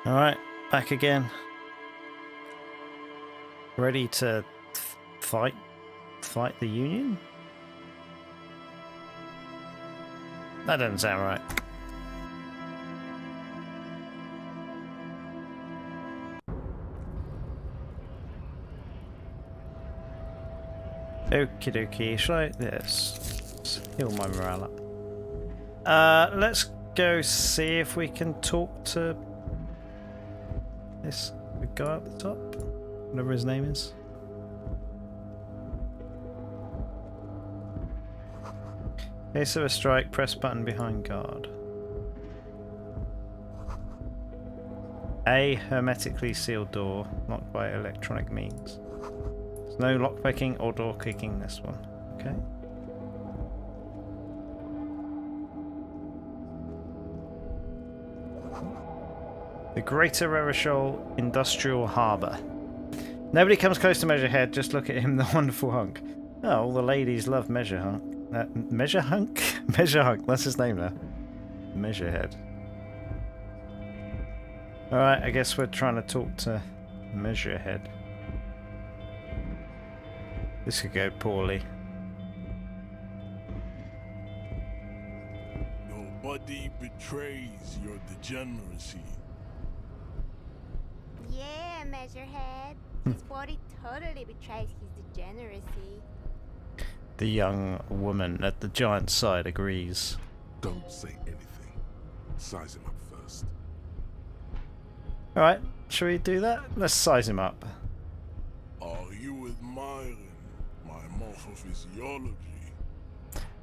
Alright, back again. Ready to fight the Union? That doesn't sound right. Okie dokie, shall I? Yes. Heal my morale up. Let's go see if we can talk to this guy up the top. Whatever his name is. In case of a strike, press button behind guard. A hermetically sealed door, locked by electronic means. There's no lockpicking or door kicking this one. Okay. The Greater Revachol Industrial Harbour. Nobody comes close to Measurehead, just look at him, the wonderful hunk. Oh, all the ladies love Measure Hunk. Measure Hunk? Measure Hunk, that's his name now. Measurehead. Alright, I guess we're trying to talk to Measurehead. This could go poorly. Nobody betrays your degeneracy. Yeah, Measurehead. His body totally betrays his degeneracy. The young woman at the giant's side agrees. Don't say anything. Size him up first. Alright, shall we do that? Let's size him up. Are you admiring my morphophysiology?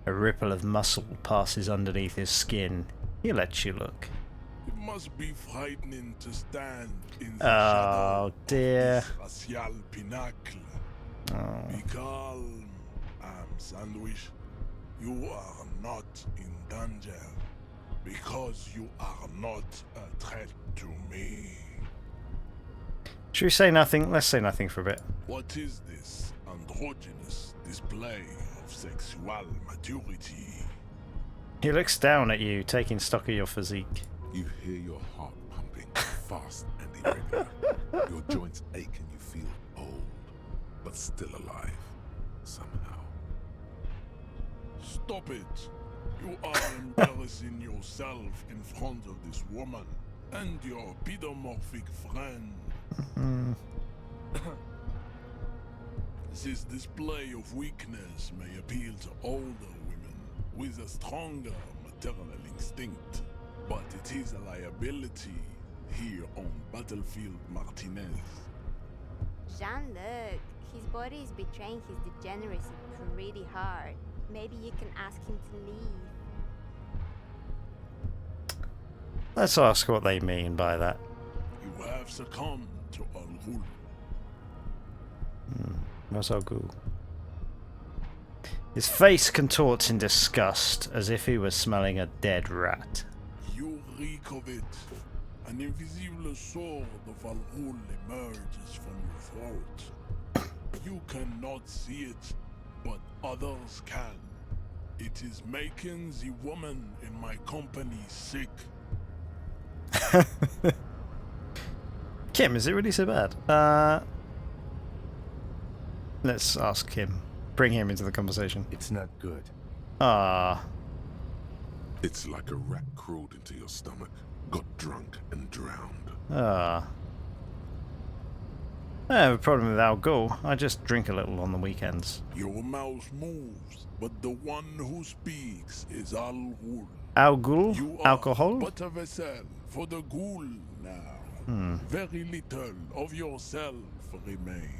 A ripple of muscle passes underneath his skin. He lets you look. It must be frightening to stand in the Oh shadow dear. of this racial pinnacle. Oh. Be calm, Sandwich. You are not in danger because you are not a threat to me. Should we say nothing? Let's say nothing for a bit. What is this androgynous display of sexual maturity? He looks down at you, taking stock of your physique. You hear your heart pumping fast and irregular. Your joints ache and you feel old, but still alive, somehow. Stop it! You are embarrassing yourself in front of this woman and your pedomorphic friend. This display of weakness may appeal to older women with a stronger maternal instinct, but it is a liability here on Battlefield Martinez. Jean-Luc, his body is betraying his degeneracy pretty hard. Maybe you can ask him to leave. Let's ask what they mean by that. You have succumbed to Al Ghul. What's our ghoul? His face contorts in disgust, as if he was smelling a dead rat. You reek of it. An invisible sword of Al Ghul emerges from your throat. You cannot see it, but others can. It is making the woman in my company sick. Kim, is it really so bad? Let's ask him. Bring him into the conversation. It's not good. Ah. It's like a rat crawled into your stomach, got drunk and drowned. Ah. I don't have a problem with Al Ghul. I just drink a little on the weekends. Your mouth moves, but the one who speaks is Al Ghul. Al Ghul? You are Alcohol? but a vessel for the Ghul now. Very little of yourself remains.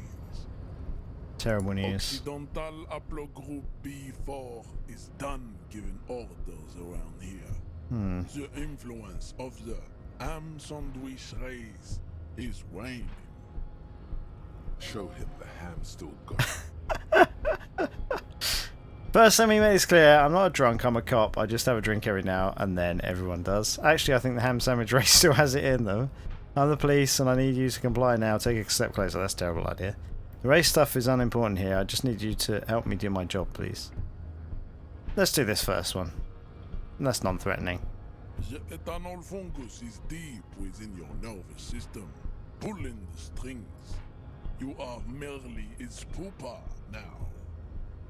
Terrible news. Occidental Haplogroup B4 is done giving orders around here. The influence of the ham sandwich race is waning. Show him the ham still got. First, let me make this clear. I'm not a drunk, I'm a cop. I just have a drink every now and then. Everyone does. Actually, I think the ham sandwich race still has it in them. I'm the police and I need you to comply now. Take a step closer. That's a terrible idea. The race stuff is unimportant here. I just need you to help me do my job, please. Let's do this first one. That's non-threatening. The ethanol fungus is deep within your nervous system, pulling the strings. You are merely its pupa now.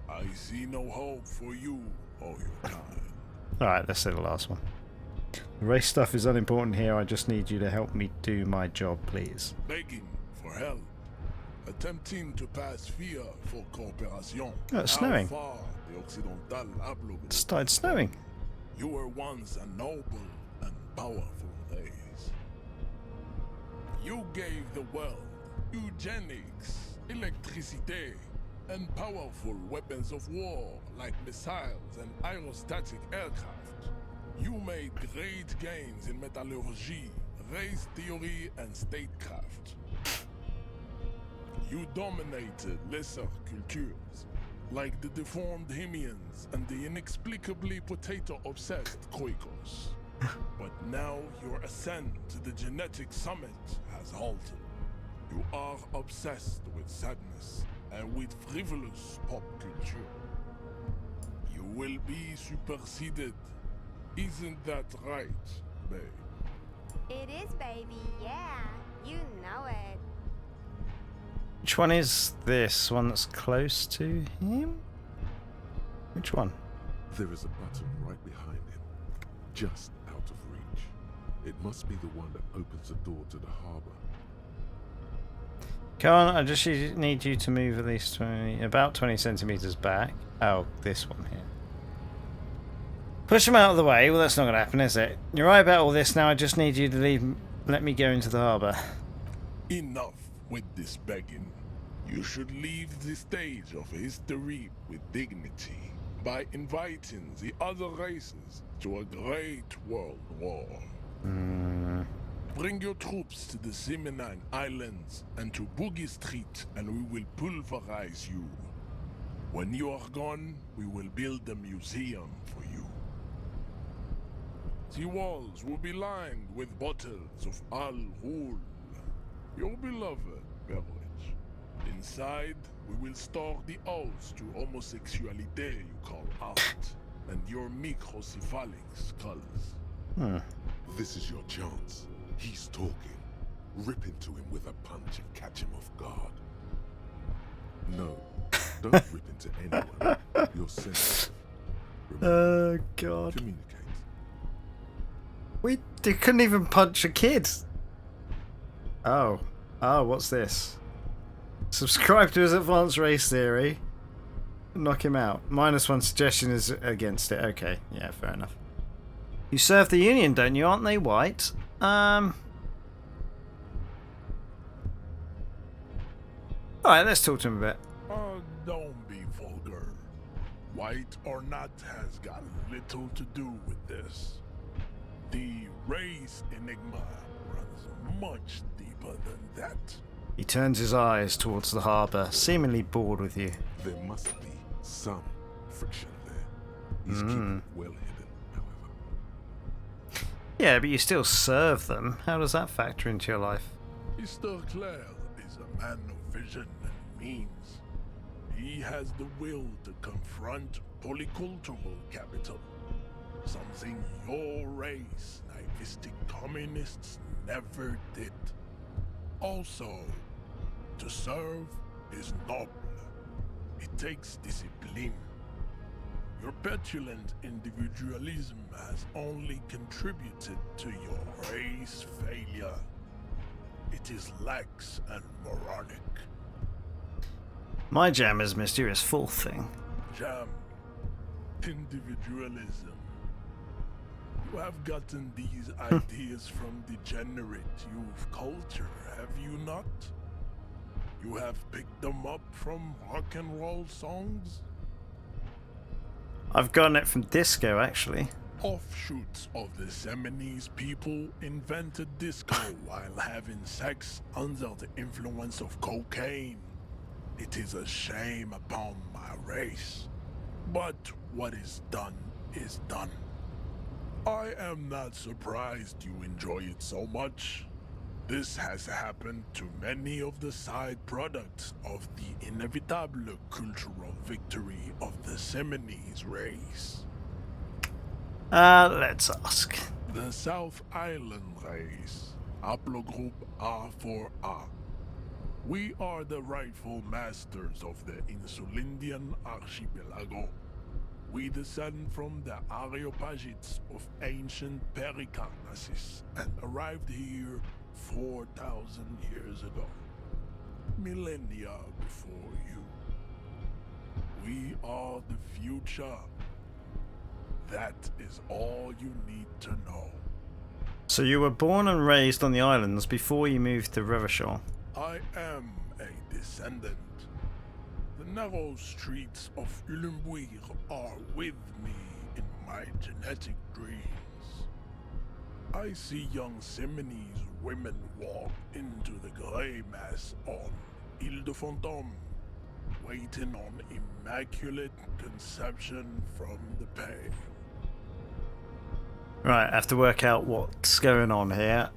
I see no hope for you or your kind. Alright, let's say the last one. The race stuff is unimportant here. I just need you to help me do my job, please. Begging for help. Attempting to pass via for cooperation. Oh, it's snowing. How far the Occidental hablo? It started snowing. You were once a noble and powerful race. You gave the world eugenics, electricity, and powerful weapons of war like missiles and aerostatic aircraft. You made great gains in metallurgy, race theory, and statecraft. You dominated lesser cultures, like the deformed Hemians and the inexplicably potato-obsessed Quakers. But now your ascent to the genetic summit has halted. You are obsessed with sadness and with frivolous pop culture. You will be superseded. Isn't that right, babe? It is, baby, yeah. You know it. Which one is this? One that's close to him? Which one? There is a button right behind him, just out of reach. It must be the one that opens the door to the harbor. Come on, I just need you to move at least about 20 centimeters back. Oh, this one here. Push him out of the way. Well, that's not going to happen, is it? You're right about all this now. I just need you to let me go into the harbor. Enough with this begging. You should leave the stage of history with dignity by inviting the other races to a great world war. Bring your troops to the Simonine Islands and to Boogie Street, and we will pulverize you. When you are gone, we will build a museum for you. The walls will be lined with bottles of Al Ghul, your beloved beverage. Inside, we will store the odes to homosexuality you call art, and your microcephalic skulls. This is your chance. He's talking. Rip into him with a punch and catch him off guard. No, don't rip into anyone. You're sensitive. Oh, God. Communicate. They couldn't even punch a kid. Oh, what's this? Subscribe to his advanced race theory. Knock him out. -1 suggestion is against it. Okay, yeah, fair enough. You serve the Union, don't you? Aren't they white? Alright, let's talk to him a bit. Don't be vulgar. White or not has got little to do with this. The race enigma runs much deeper than that. He turns his eyes towards the harbour, seemingly bored with you. There must be some friction there. He's keeping it well hidden, however. Yeah, but you still serve them. How does that factor into your life? Mr. Clare is a man of vision and means. He has the will to confront polycultural capital. Something your race, naivistic communists, never did. Also, to serve is noble. It takes discipline. Your petulant individualism has only contributed to your race failure. It is lax and moronic. My jam is mysterious fourth thing. Jam. Individualism. You have gotten these ideas from degenerate youth culture, have you not? You have picked them up from rock and roll songs? I've gotten it from disco, actually. Offshoots of the Seminoles people invented disco while having sex under the influence of cocaine. It is a shame upon my race. But what is done is done. I am not surprised you enjoy it so much. This has happened to many of the side products of the inevitable cultural victory of the Seminoles race. Let's ask. The South Island race, haplogroup R4A. We are the rightful masters of the Insulindian archipelago. We descend from the Areopagites of ancient Pericarnassus and arrived here 4,000 years ago. Millennia before you. We are the future. That is all you need to know. So you were born and raised on the islands before you moved to Revachol. I am a descendant. The narrow streets of Elysium are with me in my genetic dreams. I see young Simonese women walk into the grey mass on Ile de Fantôme, waiting on immaculate conception from the pale. Right, I have to work out what's going on here.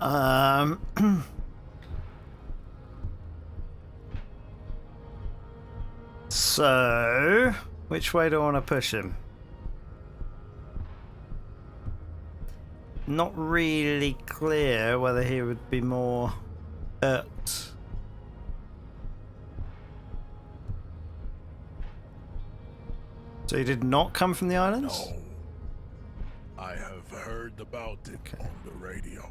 So, which way do I want to push him? Not really clear whether he would be more hurt. So he did not come from the islands? No. I have heard about it on the radio.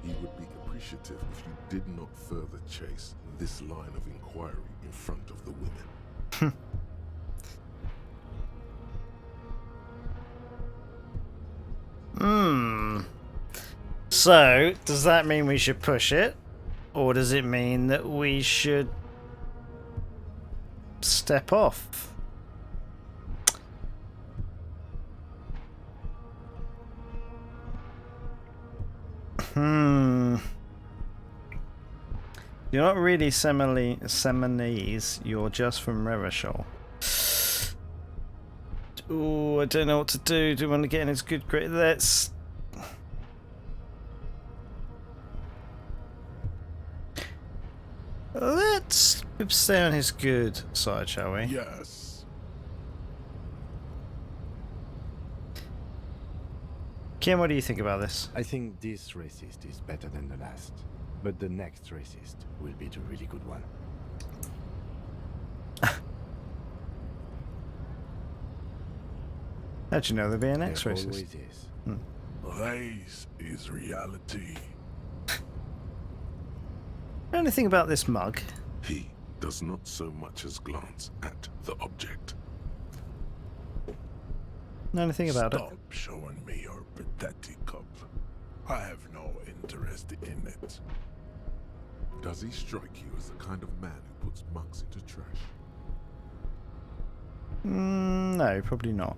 He would be appreciative if you did not further chase this line of inquiry in front of the women. So, does that mean we should push it? Or does it mean that we should step off? You're not really Seminese, you're just from Revachol. Oh, I don't know what to do. Do we want to get in his good grade? Let's stay on his good side, shall we? Yes. Kim, what do you think about this? I think this racist is better than the last, but the next racist will be the really good one. How'd you know there'd be an There ex-racist? always is. Race is reality. Know anything about this mug? He does not so much as glance at the object. Know anything about it? Stop showing me your pathetic cup. I have no interest in it. Does he strike you as the kind of man who puts mugs into trash? No, probably not.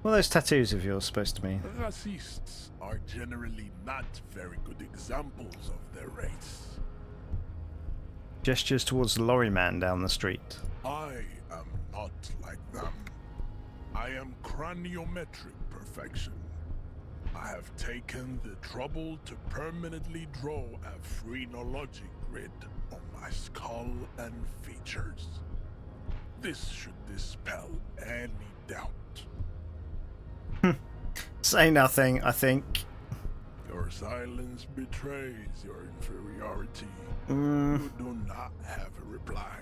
What are those tattoos of yours supposed to mean? Racists are generally not very good examples of their race. Gestures towards the lorry man down the street. I am not like them. I am craniometric perfection. I have taken the trouble to permanently draw a phrenologic grid on my skull and features. This should dispel any doubt. Say nothing, I think. Your silence betrays your inferiority. Mm. You do not have a reply.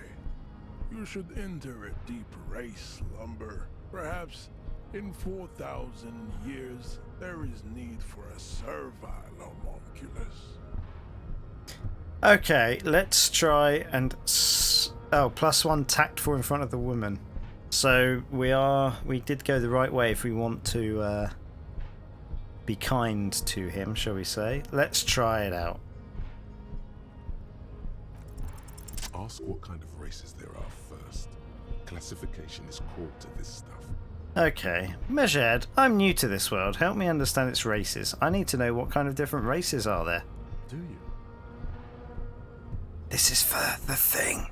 You should enter a deep race slumber. Perhaps in 4,000 years, there is need for a servile homunculus. Okay, let's try and... Oh, +1 tactful in front of the woman. So we did go the right way if we want to be kind to him, shall we say. Let's try it out. Ask what kind of races there are first. Classification is core to this stuff. Okay, Measured, I'm new to this world. Help me understand its races. I need to know what kind of different races are there. Do you? This is for the thing.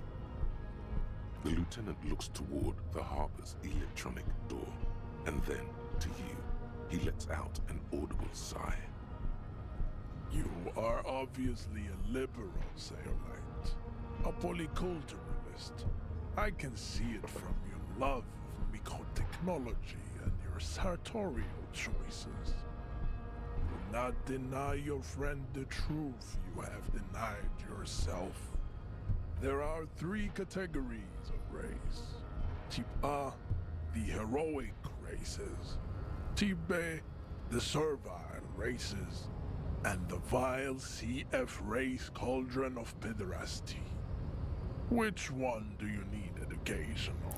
The lieutenant looks toward the harbor's electronic door, and then to you. He lets out an audible sigh. You are obviously a liberal, Sailite. A polyculturalist. I can see it from your love of microtechnology and your your sartorial choices. Do not deny your friend the truth you have denied yourself. There are 3 categories of race. Type A, the heroic races. Type B, the servile races. And the vile CF race cauldron of pederasty. Which one do you need education on?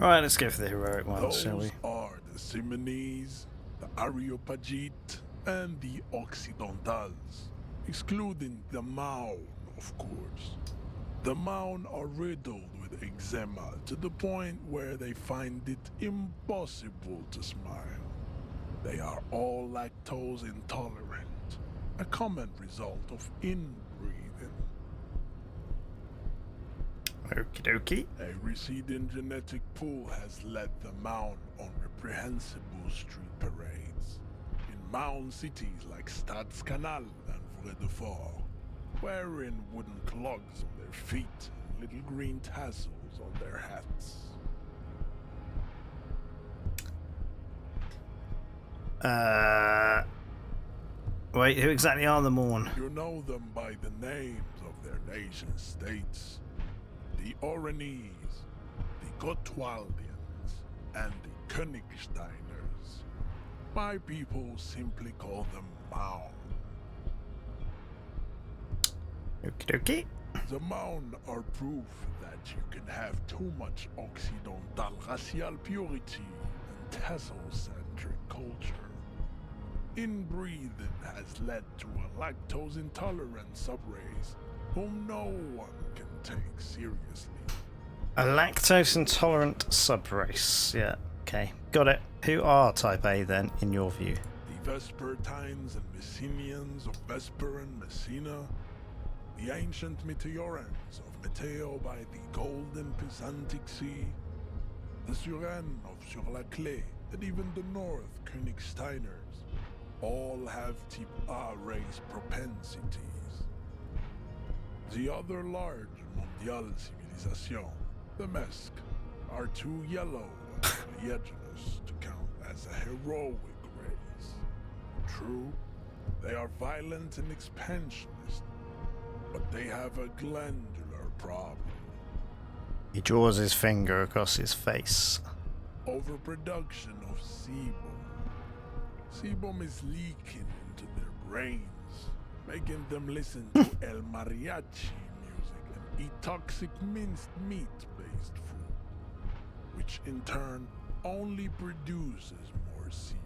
Alright, let's go for the heroic ones, shall we? Those are the Simonese, the Areopagites, and the Occidentals, excluding the Maun, of course. The Maun are riddled with eczema to the point where they find it impossible to smile. They are all lactose intolerant, a common result of inbreeding. Okie dokie. A receding genetic pool has led the Maun on reprehensible street parades. In Maun cities like Stadskanal and Vredefort, wearing wooden clogs on their feet and little green tassels on their hats. Wait, who exactly are the Morn? You know them by the names of their nation states. The Oranese, the Gotwaldians, and the Königsteiners. My people simply call them Maun. Okie dokie. The Maun are proof that you can have too much Occidental racial purity and tassel-centric culture. Inbreeding has led to a lactose-intolerant subrace whom no one can take seriously. A lactose intolerant subrace. Yeah, okay. Got it. Who are Type A then, in your view? The Vespertines and Messenians of Vesper and Messina, the ancient Meteorans of Meteo by the golden Pisantic Sea, the Suren of Sur-la-Clé, and even the North Königsteiners, all have Type A race propensities. The other large Mondial civilization, the Mesk, are too yellow and oleaginous to count as a heroic race. True, they are violent and expansionist, but they have a glandular problem. He draws his finger across his face. Overproduction of sebum. Sebum is leaking into their brains, making them listen to El Mariachi music and eat toxic minced meat-based food, which in turn only produces more sebum.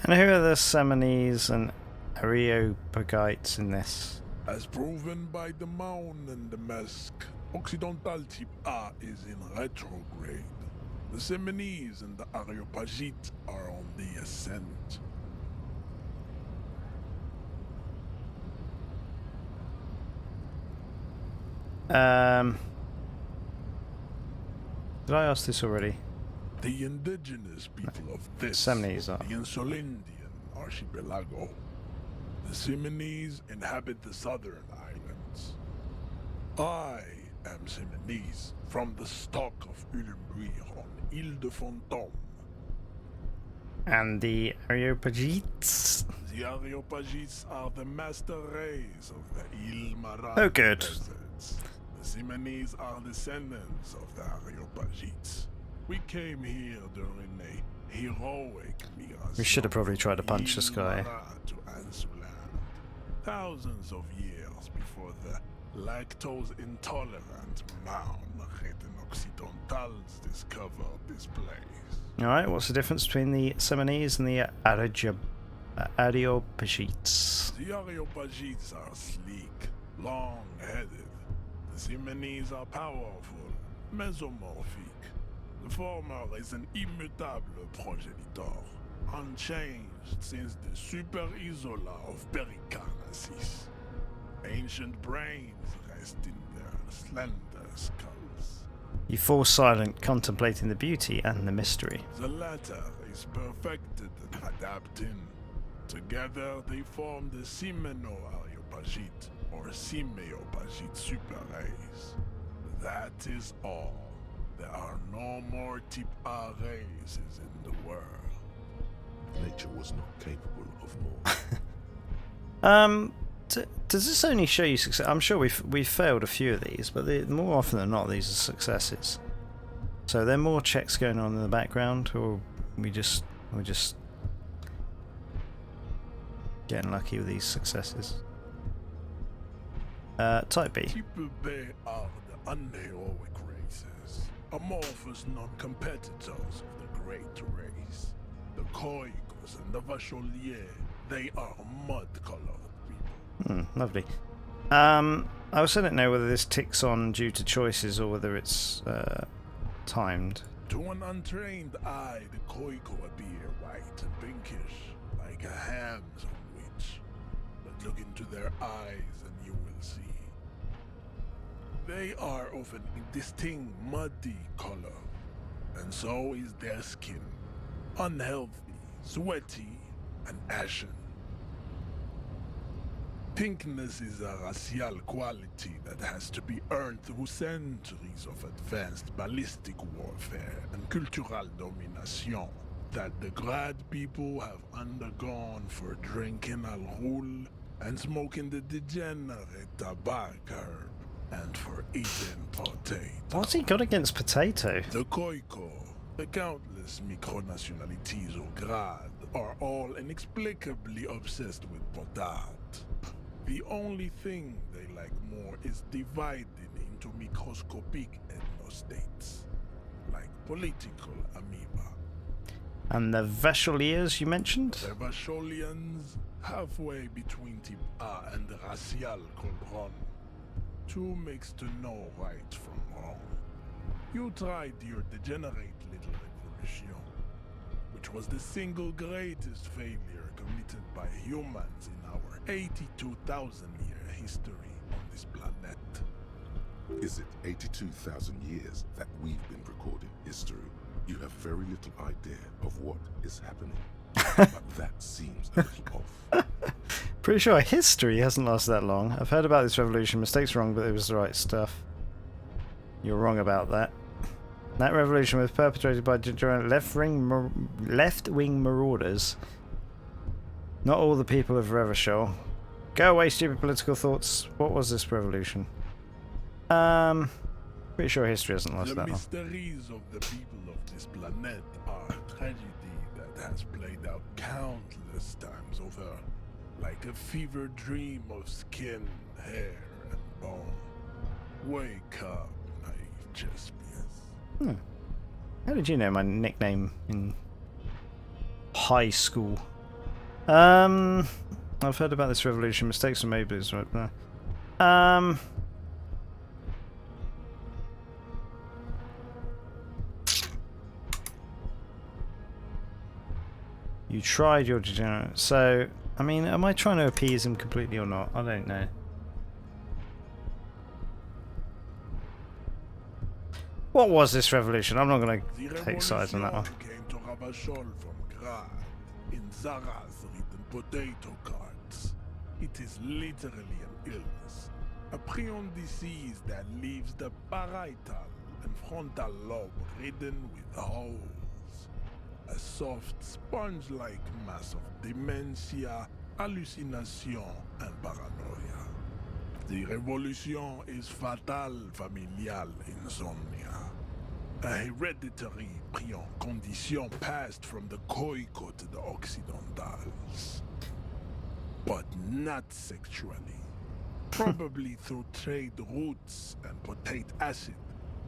And who are the Semonese and Areopagites in this? As proven by the Maun and the Mesk, Occidental Type A is in retrograde. The Semonese and the Areopagites are on the ascent. Did I ask this already? The indigenous people of this, Semonese are. the Insulindian archipelago. The Semonese inhabit the southern islands. I am Semonese, from the stock of Ulumbuir on Ile de Fantôme. And the Areopagites? The Areopagites are the master race of the Ile Marat Oh, good. deserts. The Semonese are descendants of the Areopagites. We came here during a heroic migration. We should have probably tried to punch this guy. To Ansuland, thousands of years before the lactose-intolerant Maun-ridden Occidentals discovered this place. Alright, what's the difference between the Semonese and the Areopagites? The Areopagites are sleek, long-headed. The Semonese are powerful, mesomorphic. The former is an immutable progenitor, unchanged since the Super Isola of Pericarnassus. Ancient brains rest in their slender skulls. You fall silent, contemplating the beauty and the mystery. The latter is perfected and adapting. Together they form the Simeno-Areopagite or Simeopagite super race. That is all. There are no more type A races in the world. Nature was not capable of more. Does this only show you success? I'm sure we've failed a few of these, but more often than not, these are successes. So there are more checks going on in the background, or we're just getting lucky with these successes. Type B. Type B are the unheroic races, amorphous non-competitors of the great race. The Koikos and the Vacholier, they are mud-colored people. Lovely. I also don't know whether this ticks on due to choices or whether it's timed. To an untrained eye, the Koiko appear white and pinkish, like a ham sandwich. But look into their eyes and you will see. They are of an indistinct muddy color, and so is their skin. Unhealthy, sweaty, and ashen. Pinkness is a racial quality that has to be earned through centuries of advanced ballistic warfare and cultural domination that the Grad people have undergone for drinking al ghul and smoking the degenerate tabac herb and for eating potato. What's he got against potato? The Koiko, the countless micronationalities of Grad, are all inexplicably obsessed with potat. The only thing they like more is dividing into microscopic ethnostates, like political amoeba. And the Vacholiers you mentioned? The Vacholians, halfway between type A and the racial Colbron. Two makes to know right from wrong. You tried your degenerate little revolution, which was the single greatest failure committed by humans in our 82,000-year history on this planet. Is it 82,000 years that we've been recording history? You have very little idea of what is happening. But that seems a little off. Pretty sure history hasn't lasted that long. I've heard about this revolution. Mistakes wrong, but it was the right stuff. You're wrong about that. That revolution was perpetrated by left-wing marauders. Not all the people of Revachol. Go away, stupid political thoughts. What was this revolution? Pretty sure history hasn't lasted The that long. mysteries of the people of this planet are a tragedy that has played out countless times over, like a fever dream of skin, hair, and bone. Wake up, naive Chespius. How did you know my nickname in high school? I've heard about this revolution. Mistakes were made, but it's right there. You tried your degenerate. So, I mean, am I trying to appease him completely or not? I don't know. What was this revolution? I'm not going The to take sides on that one. revolution came to Ravachol from Grad in Zaras written potato carts. It is literally an illness, a prion disease that leaves the parietal and frontal lobe ridden with holes. A soft sponge-like mass of dementia, hallucination, and paranoia. The revolution is fatal familial insomnia. A hereditary prion condition passed from the Koiko to the Occidentals. But not sexually. Probably through trade roots and potate acid,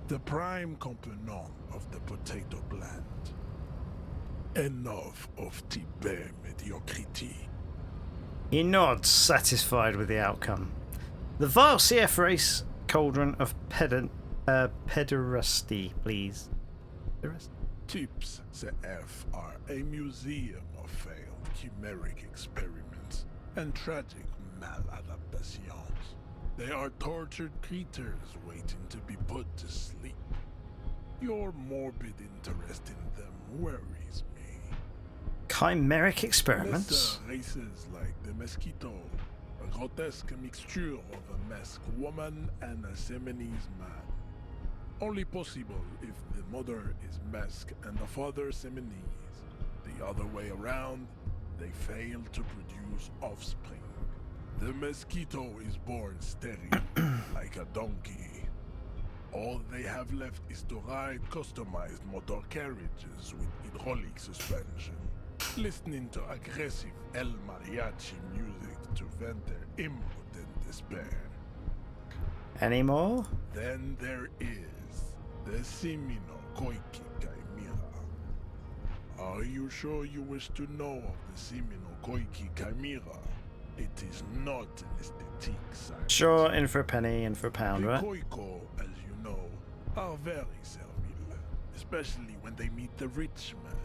the prime component of the potato plant. Enough of Tibet mediocrity. He nods, satisfied with the outcome. The vile CF race cauldron of pederasty, please. Tips CF are a museum of failed chimeric experiments and tragic maladaptations. They are tortured creatures waiting to be put to sleep. Your morbid interest in them worries me. Chimeric experiments? Lesser races like the mosquito, a grotesque mixture of a masked woman and a Seminese man. Only possible if the mother is Mesk and the father Seminese. The other way around, they fail to produce offspring. The mosquito is born sterile, like a donkey. All they have left is to ride customized motor carriages with hydraulic suspension, listening to aggressive El Mariachi music to vent their impotent despair. Any more? Then there is the Simino Koiki Chimera. Are you sure you wish to know of the Simino Koiki Chimera? It is not an aesthetic science. Sure, in for a penny, in for a pound, The right? Koiko, as you know, are very servile, especially when they meet the rich man.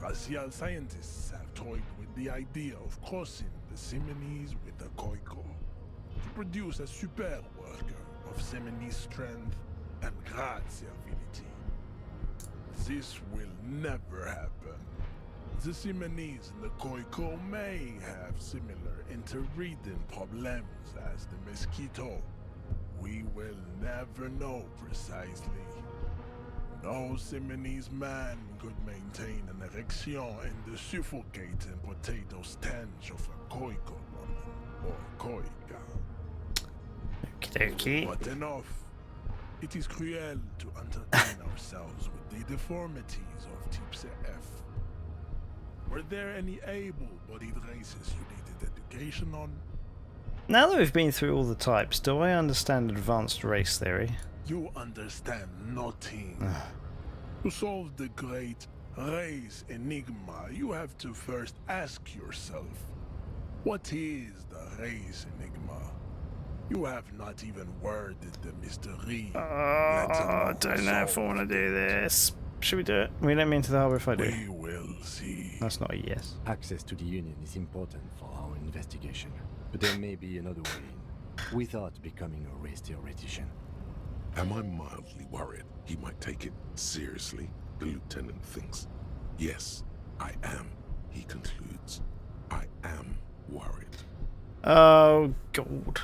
Racial scientists have toyed with the idea of crossing the Simonese with the Koiko to produce a super worker of Seminese strength and great servility. This will never happen. The Simonese and the Koiko may have similar interbreeding problems as the mosquito. We will never know precisely. No Simonese man could maintain an erection in the suffocating potato stench of a Koiko woman or Koika. Okie dokie. But enough. It is cruel to entertain ourselves with the deformities of Type F. Were there any able-bodied races you needed education on? Now that we've been through all the types, do I understand advanced race theory? You understand nothing. To solve the great race enigma, you have to first ask yourself, what is the race enigma? You have not even worded the mystery. I don't know if I want to do this. Should we do it? We let me into the harbour if I do. We will see. That's not a yes. Access to the Union is important for our investigation, but there may be another way in, without becoming a race theoretician. Am I mildly worried he might take it seriously? The lieutenant thinks. Yes, I am, he concludes. I am worried. Oh, God.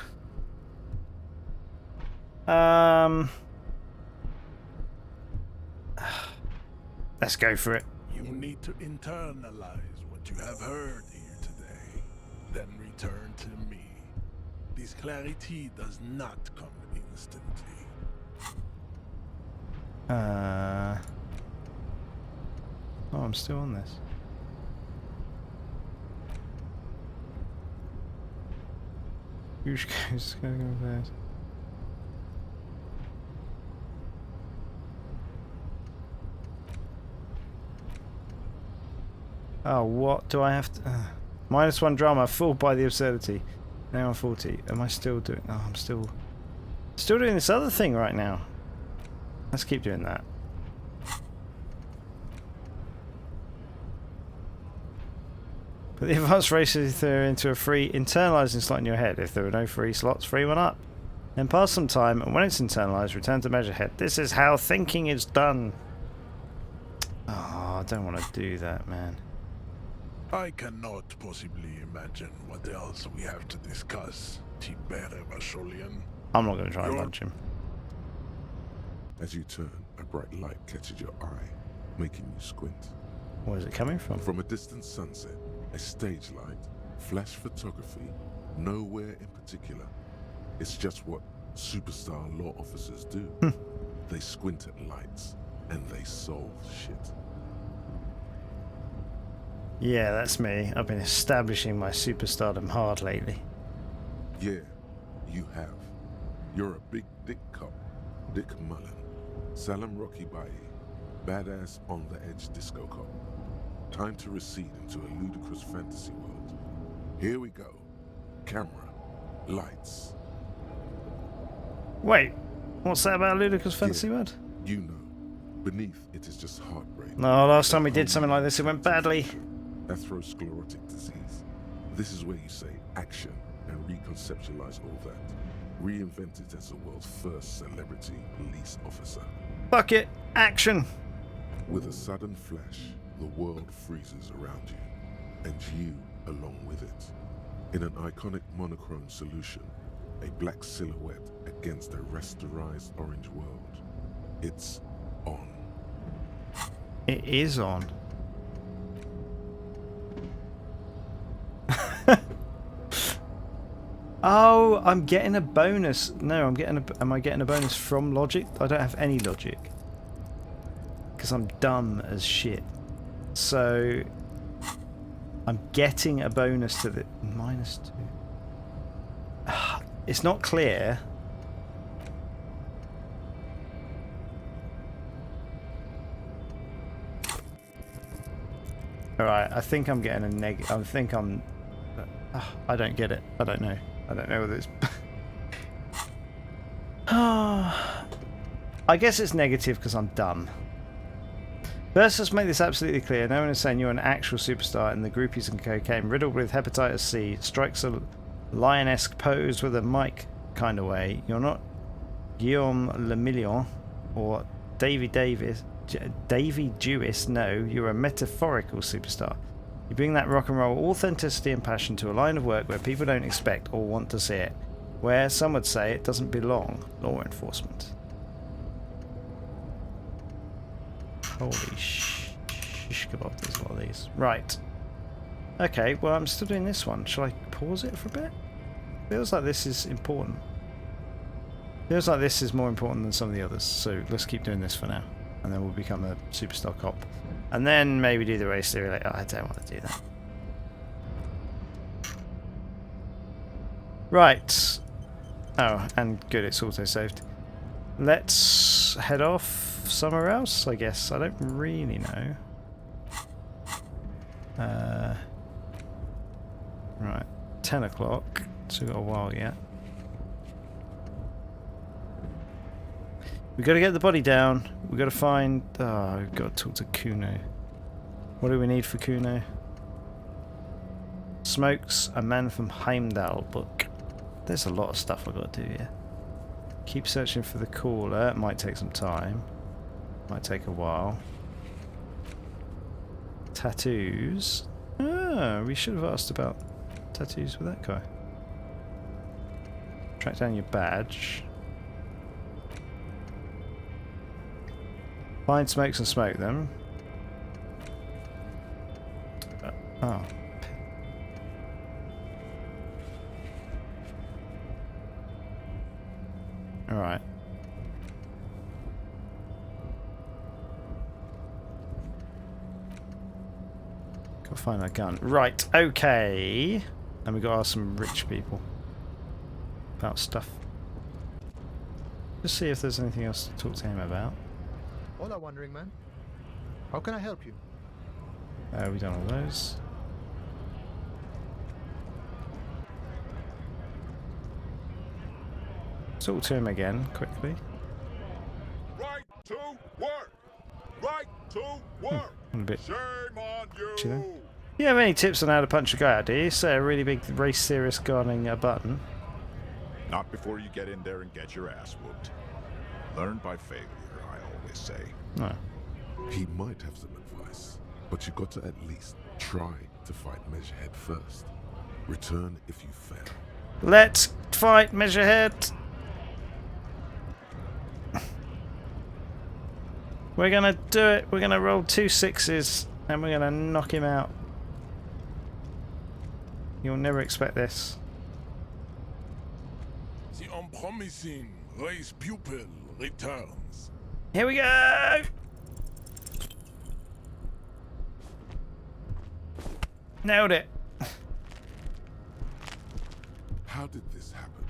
Let's go for it. You need to internalize what you have heard here today, then return to me. This clarity does not come instantly. Oh, I'm still on this. Who's going to go first? Oh, what do I have to... -1 drama, fooled by the absurdity. Now I'm 40. Am I still doing... Oh, I'm still doing this other thing right now. Let's keep doing that. Put the advanced races theory into a free internalizing slot in your head. If there are no free slots, free one up. Then pass some time, and when it's internalized, return to measure head. This is how thinking is done. Oh, I don't want to do that, man. I cannot possibly imagine what else we have to discuss, Tibere Vasholian. I'm not going to try and punch him. As you turn, a bright light catches your eye, making you squint. Where's it coming from? From a distant sunset, a stage light, flash photography, nowhere in particular. It's just what superstar law officers do. They squint at lights, and they solve shit. Yeah, that's me. I've been establishing my superstardom hard lately. Yeah, you have. You're a big dick cop. Dick Mullen. Salam Rocky Baye. Badass on the edge disco cop. Time to recede into a ludicrous fantasy world. Here we go. Camera. Lights. Wait, what's that about ludicrous fantasy word? You know. Beneath it is just heartbreak. No, last time we did something like this, it went badly. Atherosclerotic disease. This is where you say action and reconceptualize all that. Reinvent it as the world's first celebrity police officer. Fuck it, action! With a sudden flash, the world freezes around you, and you along with it. In an iconic monochrome solution, a black silhouette against a rasterized orange world. It's on. It is on. Oh, I'm getting a bonus. No, I'm getting a. Am I getting a bonus from logic? I don't have any logic because I'm dumb as shit. So I'm getting a bonus to the -2. It's not clear. All right, I think I'm getting a neg. I think I'm. I don't get it. I don't know. I don't know whether it's. I guess it's negative because I'm dumb. First, let's make this absolutely clear. No one is saying you're an actual superstar and the groupies and cocaine riddled with hepatitis C strikes a lion-esque pose with a mic kind of way. You're not Guillaume Lemillion or Davy Jewis. No, you're a metaphorical superstar. You bring that rock and roll authenticity and passion to a line of work where people don't expect or want to see it. Where some would say it doesn't belong. Law enforcement. Holy shish kebab, there's a lot of these. Right. Okay, well I'm still doing this one. Shall I pause it for a bit? Feels like this is important. Feels like this is more important than some of the others. So let's keep doing this for now. And then we'll become a superstar cop. And then maybe do the race theory later. I don't want to do that. Right. Oh, and good, it's auto-saved. Let's head off somewhere else, I guess. I don't really know. Right, 10 o'clock. So we've got a while yet. We've got to get the body down. We've got to find... Oh, we've got to talk to Kuno. What do we need for Kuno? Smokes, a man from Heimdall book. There's a lot of stuff I've got to do here. Keep searching for the caller. It might take some time. Might take a while. Tattoos. Ah, we should have asked about tattoos with that guy. Track down your badge. Find smokes and smoke them. Oh. Alright. Gotta find that gun. Right, okay. And we gotta ask some rich people about stuff. Just see if there's anything else to talk to him about. Hola, wandering man. How can I help you? We done all those. Talk to him again, quickly. Right to work! Right to work! I'm a bit. Shame on you! Do you have any tips on how to punch a guy out, do you? Say a really big race theorist guarding a button. Not before you get in there and get your ass whooped. Learn by failure, I always say. No. He might have some advice, but you got to at least try to fight Measurehead first. Return if you fail. Let's fight Measurehead! We're gonna do it. We're gonna roll 2 6s and we're gonna knock him out. You'll never expect this. The unpromising race pupil returns. Here we go! Nailed it. How did this happen?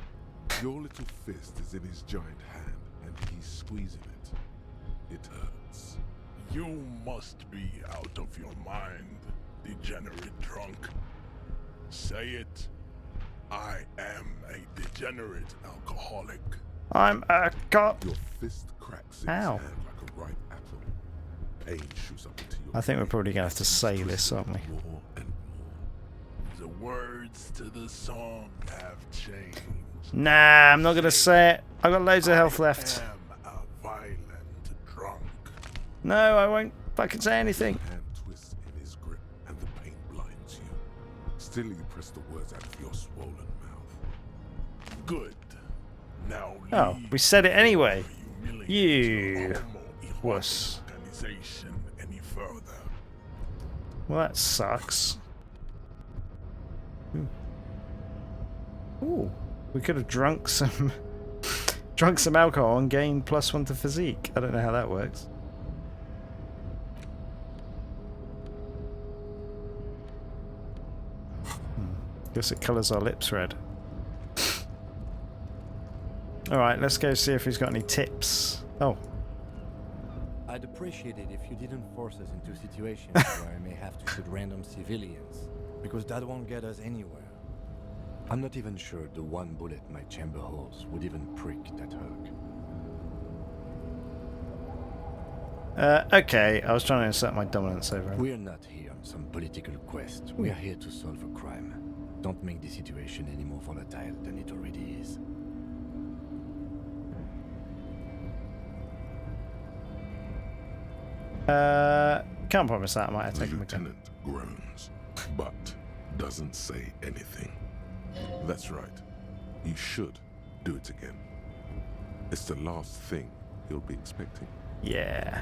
Your little fist is in his giant hand, and he's squeezing it. It hurts. You must be out of your mind, degenerate drunk. Say it. I am a degenerate alcoholic. I'm a cop. Your fist cracks in Ow. his hand like a ripe apple. Pain shoots up into your I think we're brain. probably gonna have to say You this, twist aren't we? it more and more. The words to the song have changed. Nah, I'm not gonna say it. I've got loads of health left. I am a violent drunk. No, I won't fucking say anything. Your hand twists in his grip, and the pain blinds you. Still, you press the words out of your swollen mouth. Good. Now Oh, leave we said it anyway. before you You our more erotic wuss. organization any further. Well, that sucks. Ooh, we could have drunk some alcohol and gained +1 to physique. I don't know how that works. Guess it colours our lips red. Alright, let's go see if he's got any tips. Oh, I'd appreciate it if you didn't force us into situations where I may have to shoot random civilians, because that won't get us anywhere. I'm not even sure the one bullet my chamber holds would even prick that hook. okay, I was trying to assert my dominance over him. We're not here on some political quest. We are here to solve a crime. Don't make the situation any more volatile than it already is. Can't promise that. I might have The taken him again. lieutenant groans, but doesn't say anything. That's right. You should do it again. It's the last thing he'll be expecting. Yeah.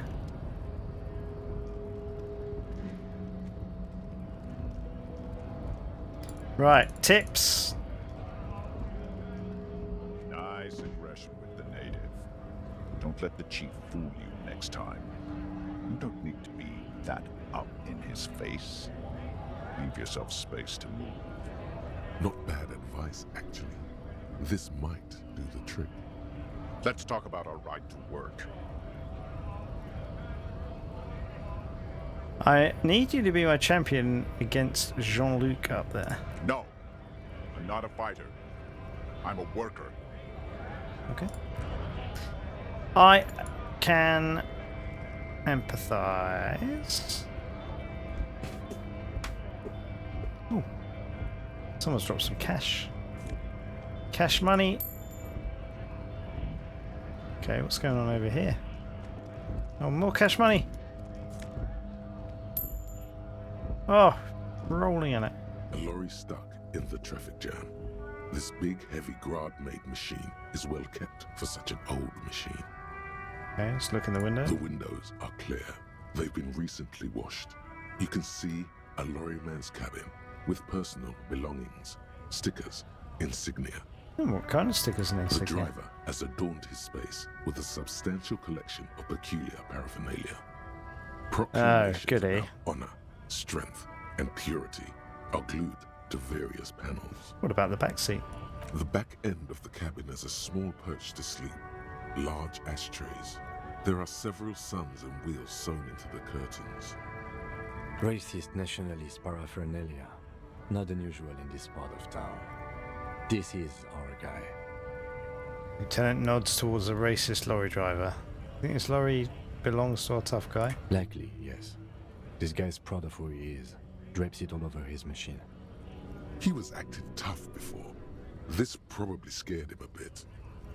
Right, tips. Nice aggression with the native. Don't let the chief fool you next time. You don't need to be that up in his face. Leave yourself space to move. Not bad advice, actually. This might do the trick. Let's talk about our right to work. I need you to be my champion against Jean-Luc up there. No, I'm not a fighter. I'm a worker. Okay. I can empathize. Ooh. Someone's dropped some cash. Cash money. Okay, what's going on over here? Oh, more cash money. Oh, rolling in it. A lorry stuck in the traffic jam. This big, heavy Grad-made machine is well kept for such an old machine. Okay, let's look in the window. The windows are clear. They've been recently washed. You can see a lorryman's cabin with personal belongings, stickers, insignia. What kind of stickers and The insignia? driver has adorned his space with a substantial collection of peculiar paraphernalia. Proclamations goody. about honor, strength, and purity are glued to various panels. What about the back seat? The back end of the cabin has a small perch to sleep, large ashtrays. There are several suns and wheels sewn into the curtains. Racist nationalist paraphernalia. Not unusual in this part of town. This is our guy. Lieutenant nods towards a racist lorry driver. I think this lorry belongs to our tough guy. Likely, yes. This guy's proud of who he is. Drapes it all over his machine. He was acting tough before. This probably scared him a bit.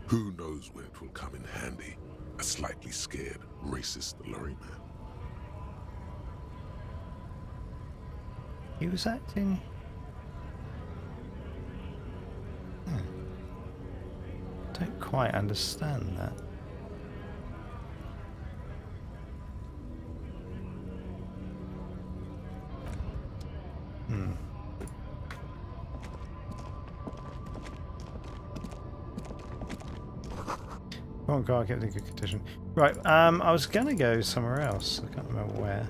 Who knows when it will come in handy? A slightly scared, racist lorryman. He was acting... Don't quite understand that. Come on, car, kept in good condition. Right, I was gonna go somewhere else. I can't remember where.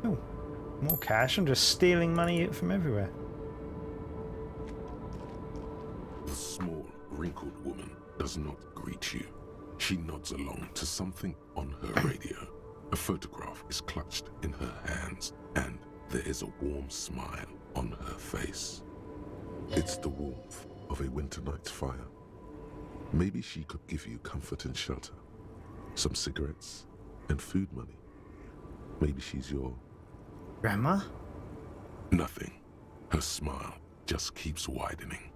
Oh, more cash. I'm just stealing money from everywhere. The small, wrinkled woman does not greet you. She nods along to something on her radio. A photograph is clutched in her hands, and there is a warm smile on her face. It's the warmth of a winter night's fire. Maybe she could give you comfort and shelter, some cigarettes and food money. Maybe she's your... Grandma? Nothing. Her smile just keeps widening.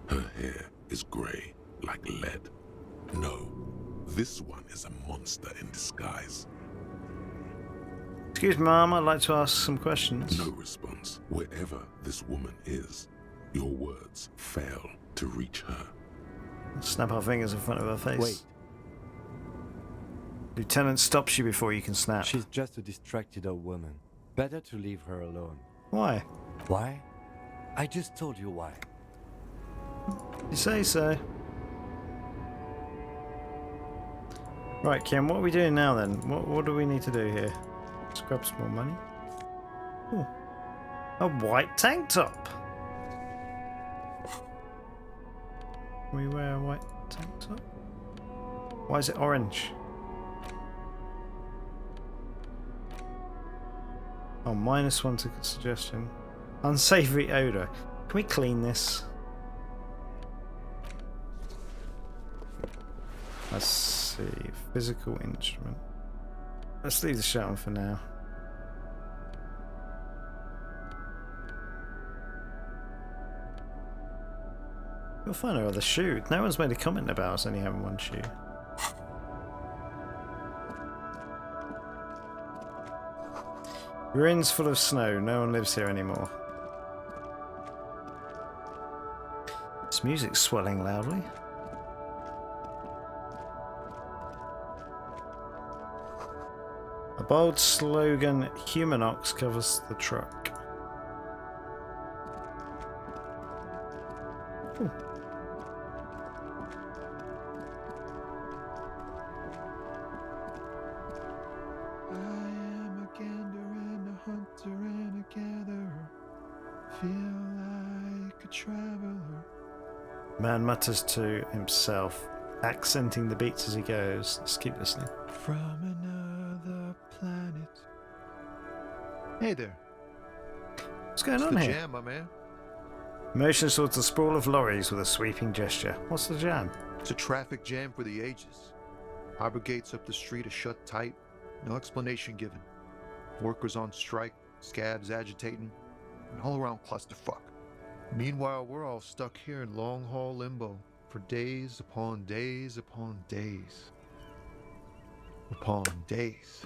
Her hair is grey like lead. No, this one is a monster in disguise. Excuse me, Mum, I'd like to ask some questions. No response. Wherever this woman is, your words fail to reach her. Snap our fingers in front of her face. Wait, Lieutenant stops you before you can snap. she's just a distracted old woman. Better to leave her alone. Why? Why? I just told you why. You say so. Right, Kim, what are we doing now then? What do we need to do here? Let's grab some more money. Ooh. A white tank top. Can we wear a white tank top? Why is it orange? Oh, -1 to suggestion. Unsavory odor. Can we clean this? Let's see. Physical instrument. Let's leave the shirt on for now. We'll find our other shoe. No one's made a comment about us only having one shoe. Ruins full of snow. No one lives here anymore. This music's swelling loudly. A bold slogan, Humanox, covers the truck. Ooh. I am a gander and a hunter and a gatherer. Feel like a traveler. Man mutters to himself, accenting the beats as he goes. Let's keep listening. From another planet. Hey there. What's going What's on the here? jam, my man? Motions towards the sprawl of lorries with a sweeping gesture. What's the jam? It's a traffic jam for the ages. Harbor gates up the street are shut tight. No explanation given. Workers on strike, scabs agitating, an all-around clusterfuck. Meanwhile, we're all stuck here in long-haul limbo for days upon days upon days. Upon days.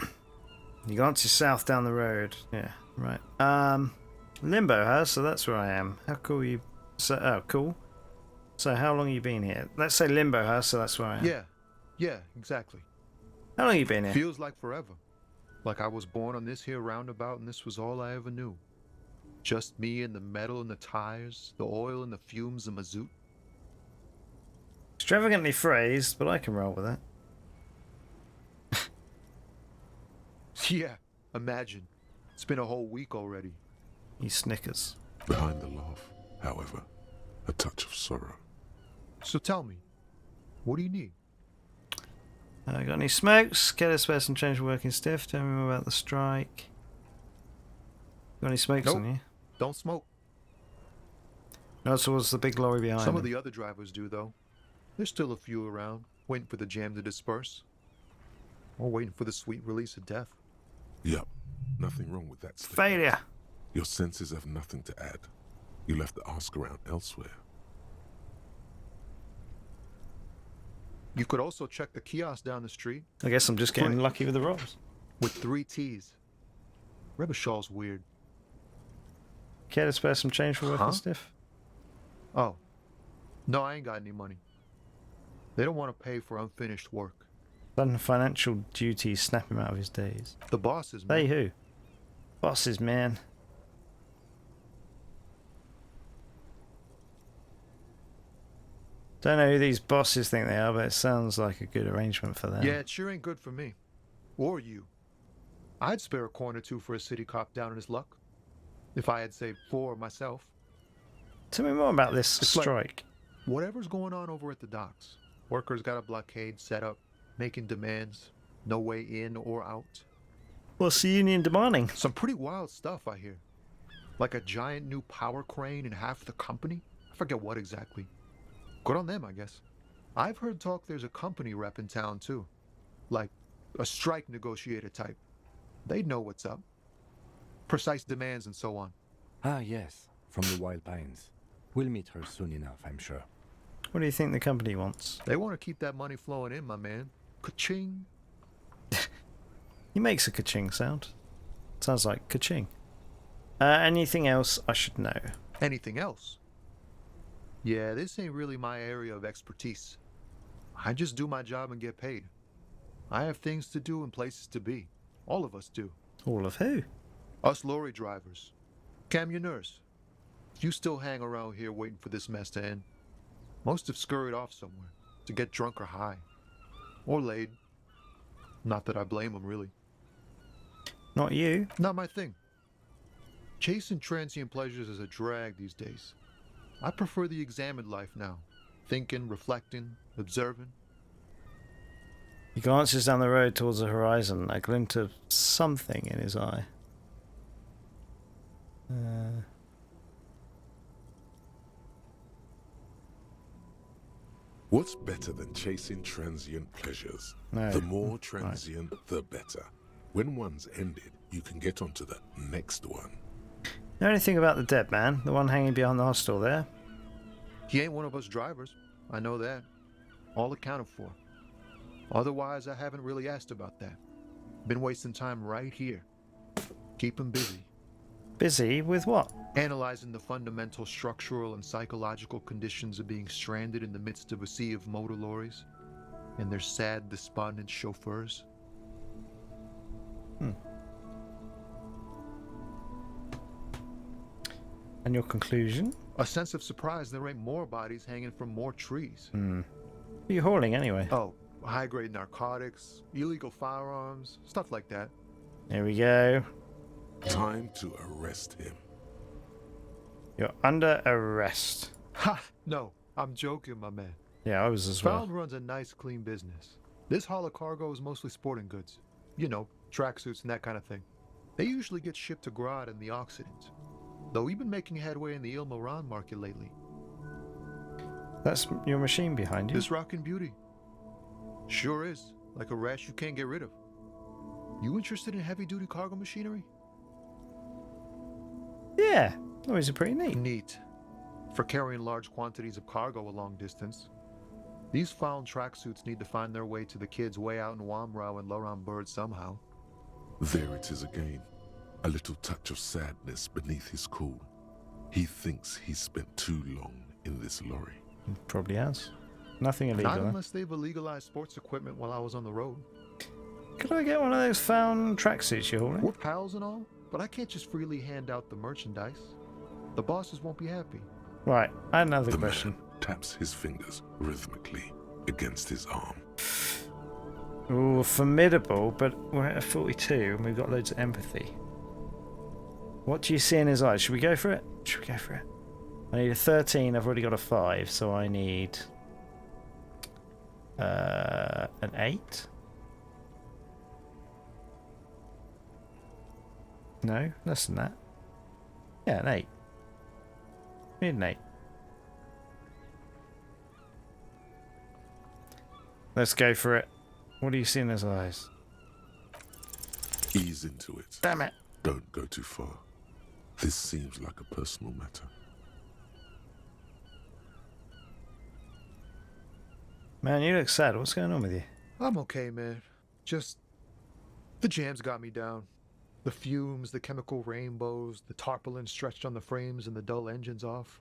You glance south down the road. Yeah, right. Limbo, huh? So that's where I am. How cool you... So, oh, cool. So how long you been here? Let's say Limbo, huh? So that's where I am. Yeah, exactly. How long you been here? Feels like forever. Like I was born on this here roundabout and this was all I ever knew. Just me and the metal and the tires, the oil and the fumes of mazout. Extravagantly phrased, but I can roll with that. Yeah, imagine. It's been a whole week already. He snickers. Behind the laugh, however, a touch of sorrow. So tell me, what do you need? Got any smokes? Get a spare some change for working stiff. Tell me more about the strike. Got any smokes Nope. on you? Don't smoke. No, towards the big lorry behind Some me. of the other drivers do, though. There's still a few around, waiting for the jam to disperse. Or waiting for the sweet release of death. Yup, nothing wrong with that statement. Failure! Your senses have nothing to add. You left the ask around elsewhere. You could also check the kiosk down the street I guess I'm just getting lucky with the rolls. with 3 T's. Rebishaw's weird. Care to spare some change for working Huh? stiff? Oh. No, I ain't got any money. They don't want to pay for unfinished work. Sudden financial duties snap him out of his days. The bosses, They man. who? Bosses, man. Don't know who these bosses think they are, but it sounds like a good arrangement for them. Yeah, it sure ain't good for me. Or you. I'd spare a coin or two for a city cop down in his luck. If I had saved 4 myself. Tell me more about this It's like- strike. Whatever's going on over at the docks. Workers got a blockade set up, making demands. No way in or out. What's the union demanding? Some pretty wild stuff, I hear. Like a giant new power crane in half the company? I forget what exactly. Good on them, I guess. I've heard talk there's a company rep in town, too. Like a strike negotiator type. They'd know what's up. Precise demands and so on. Ah, yes, from the Wild Pines. We'll meet her soon enough, I'm sure. What do you think the company wants? They want to keep that money flowing in, my man. Ka-ching. He makes a ka-ching sound. Sounds like ka-ching. Anything else I should know? Anything else? Yeah, this ain't really my area of expertise. I just do my job and get paid. I have things to do and places to be. All of us do. All of who? Us lorry drivers. Camionneurs. You still hang around here waiting for this mess to end. Most have scurried off somewhere to get drunk or high. Or laid. Not that I blame them, really. Not you. Not my thing. Chasing transient pleasures is a drag these days. I prefer the examined life now. Thinking, reflecting, observing. He glances down the road towards the horizon, a glint of something in his eye. What's better than chasing transient pleasures? No. The more transient, the better. When one's ended, you can get onto the next one. Know anything about the dead man? The one hanging behind the hostel there? He ain't one of us drivers. I know that. All accounted for. Otherwise, I haven't really asked about that. Been wasting time right here. Keep him busy. Busy with what? Analyzing the fundamental structural and psychological conditions of being stranded in the midst of a sea of motor lorries and their sad, despondent chauffeurs. And your conclusion? A sense of surprise there ain't more bodies hanging from more trees. What are you hauling anyway? Oh, high-grade narcotics, illegal firearms, stuff like that. Here we go. Time to arrest him. You're under arrest. Ha! No, I'm joking, my man. Yeah, I was as well. Found runs a nice, clean business. This haul of cargo is mostly sporting goods. You know, tracksuits and that kind of thing. They usually get shipped to Grad in the Occident. Though we've been making headway in the Il Moran market lately. That's your machine behind you. This rockin' beauty. Sure is. Like a rash you can't get rid of. You interested in heavy-duty cargo machinery? Yeah, always a pretty neat. Neat. For carrying large quantities of cargo a long distance. These found tracksuits need to find their way to the kids way out in Wamrau and Laurent Bird somehow. There it is again. A little touch of sadness beneath his cool. He thinks he's spent too long in this lorry. Probably has. Nothing illegal. Not huh? unless they've illegalized sports equipment while I was on the road. Could I get one of those found tracksuits you're hauling? We're pals and all, but I can't just freely hand out the merchandise. The bosses won't be happy. Right, I had another The question. man taps his fingers rhythmically against his arm. Ooh, formidable, but we're at a 42 and we've got loads of empathy. What do you see in his eyes? Should we go for it? Should we go for it? I need a 13, I've already got a 5, so I need an 8? No, less than that. Yeah, an 8. We need an 8. Let's go for it. What do you see in his eyes? Ease into it. Damn it! Don't go too far. This seems like a personal matter. Man, you look sad. What's going on with you? I'm okay, man. Just... the jams got me down. The fumes, the chemical rainbows, the tarpaulin stretched on the frames and the dull engines off.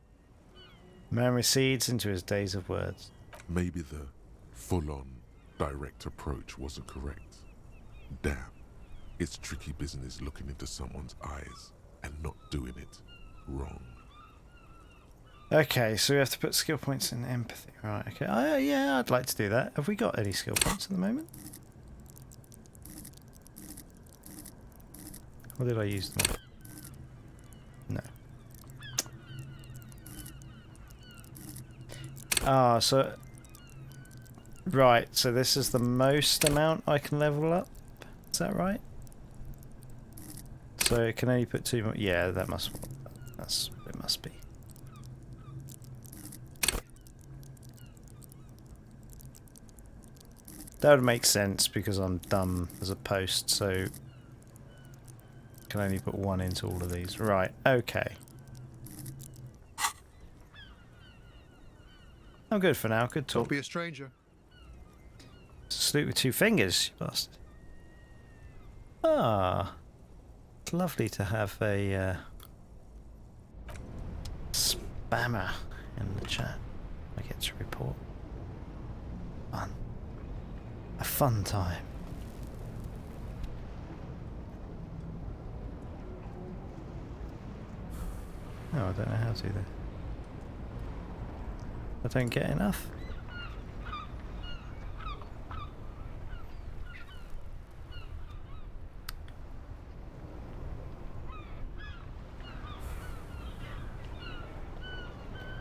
Man recedes into his days of words. Maybe the full-on, direct approach wasn't correct. Damn. It's tricky business looking into someone's eyes and not doing it wrong. Okay, so we have to put skill points in empathy. Right, okay. Yeah, I'd like to do that. Have we got any skill points at the moment? Or did I use them? No. Ah, so... Right, so this is the most amount I can level up? Is that right? So it can only put 2 more... Yeah, that must... That's what it must be. That would make sense because I'm dumb as a post, so... Can only put 1 into all of these. Right, okay. I'm good for now, good talk. Don't be a stranger. Salute with 2 fingers, you bastard. Ah. It's lovely to have a spammer in the chat. I get to report. fun time. Oh, I don't know how to do that. I don't get enough.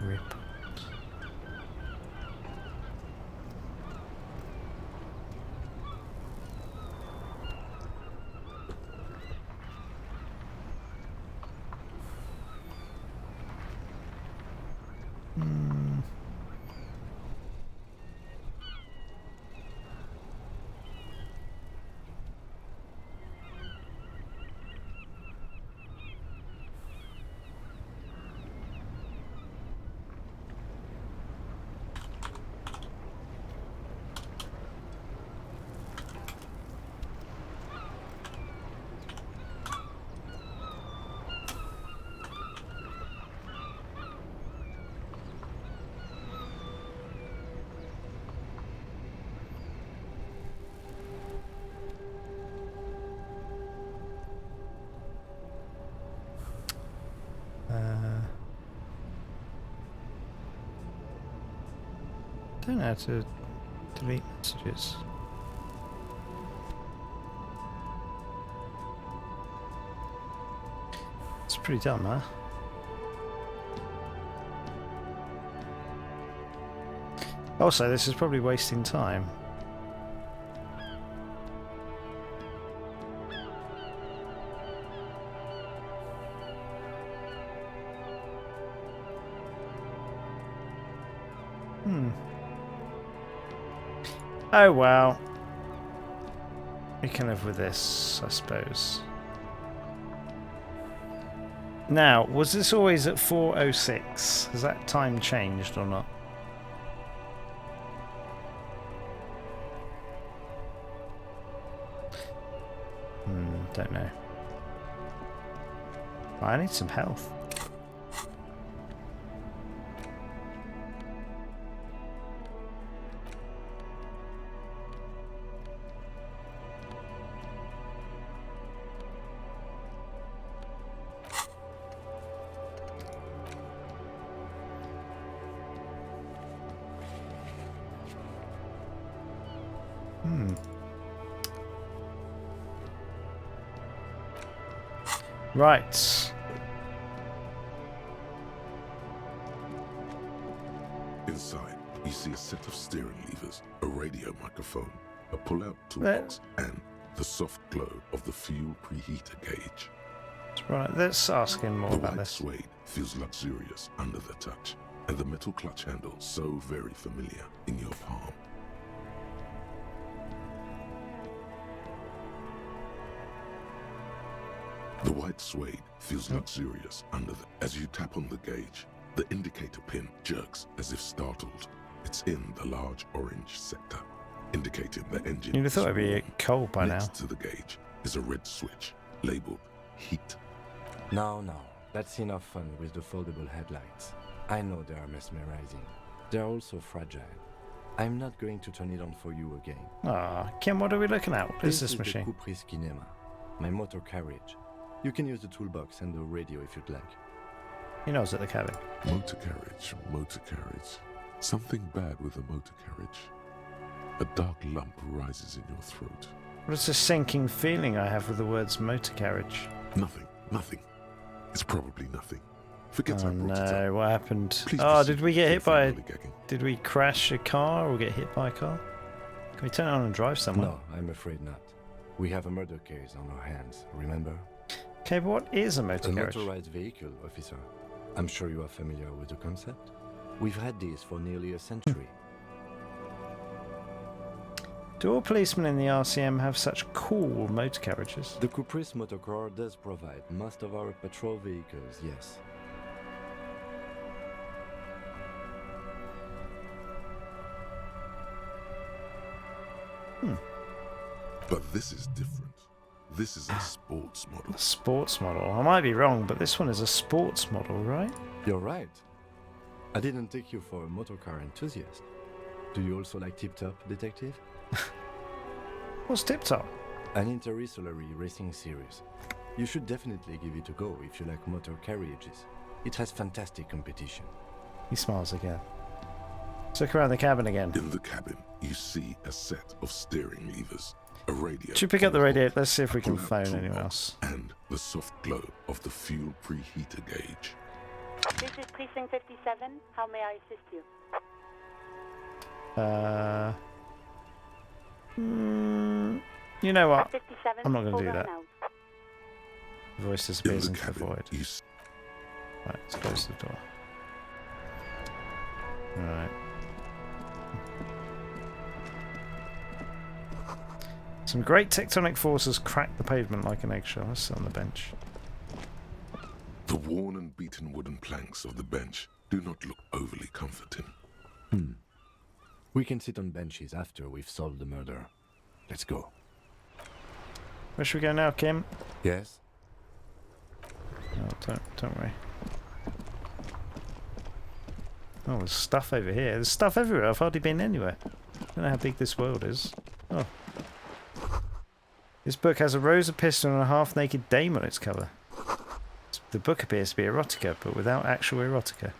Rip. I don't know how to delete messages. It's pretty dumb, huh? Also, this is probably wasting time. Oh well. We can live with this, I suppose. Now, was this always at 4:06? Has that time changed or not? Don't know. I need some health. Right. Inside, you see a set of steering levers, a radio microphone, a pull-out toolbox, and the soft glow of the fuel preheater gauge. Right, let's ask him more The about white this. suede feels luxurious under the touch, and the metal clutch handle so very familiar in your palm. The white suede feels luxurious under the... As you tap on the gauge, the indicator pin jerks as if startled. It's in the large orange sector, indicating the engine. You'd have thought is it'd be warm. cold by now. Next to the gauge is a red switch labeled heat. Now, that's enough fun with the foldable headlights. I know they are mesmerizing. They're also fragile. I'm not going to turn it on for you again. Ah, Kim, what are we looking at? What is this the machine? Caprice Kinema, my motor carriage. You can use the toolbox and the radio if you'd like. He knows at the cabin. Motor carriage, motor carriage. Something bad with a motor carriage. A dark lump rises in your throat. What is this sinking feeling I have with the words motor carriage? Nothing. It's probably nothing. Forget Oh I brought it up. no, what happened? Please Oh, proceed did we with get hit by... lollygagging. Did we crash a car or get hit by a car? Can we turn it on and drive somewhere? No, I'm afraid not. We have a murder case on our hands, remember? Okay, but what is a motor A carriage? motorized vehicle, officer. I'm sure you are familiar with the concept. We've had these for nearly a century. Do all policemen in the RCM have such cool motor carriages? The Caprice Motorcar does provide most of our patrol vehicles, yes. But this is different. This is a sports model. A sports model. I might be wrong, but this one is a sports model, right? You're right. I didn't take you for a motorcar enthusiast. Do you also like Tip Top, Detective? What's Tip Top? An interstellary racing series. You should definitely give it a go if you like motor carriages. It has fantastic competition. He smiles again. Let's look around the cabin again. In the cabin, you see a set of steering levers, a radio. Should we pick up the radio? Let's see if we can pull-out phone toolbox, anyone else. And the soft glow of the fuel preheater gauge. This is Precinct 57. How may I assist you? You know what? 57. I'm not going to do over that. and out. The voice In disappears the into the cabin, void. you Right, let's close the door. Alright. Some great tectonic forces crack the pavement like an eggshell. Let's sit on the bench. The worn and beaten wooden planks of the bench do not look overly comforting. We can sit on benches after we've solved the murder. Let's go. Where should we go now, Kim? Yes? Oh, don't worry. Oh, there's stuff over here. There's stuff everywhere. I've hardly been anywhere. I don't know how big this world is. Oh. This book has a rose, a pistol, and a half-naked dame on its cover. The book appears to be erotica, but without actual erotica.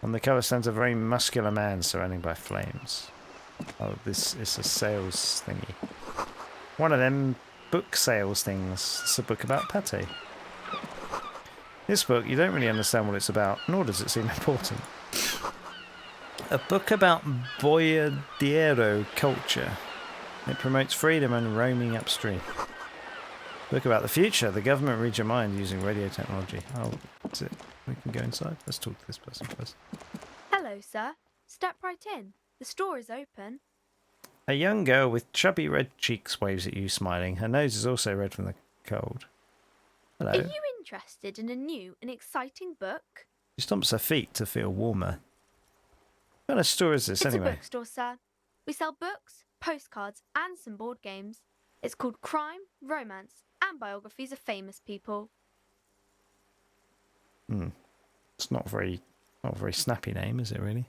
On the cover stands a very muscular man surrounded by flames. Oh, this is a sales thingy. One of them book sales things. It's a book about pate. This book, you don't really understand what it's about, nor does it seem important. A book about boyardiero culture. It promotes freedom and roaming upstream. Book about the future. The government reads your mind using radio technology. Oh, that's it. We can go inside. Let's talk to this person first. Hello, sir. Step right in. The store is open. A young girl with chubby red cheeks waves at you, smiling. Her nose is also red from the cold. Hello. Are you interested in a new and exciting book? She stomps her feet to feel warmer. What kind of store is this, It's anyway? a bookstore, sir. We sell books, postcards, and some board games. It's called Crime, Romance, and Biographies of Famous People. It's not a very snappy name, is it, really?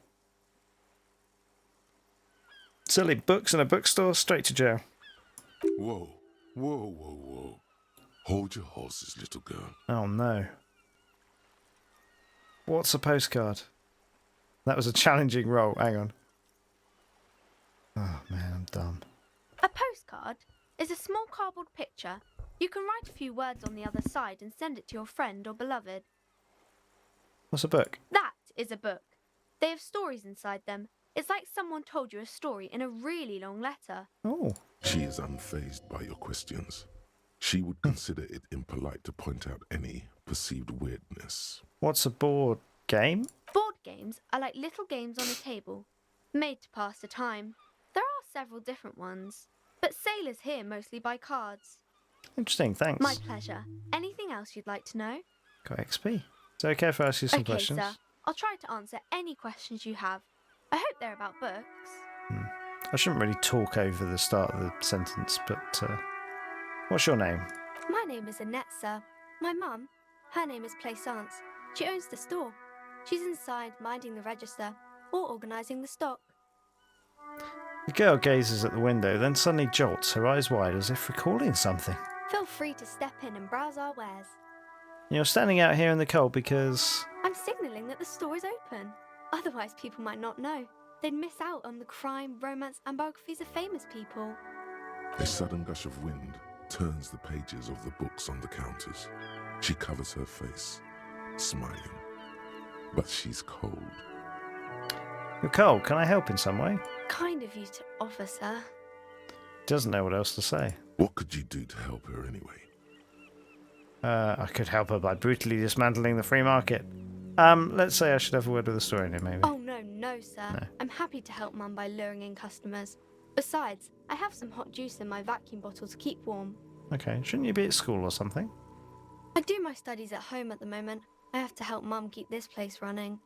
Selling books in a bookstore, straight to jail. Whoa, whoa, whoa, whoa. Hold your horses, little girl. Oh, no. What's a postcard? That was a challenging roll. Hang on. Oh, man, I'm dumb. A postcard is a small cardboard picture. You can write a few words on the other side and send it to your friend or beloved. What's a book? That is a book. They have stories inside them. It's like someone told you a story in a really long letter. Oh. She is unfazed by your questions. She would consider it impolite to point out any perceived weirdness. What's a board game? Board games are like little games on a table, made to pass the time. There are several different ones, but sailors here mostly buy cards. Interesting, thanks. My pleasure. Anything else you'd like to know? Got XP. Is it okay if I ask you some Okay, questions? sir. I'll try to answer any questions you have. I hope they're about books. I shouldn't really talk over the start of the sentence, but what's your name? My name is Annette, sir. My mum, her name is Plaisance. She owns the store. She's inside minding the register or organising the stock. The girl gazes at the window, then suddenly jolts, her eyes wide as if recalling something. Feel free to step in and browse our wares. You're standing out here in the cold because... I'm signalling that the store is open. Otherwise, people might not know. They'd miss out on the crime, romance, and biographies of famous people. A sudden gush of wind turns the pages of the books on the counters. She covers her face, smiling. But she's cold. You're cold. Can I help in some way? Kind of you to offer, sir. Doesn't know what else to say. What could you do to help her anyway? I could help her by brutally dismantling the free market. Let's say I should have a word with the store owner, maybe. Oh, no, sir. No. I'm happy to help Mum by luring in customers. Besides, I have some hot juice in my vacuum bottle to keep warm. Okay, shouldn't you be at school or something? I do my studies at home at the moment. I have to help Mum keep this place running.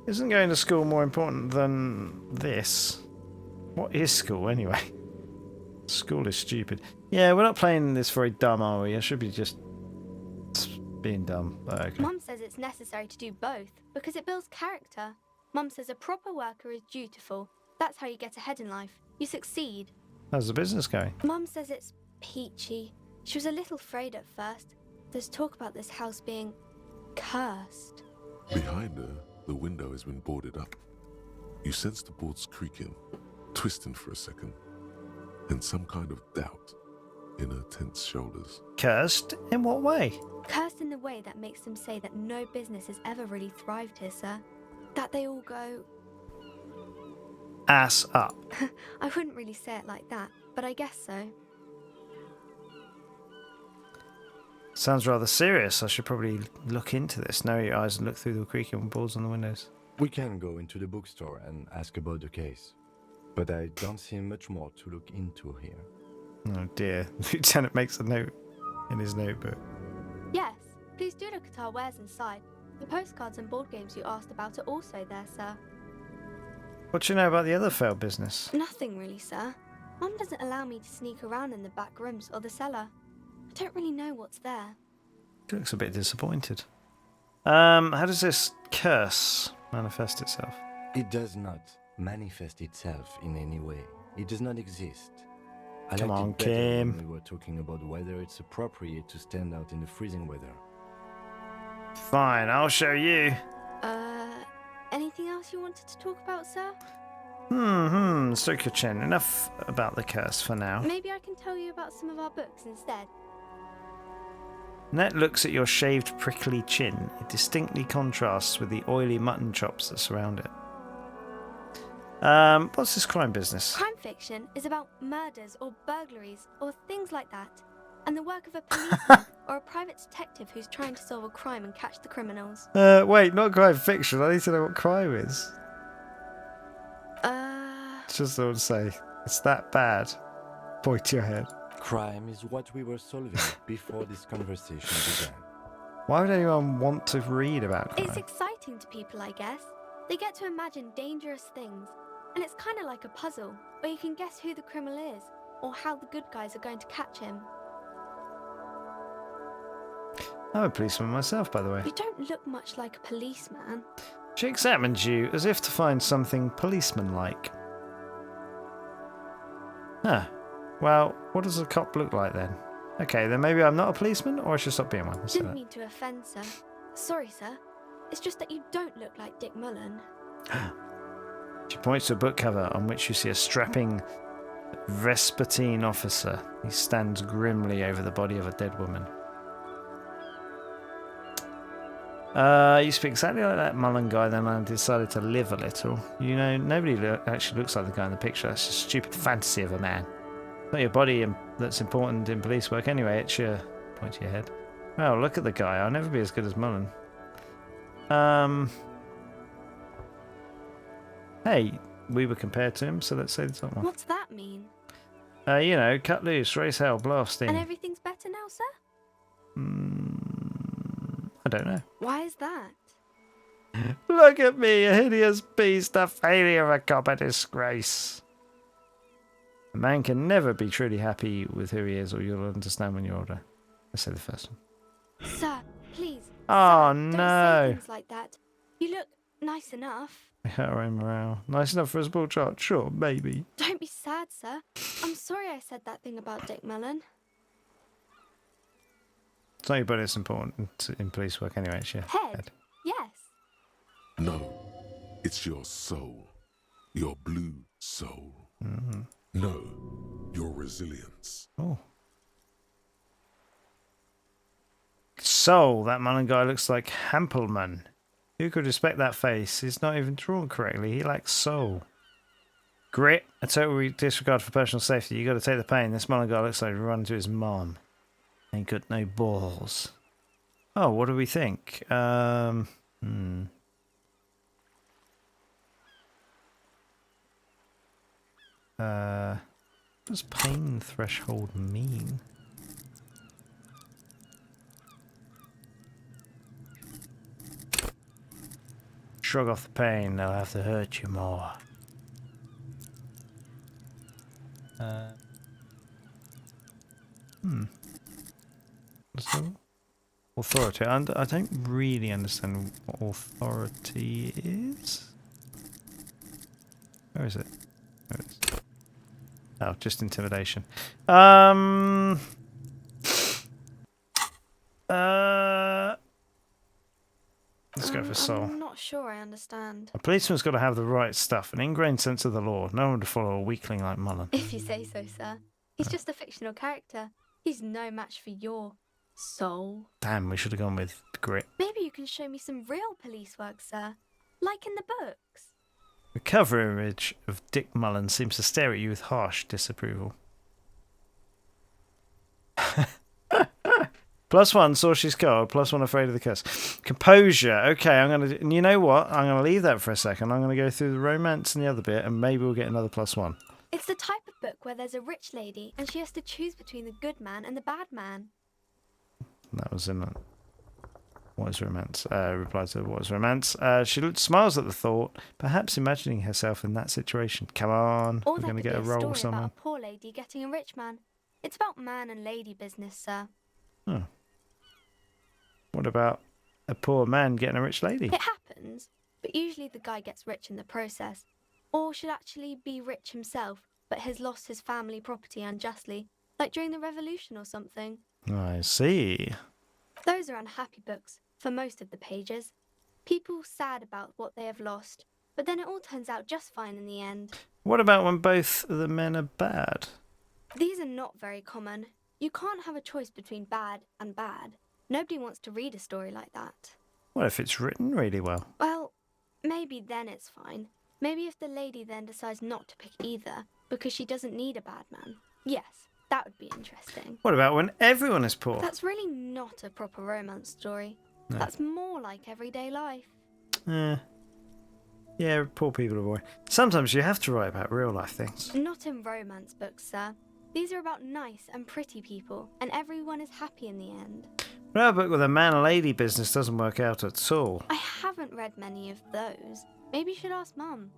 Isn't going to school more important than this? What is school, anyway? School is stupid. Yeah, we're not playing this very dumb, are we? I should be just being dumb. Oh, okay. Mum says it's necessary to do both because it builds character. Mum says a proper worker is dutiful. That's how you get ahead in life. You succeed. How's the business going? Mum says it's peachy. She was a little afraid at first. There's talk about this house being cursed. Behind her, the window has been boarded up. You sense the boards creaking, twisting for a second, and some kind of doubt in her tense shoulders. Cursed? In what way? Cursed in the way that makes them say that no business has ever really thrived here, sir. That they all go... Ass up. I wouldn't really say it like that, but I guess so. Sounds rather serious. I should probably look into this. Narrow your eyes and look through the creaking boards on the windows. We can go into the bookstore and ask about the case, but I don't see much more to look into here. Oh dear. Lieutenant makes a note in his notebook. Yes, please do look at our wares inside. The postcards and board games you asked about are also there, sir. What do you know about the other failed business? Nothing really, sir. Mum doesn't allow me to sneak around in the back rooms or the cellar. I don't really know what's there. She looks a bit disappointed. How does this curse manifest itself? It does not manifest itself in any way. It does not exist. I Come liked on, it better Kim. when we were talking about whether it's appropriate to stand out in the freezing weather. Fine, I'll show you. Anything else you wanted to talk about, sir? Stroke your chin. Enough about the curse for now. Maybe I can tell you about some of our books instead. Net looks at your shaved, prickly chin. It distinctly contrasts with the oily mutton chops that surround it. What's this crime business? Crime fiction is about murders or burglaries or things like that, and the work of a policeman or a private detective who's trying to solve a crime and catch the criminals. Wait, not crime fiction. I need to know what crime is. Just want to say, it's that bad. Point to your head. Crime is what we were solving before this conversation began. Why would anyone want to read about crime? It's exciting to people, I guess. They get to imagine dangerous things, and it's kind of like a puzzle, where you can guess who the criminal is, or how the good guys are going to catch him. I'm a policeman myself, by the way. You don't look much like a policeman. She examined you as if to find something policeman-like. Huh. Well, what does a cop look like then? Okay, then maybe I'm not a policeman, or I should stop being one. Let's do Didn't that. mean to offend, sir. Sorry, sir. It's just that you don't look like Dick Mullen. She points to a book cover on which you see a strapping Vespertine officer. He stands grimly over the body of a dead woman. You speak exactly like that Mullen guy, then I decided to live a little. You know, nobody actually looks like the guy in the picture. That's a stupid fantasy of a man. It's not your body that's important in police work anyway, it's your... Point to your head. Oh, look at the guy. I'll never be as good as Mullen. Hey, we were compared to him, so let's say the top one. What's that mean? You know, cut loose, raise hell, blow off steam. And everything's better now, sir? I don't know. Why is that? Look at me, a hideous beast, a failure, a cop, a disgrace. A man can never be truly happy with who he is, or you'll understand when you're older. Let's say the first one. Sir, please. Oh, sir, don't no. say things like that. You look nice enough. Her own morale. Nice enough for a small child? Sure, maybe. Don't be sad, sir. I'm sorry I said that thing about Dick Mullen. It's not your body that's important in police work anyway, it's your Head? Yes. No, it's your soul. Your blue soul. Mm-hmm. No, your resilience. Oh. Soul, that Mullen guy looks like Hampelman. Who could respect that face? He's not even drawn correctly. He lacks soul. Grit, a total disregard for personal safety. You got to take the pain. This Mullen guy looks like he run to his mom. Ain't got no balls. Oh, what do we think? What does pain threshold mean? Shrug off the pain, they'll have to hurt you more. So, authority. I don't really understand what authority is. Where is it? There it is. Oh, just intimidation. Let's go for soul. I'm not sure I understand. A policeman's got to have the right stuff, an ingrained sense of the law. No one would follow a weakling like Mullen. If you say so, sir. He's just a fictional character. He's no match for your soul. Damn, we should have gone with grit. Maybe you can show me some real police work, sir. Like in the books. The cover image of Dick Mullen seems to stare at you with harsh disapproval. +1, saw she's cold. +1, afraid of the curse. Composure. Okay, I'm gonna. And you know what? I'm gonna leave that for a second. I'm gonna go through the romance and the other bit, and maybe we'll get another +1. It's the type of book where there's a rich lady and she has to choose between the good man and the bad man. That was in What is Romance? Reply to What is Romance? She smiles at the thought, perhaps imagining herself in that situation. Come on, Or we're there going to could get a be roll story with someone. about a poor lady getting a rich man. It's about man and lady business, sir. Oh. What about a poor man getting a rich lady? It happens, but usually the guy gets rich in the process. Or should actually be rich himself, but has lost his family property unjustly, like during the revolution or something. I see. Those are unhappy books, for most of the pages. People sad about what they have lost, but then it all turns out just fine in the end. What about when both the men are bad? These are not very common. You can't have a choice between bad and bad. Nobody wants to read a story like that. What if it's written really well? Well, maybe then it's fine. Maybe if the lady then decides not to pick either, because she doesn't need a bad man. Yes, that would be interesting. What about when everyone is poor? That's really not a proper romance story. No. That's more like everyday life. Yeah, poor people are boring. Sometimes you have to write about real life things. Not in romance books, sir. These are about nice and pretty people, and everyone is happy in the end. But our book with a man and lady business doesn't work out at all. I haven't read many of those. Maybe you should ask Mum.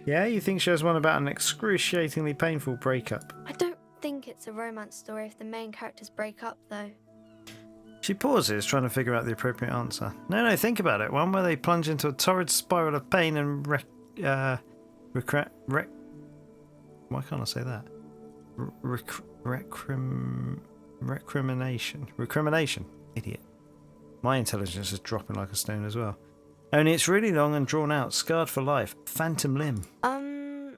Yeah, you think she has one about an excruciatingly painful breakup? I don't think it's a romance story if the main characters break up, though. She pauses, trying to figure out the appropriate answer. No, think about it. One where they plunge into a torrid spiral of pain and why can't I say that? Recrimination. Idiot. My intelligence is dropping like a stone as well. Only it's really long and drawn out, scarred for life. Phantom limb. No.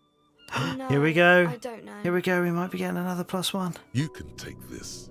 Here we go. I don't know. Here we go. We might be getting another +1. You can take this.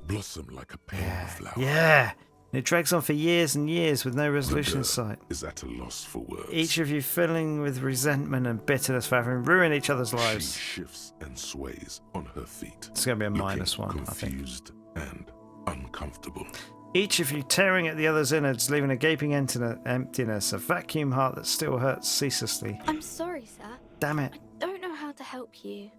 Blossom like a pale flower. Yeah. It drags on for years and years with no resolution in sight. Is at a loss for words. Each of you filling with resentment and bitterness for having ruined each other's lives. She shifts and sways on her feet. It's going to be a looking -1, I think. confused and uncomfortable. Each of you tearing at the other's innards, leaving a gaping emptiness, a vacuum heart that still hurts ceaselessly. I'm sorry, sir. Damn it. I don't know how to help you.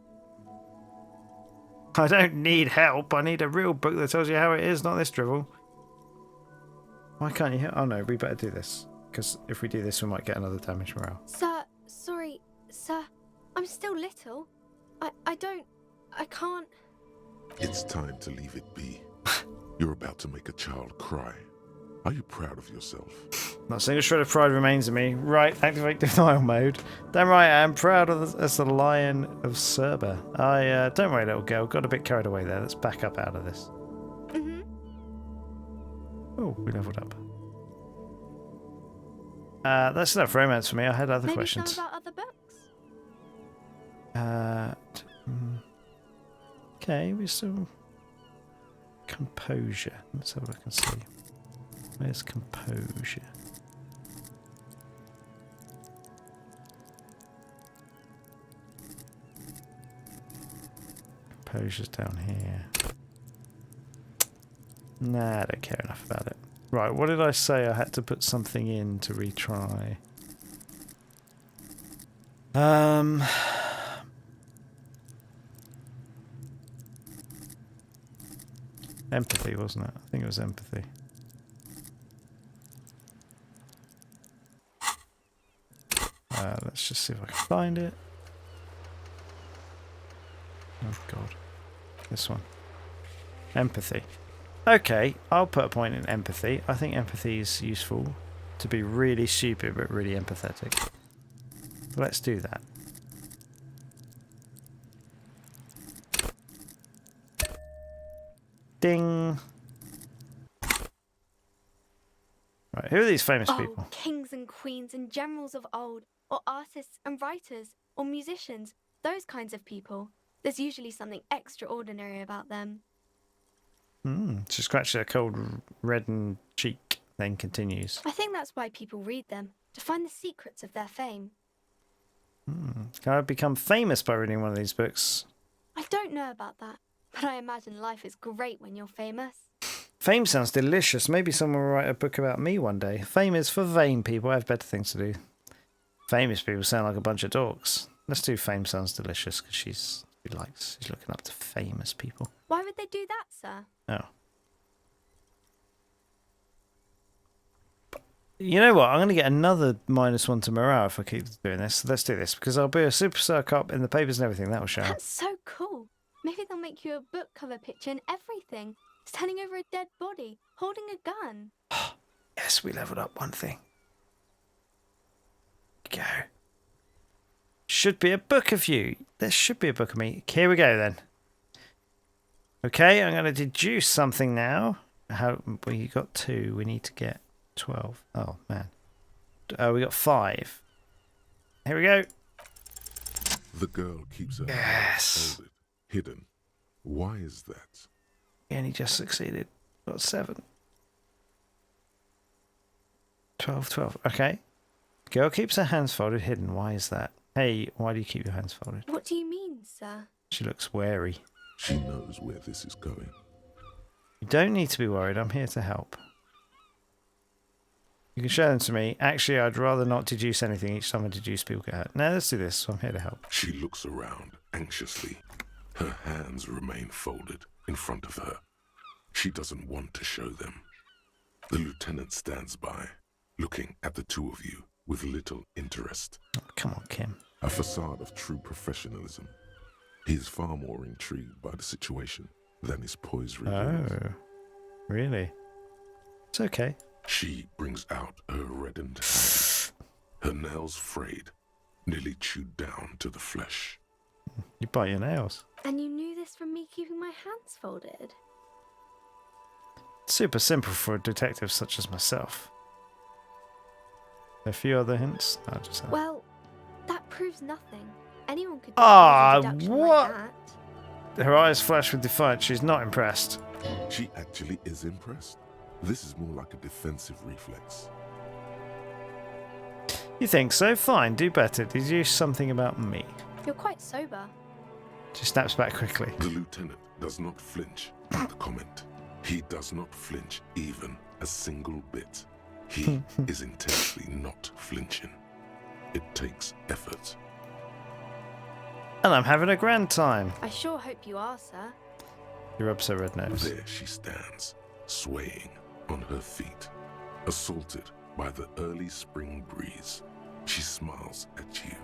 I don't need help. I need a real book that tells you how it is, not this drivel. Why can't you hear? Oh no, we better do this. Because if we do this, we might get another damage morale. Sir, sorry, sir. I'm still little. I can't. It's time to leave it be. You're about to make a child cry. Are you proud of yourself? Not a single shred of pride remains in me. Right, activate denial mode. Damn right, I am proud as the Lion of Cerber. Don't worry, little girl. Got a bit carried away there. Let's back up out of this. Oh, we leveled up. That's enough romance for me. I had other Maybe questions. some about other books. Okay, we still composure. Let's have a look and see. Where's composure? Composure's down here. Nah, I don't care enough about it. Right, what did I say? I had to put something in to retry. Empathy, wasn't it? I think it was empathy. Let's just see if I can find it. Oh god. This one. Empathy. Okay, I'll put a point in empathy. I think empathy is useful to be really stupid but really empathetic. Let's do that. Ding. Right, who are these famous people? Kings and queens and generals of old, or artists and writers, or musicians, those kinds of people. There's usually something extraordinary about them. She scratches her cold reddened cheek, then continues. I think that's why people read them, to find the secrets of their fame. Can I become famous by reading one of these books? I don't know about that, but I imagine life is great when you're famous. Fame sounds delicious. Maybe someone will write a book about me one day. Fame is for vain people. I have better things to do. Famous people sound like a bunch of dorks. Let's do Fame Sounds Delicious because she's looking up to famous people. Why would they do that, sir? Oh. You know what? I'm going to get another -1 to morale if I keep doing this. So let's do this because I'll be a superstar cop in the papers and everything. That'll show. That's so cool. Maybe they'll make you a book cover picture and everything. Standing over a dead body, holding a gun. Yes, we leveled up one thing. Go. Should be a book of you. There should be a book of me. Here we go then. Okay, I'm going to deduce something now. We got 2. We need to get 12. Oh man. We got 5. Here we go. The girl keeps her Yes. hands folded, hidden. Why is that? And he just succeeded. Got 7. 12. Okay. Girl keeps her hands folded, hidden. Why is that? Hey, why do you keep your hands folded? What do you mean, sir? She looks wary. She knows where this is going. You don't need to be worried. I'm here to help. You can show them to me. Actually, I'd rather not deduce anything each time I deduce people get hurt. No, let's do this. I'm here to help. She looks around anxiously. Her hands remain folded in front of her. She doesn't want to show them. The lieutenant stands by, looking at the two of you with little interest. Oh, come on, Kim. A facade of true professionalism. He is far more intrigued by the situation than his poise reveals. Oh, really? It's okay. She brings out her reddened hand, her nails frayed, nearly chewed down to the flesh. You bite your nails. And you knew this from me keeping my hands folded? Super simple for a detective such as myself. A few other hints? No, just Well, that proves nothing. Anyone could do Ah, a deduction what? like that. Her eyes flash with defiance. She's not impressed. She actually is impressed. This is more like a defensive reflex. You think so? Fine, do better. Deduce something about me. You're quite sober. She snaps back quickly. The lieutenant does not flinch at the comment. He does not flinch even a single bit. He is intensely not flinching. It takes effort. And I'm having a grand time. I sure hope you are, sir. He rubs her red nose. There she stands, swaying on her feet, assaulted by the early spring breeze. She smiles at you.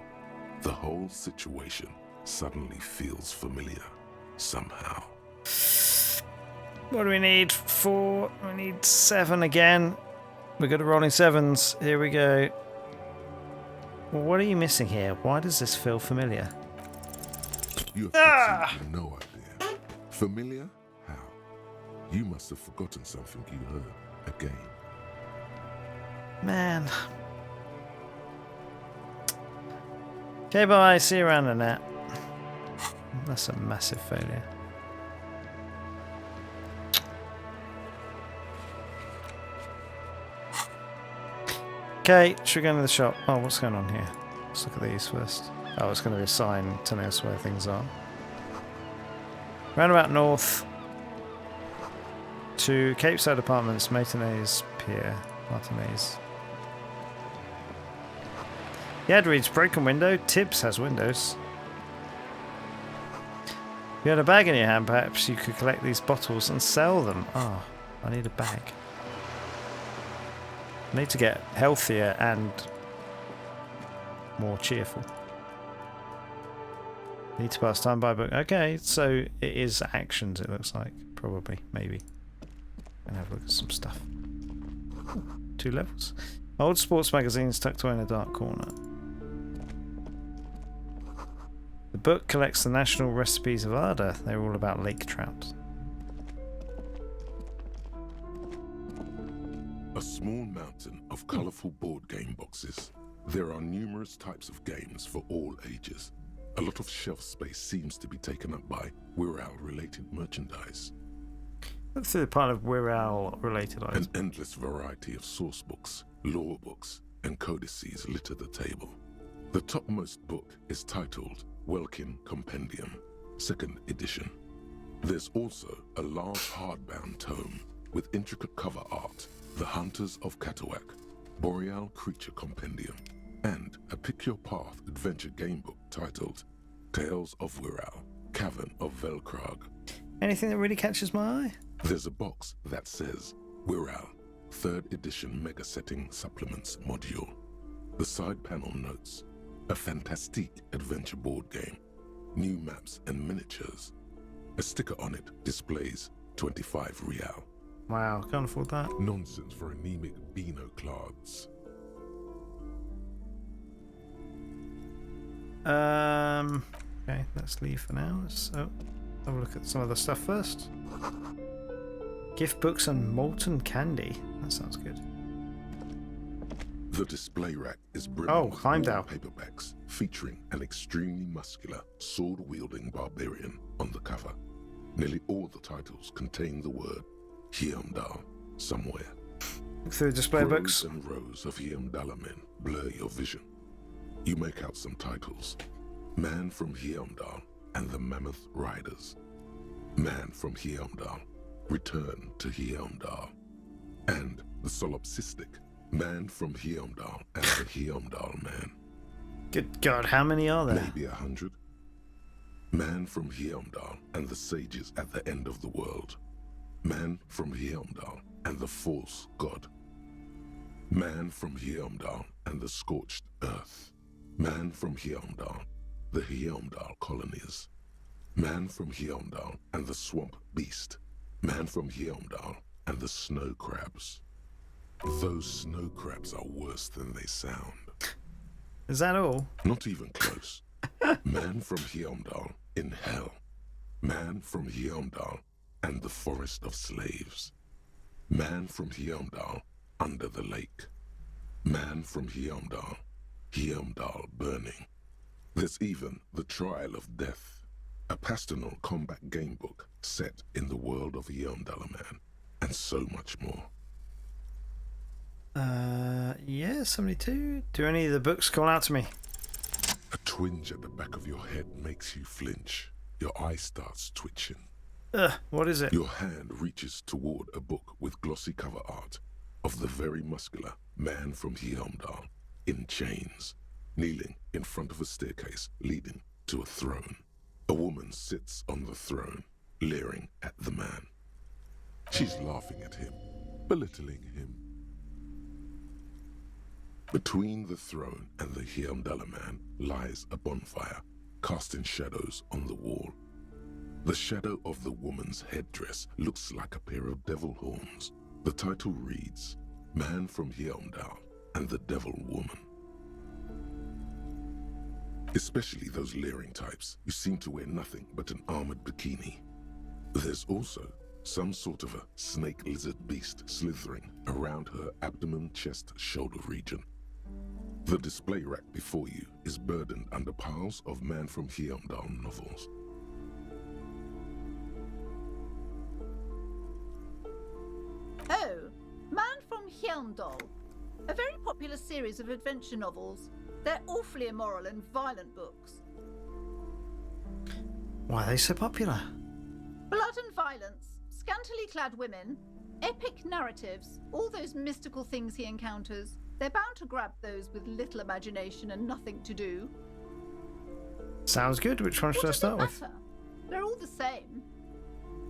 The whole situation suddenly feels familiar, somehow. What do we need? 4. We need 7 again. We've got a rolling 7s. Here we go. Well, what are you missing here? Why does this feel familiar? You have absolutely no idea. Familiar? How? You must have forgotten something you heard again. Man. Okay, bye. See you around the net. That's a massive failure. Okay, should we go into the shop? Oh, what's going on here? Let's look at these first. Oh, it's going to be a sign telling us where things are. Roundabout north to Cape Side Apartments, Martinez Pier. Martinez. The ad reads broken window. Tibbs has windows. If you had a bag in your hand, perhaps you could collect these bottles and sell them. Ah, oh, I need a bag. I need to get healthier and more cheerful. Need to pass time by book. Okay, so it is actions, it looks like. Probably, maybe. And have a look at some stuff. Ooh, 2 levels. Old sports magazines tucked away in a dark corner. The book collects the national recipes of Arda. They're all about lake trout. A small mountain of colorful board game boxes. There are numerous types of games for all ages. A lot of shelf space seems to be taken up by Wirral-related merchandise. Look through the pile of Wirral-related An items. endless variety of source books, lore books, and codices litter the table. The topmost book is titled Welkin Compendium, 2nd edition. There's also a large hardbound tome with intricate cover art, The Hunters of Katawak, Boreal Creature Compendium, and a Pick Your Path adventure game book titled Tales of Wirral, Cavern of Velkrag. Anything that really catches my eye? There's a box that says Wirral, 3rd edition Mega Setting Supplements Module. The side panel notes, a fantastique adventure board game, new maps and miniatures. A sticker on it displays 25 real. Wow, can't afford that. Nonsense for anemic Beano clods. Okay, let's leave for now. So, have a look at some of the stuff first. Gift books and molten candy. That sounds good. The display rack is brimming Oh, with Heimdall. wall paperbacks featuring an extremely muscular, sword-wielding barbarian on the cover. Nearly all the titles contain the word Heimdall somewhere. Look through the display Rows books. and rows of Heimdall men blur your vision. You make out some titles. Man from Heimdall and the Mammoth Riders. Man from Heimdall, Return to Heimdall. And the solipsistic Man from Heimdall and the Heimdall Man. Good God, how many are there? Maybe 100. Man from Heimdall and the sages at the end of the world. Man from Heimdall and the false god. Man from Heimdall and the scorched earth. Man from Heimdall, the Heimdall colonies. Man from Heimdall and the swamp beast. Man from Heimdall and the snow crabs. Those snow crabs are worse than they sound. Is that all? Not even close. Man from Heimdall in hell. Man from Heimdall and the forest of slaves. Man from Heimdall under the lake. Man from Heimdall, Heimdall burning. There's even the Trial of Death, a pastoral combat game book set in the world of Heimdallaman, and so much more. Yeah, 72. Do any of the books call out to me? A twinge at the back of your head makes you flinch. Your eye starts twitching. What is it? Your hand reaches toward a book with glossy cover art of the very muscular man from Heimdall in chains, kneeling in front of a staircase leading to a throne. A woman sits on the throne, leering at the man. She's laughing at him, belittling him. Between the throne and the Heimdallaman lies a bonfire, casting shadows on the wall. The shadow of the woman's headdress looks like a pair of devil horns. The title reads, Man from Heimdall and the Devil Woman. Especially those leering types who seem to wear nothing but an armored bikini. There's also some sort of a snake lizard beast slithering around her abdomen, chest, shoulder region. The display rack before you is burdened under piles of Man from Heimdall novels. Oh, Man from Heimdall. A very popular series of adventure novels. They're awfully immoral and violent books. Why are they so popular? Blood and violence, scantily clad women, epic narratives, all those mystical things he encounters. They're bound to grab those with little imagination and nothing to do. Sounds good. Which one should I What does start it with? matter? They're all the same.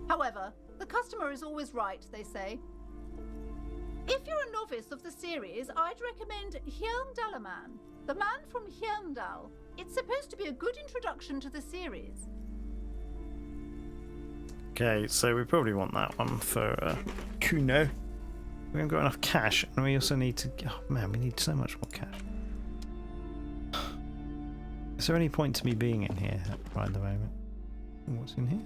However, the customer is always right, they say. If you're a novice of the series, I'd recommend Heimdallaman, the man from Heimdall. It's supposed to be a good introduction to the series. Okay, so we probably want that one for Kuno. We haven't got enough cash, and we also need to... Oh man, we need so much more cash. Is there any point to me being in here right at the moment? What's in here?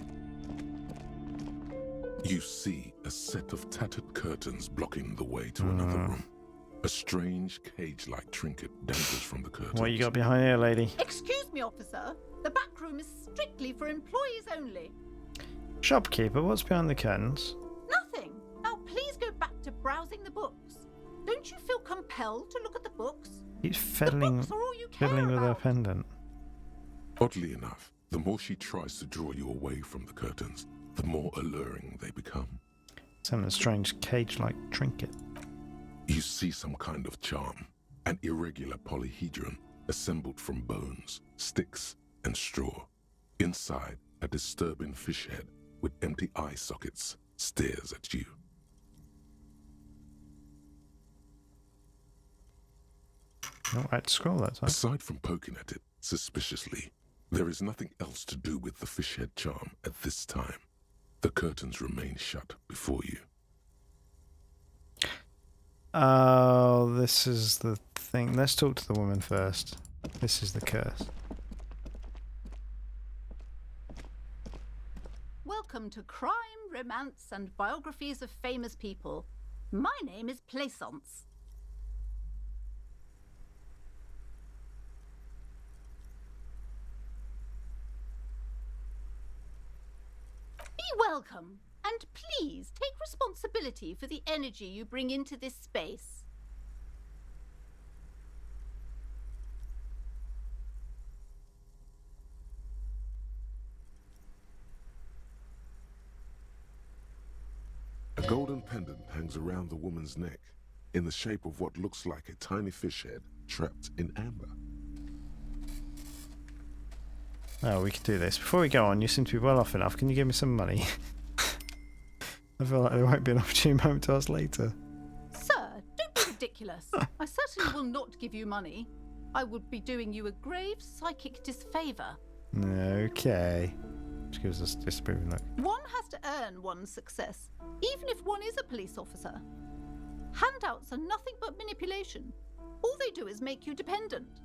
You see a set of tattered curtains blocking the way to another room. A strange cage-like trinket dangles from the curtains. What you got behind here, lady? Excuse me, officer. The back room is strictly for employees only. Shopkeeper, what's behind the curtains? Nothing. Now please go back to browsing the books. Don't you feel compelled to look at the books? He's The fiddling, books are all you care fiddling with her about. pendant. Oddly enough, the more she tries to draw you away from the curtains, the more alluring they become. Some strange cage-like trinket. You see some kind of charm, an irregular polyhedron assembled from bones, sticks, and straw. Inside, a disturbing fish head with empty eye sockets stares at you. Not right to scroll that time. Aside from poking at it suspiciously, there is nothing else to do with the fish head charm at this time. The curtains remain shut before you. Oh, this is the thing. Let's talk to the woman first. This is the curse. Welcome to Crime, Romance, and Biographies of Famous People. My name is Plaisance. Be welcome, and please take responsibility for the energy you bring into this space. A golden pendant hangs around the woman's neck, in the shape of what looks like a tiny fish head trapped in amber. Oh, we can do this. Before we go on, you seem to be well off enough. Can you give me some money? I feel like there won't be an opportune moment to ask later. Sir, don't be ridiculous. I certainly will not give you money. I would be doing you a grave psychic disfavour. Okay. She gives us a disapproving look. One has to earn one's success, even if one is a police officer. Handouts are nothing but manipulation. All they do is make you dependent.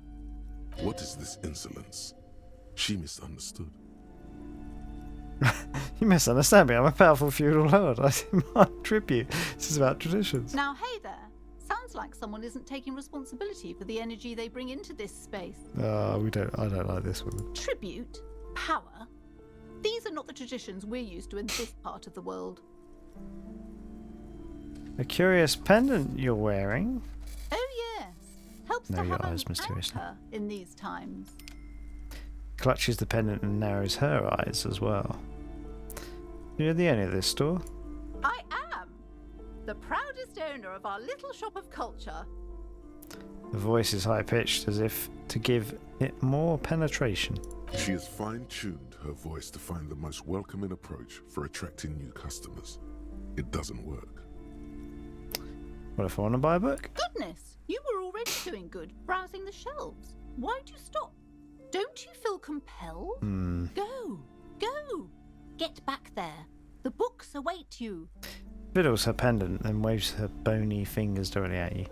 What is this insolence? She misunderstood. You misunderstand me. I'm a powerful feudal lord. I demand tribute. This is about traditions. Now, hey there. Sounds like someone isn't taking responsibility for the energy they bring into this space. Oh, I don't like this woman. Tribute? Power? These are not the traditions we're used to in this part of the world. A curious pendant you're wearing. Oh yes. Helps Narrow to your have eyes an mysteriously. anchor in these times. Clutches the pendant and narrows her eyes as well. You're the owner of this store? I am the proudest owner of our little shop of culture. The voice is high-pitched as if to give it more penetration. She has fine-tuned her voice to find the most welcoming approach for attracting new customers. It doesn't work. What if I want to buy a book? Goodness, you were already doing good browsing the shelves. Why'd you stop? Don't you feel compelled? Go, go, get back there. The books await you. Fiddles her pendant and waves her bony fingers directly at you.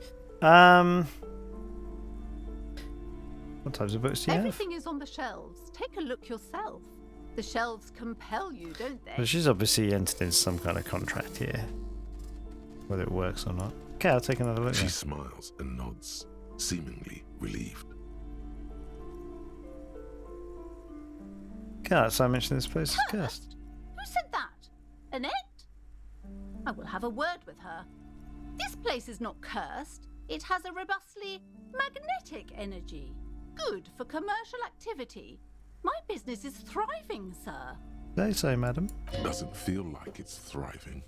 What types of books do you have? Everything is on the shelves. Take a look yourself. The shelves compel you, don't they? Well, she's obviously entered into some kind of contract here. Whether it works or not. Okay, I'll take another look. She then. smiles and nods, seemingly relieved. God, so I mentioned this place is cursed. Who said that? Annette? I will have a word with her. This place is not cursed. It has a robustly magnetic energy. Good for commercial activity. My business is thriving, sir. They say, madam. Doesn't feel like it's thriving.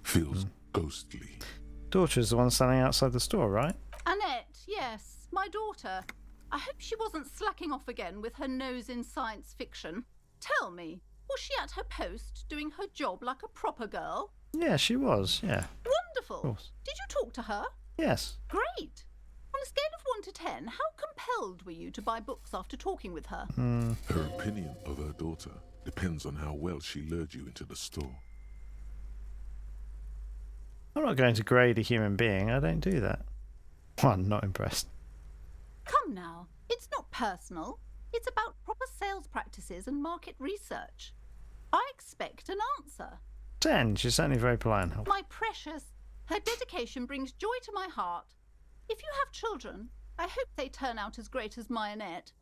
Feels ghostly. Daughter's the one standing outside the store, right? Annette, yes, my daughter. I hope she wasn't slacking off again with her nose in science fiction. Tell me, was she at her post doing her job like a proper girl? Yeah, she was, yeah. Wonderful. Of course. Did you talk to her? Yes. Great. On a scale of 1 to 10, how compelled were you to buy books after talking with her? Her opinion of her daughter depends on how well she lured you into the store. I'm not going to grade a human being. I don't do that. I'm not impressed. Come now, it's not personal. It's about proper sales practices and market research. I expect an answer. 10. She's certainly very polite and helpful. My precious, her dedication brings joy to my heart. If you have children, I hope they turn out as great as my Annette.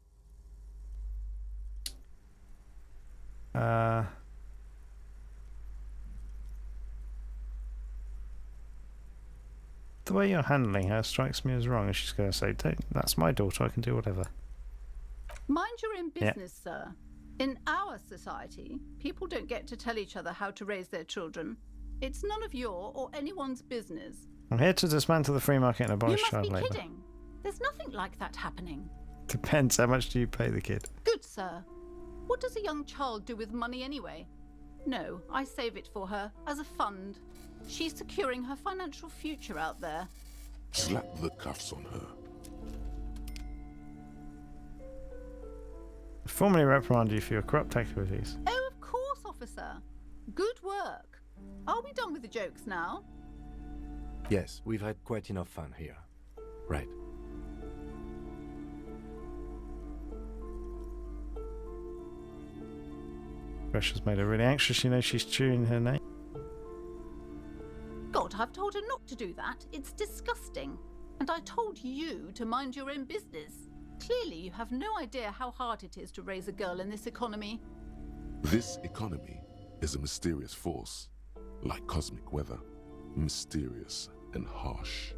The way you're handling her strikes me as wrong, and she's going to say, that's my daughter, I can do whatever. Mind your own business, sir. In our society, people don't get to tell each other how to raise their children. It's none of your or anyone's business. I'm here to dismantle the free market and abolish You child must be labour. kidding. There's nothing like that happening. Depends how much do you pay the kid. Good, sir. What does a young child do with money anyway? No, I save it for her as a fund. She's securing her financial future out there. Slap the cuffs on her. Formally reprimand you for your corrupt activities. Oh, of course, officer. Good work. Are we done with the jokes now? Yes, we've had quite enough fun here. Right. Pressure's made her really anxious. She knows she's chewing her name. God, I've told her not to do that. It's disgusting. And I told you to mind your own business. Clearly, you have no idea how hard it is to raise a girl in this economy. This economy is a mysterious force, like cosmic weather, mysterious and harsh.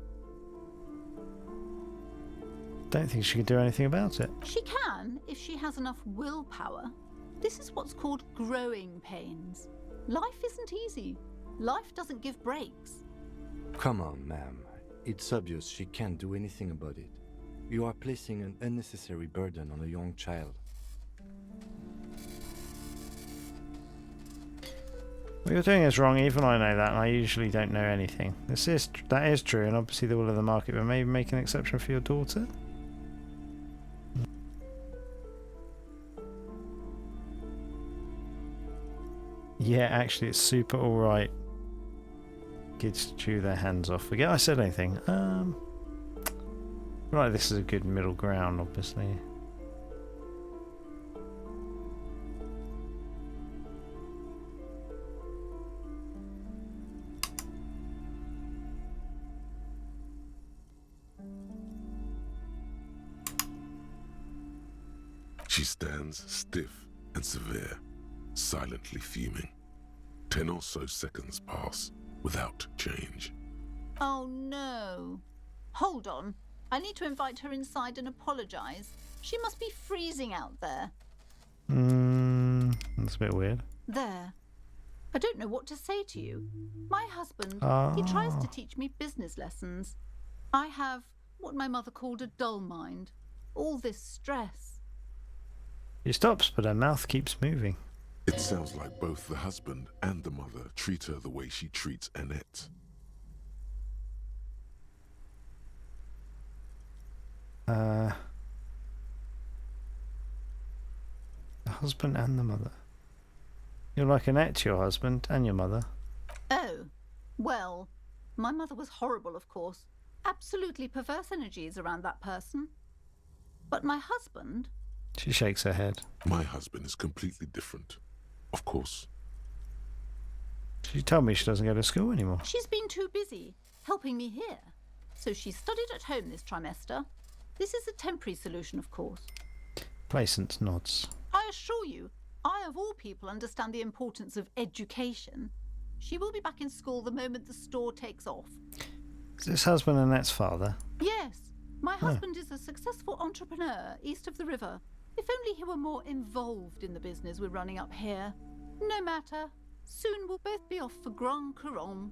Don't think she can do anything about it. She can, if she has enough willpower. This is what's called growing pains. Life isn't easy. Life doesn't give breaks. Come on, ma'am. It's obvious she can't do anything about it. You are placing an unnecessary burden on a young child. What you're doing is wrong, even I know that, and I usually don't know anything. That is true, and obviously the will of the market, but maybe make an exception for your daughter? Yeah, actually it's super alright. Kids chew their hands off. Forget I said anything. Right, this is a good middle ground, obviously. She stands stiff and severe, silently fuming. 10 or so seconds pass without change. Oh no. Hold on. I need to invite her inside and apologize. She must be freezing out there. That's a bit weird. There. I don't know what to say to you. My husband, he tries to teach me business lessons. I have what my mother called a dull mind. All this stress. She stops, but her mouth keeps moving. It sounds like both the husband and the mother treat her the way she treats Annette. The husband and the mother. You're like Annette to your husband and your mother. Oh, well, my mother was horrible, of course. Absolutely perverse energies around that person. But my husband... She shakes her head. My husband is completely different, of course. She told me she doesn't go to school anymore. She's been too busy helping me here. So she studied at home this trimester. This is a temporary solution, of course. Placent nods. I assure you, I of all people understand the importance of education. She will be back in school the moment the store takes off. Is this husband Annette's father? Yes, my husband is a successful entrepreneur east of the river. If only he were more involved in the business we're running up here. No matter. Soon we'll both be off for Grand Couronne.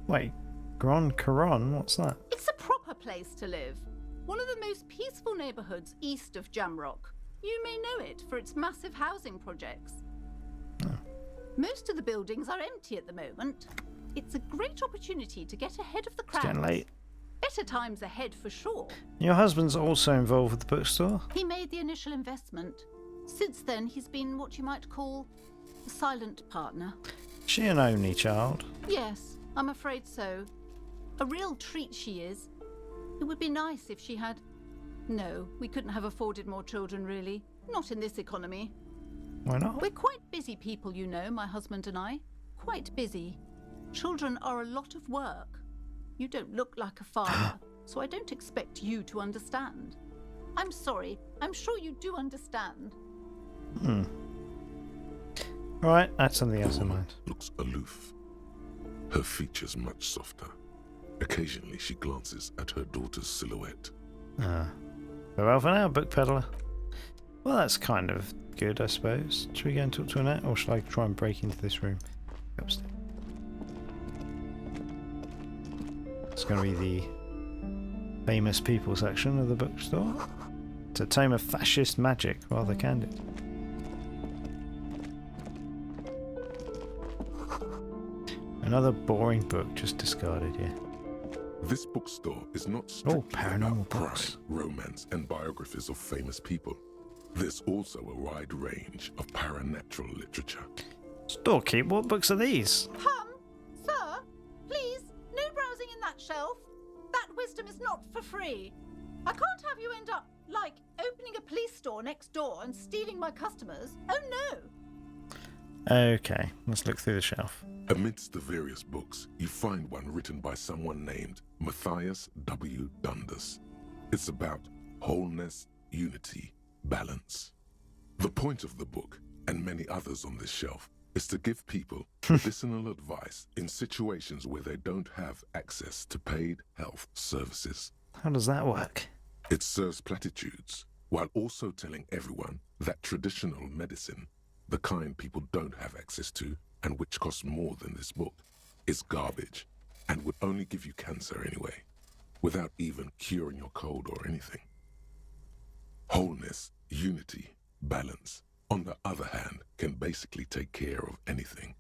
Wait, Grand Couronne? What's that? It's a proper place to live. One of the most peaceful neighbourhoods east of Jamrock. You may know it for its massive housing projects. Oh. Most of the buildings are empty at the moment. It's a great opportunity to get ahead of the It's crowds. getting late. Better times ahead for sure. Your husband's also involved with the bookstore? He made the initial investment. Since then, he's been what you might call a silent partner. Is she an only child? Yes, I'm afraid so. A real treat she is. It would be nice if she had... No, we couldn't have afforded more children, really. Not in this economy. Why not? We're quite busy people, you know, my husband and I. quite busy. Children are a lot of work. You don't look like a father, so I don't expect you to understand. I'm sorry. I'm sure you do understand. Right, that's something else The in woman mind. looks aloof. Her features much softer. Occasionally she glances at her daughter's silhouette. Well, for now, book peddler. Well, that's kind of good, I suppose. Should we go and talk to Annette, or should I try and break into this room? Upstairs. It's going to be the famous people section of the bookstore. It's a tome of fascist magic, rather candid. Another boring book just discarded, yeah. This bookstore is not strictly paranormal about crime, books. romance, and biographies of famous people. There's also a wide range of paranatural literature. Storekeep, what books are these? Sir, please, no browsing in that shelf. That wisdom is not for free. I can't have you end up, like, opening a police store next door and stealing my customers. Oh no! Okay, let's look through the shelf. Amidst the various books, you find one written by someone named Matthias W. Dundas. It's about wholeness, unity, balance. The point of the book, and many others on this shelf, is to give people medicinal advice in situations where they don't have access to paid health services. How does that work? It serves platitudes, while also telling everyone that traditional medicine, the kind people don't have access to, and which costs more than this book, is garbage, and would only give you cancer anyway, without even curing your cold or anything. Wholeness, unity, balance, on the other hand, can basically take care of anything,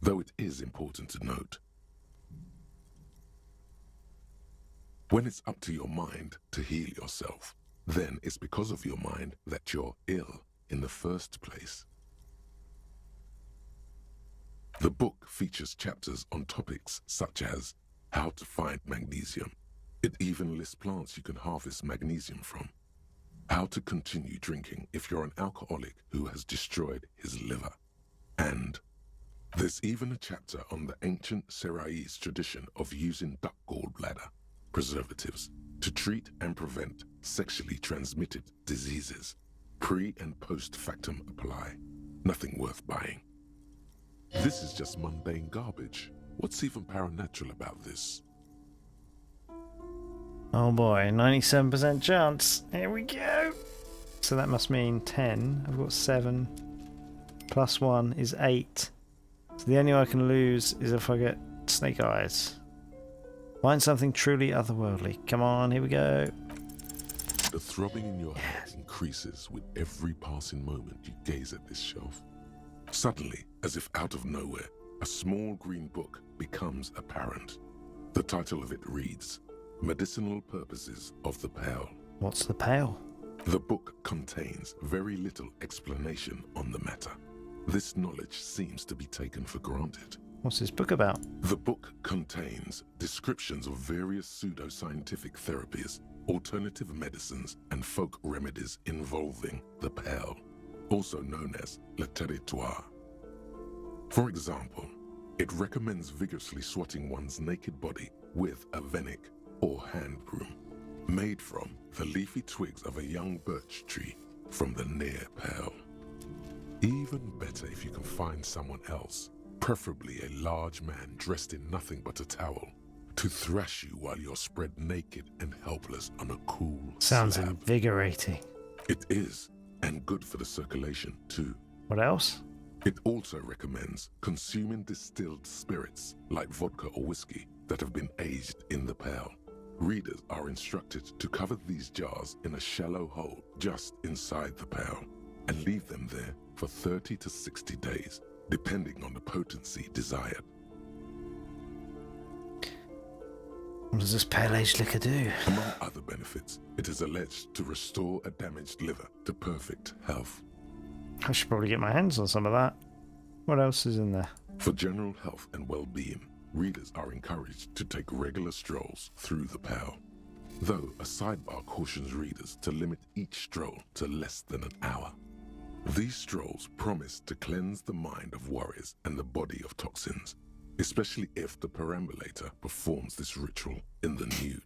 though it is important to note. When it's up to your mind to heal yourself, then it's because of your mind that you're ill in the first place. The book features chapters on topics such as how to find magnesium. It even lists plants you can harvest magnesium from. How to continue drinking if you're an alcoholic who has destroyed his liver. And there's even a chapter on the ancient Seraïs tradition of using duck gallbladder preservatives to treat and prevent sexually transmitted diseases. Pre and post factum apply. Nothing worth buying. This is just mundane garbage. What's even paranatural about this? Oh boy, 97% chance. Here we go. So that must mean 10. I've got 7. Plus 1 is 8. So the only way I can lose is if I get snake eyes. Find something truly otherworldly. Come on, here we go. The throbbing in your head increases with every passing moment you gaze at this shelf. Suddenly, as if out of nowhere, a small green book becomes apparent. The title of it reads, Medicinal Purposes of the Pale. What's the pale? The book contains very little explanation on the matter. This knowledge seems to be taken for granted. What's this book about? The book contains descriptions of various pseudoscientific therapies, alternative medicines, and folk remedies involving the pale, also known as le territoire. For example, it recommends vigorously swatting one's naked body with a venik, or hand broom, made from the leafy twigs of a young birch tree from the near pale. Even better if you can find someone else, preferably a large man dressed in nothing but a towel, to thrash you while you're spread naked and helpless on a cool Sounds slab. invigorating. It is, and good for the circulation too. What else? It also recommends consuming distilled spirits like vodka or whiskey that have been aged in the pale. Readers are instructed to cover these jars in a shallow hole just inside the pale and leave them there for 30 to 60 days, depending on the potency desired. What does this pale aged liquor do? Among other benefits, it is alleged to restore a damaged liver to perfect health. I should probably get my hands on some of that. What else is in there? For general health and well-being, readers are encouraged to take regular strolls through the pale, though a sidebar cautions readers to limit each stroll to less than an hour. These strolls promise to cleanse the mind of worries and the body of toxins, especially if the perambulator performs this ritual in the nude.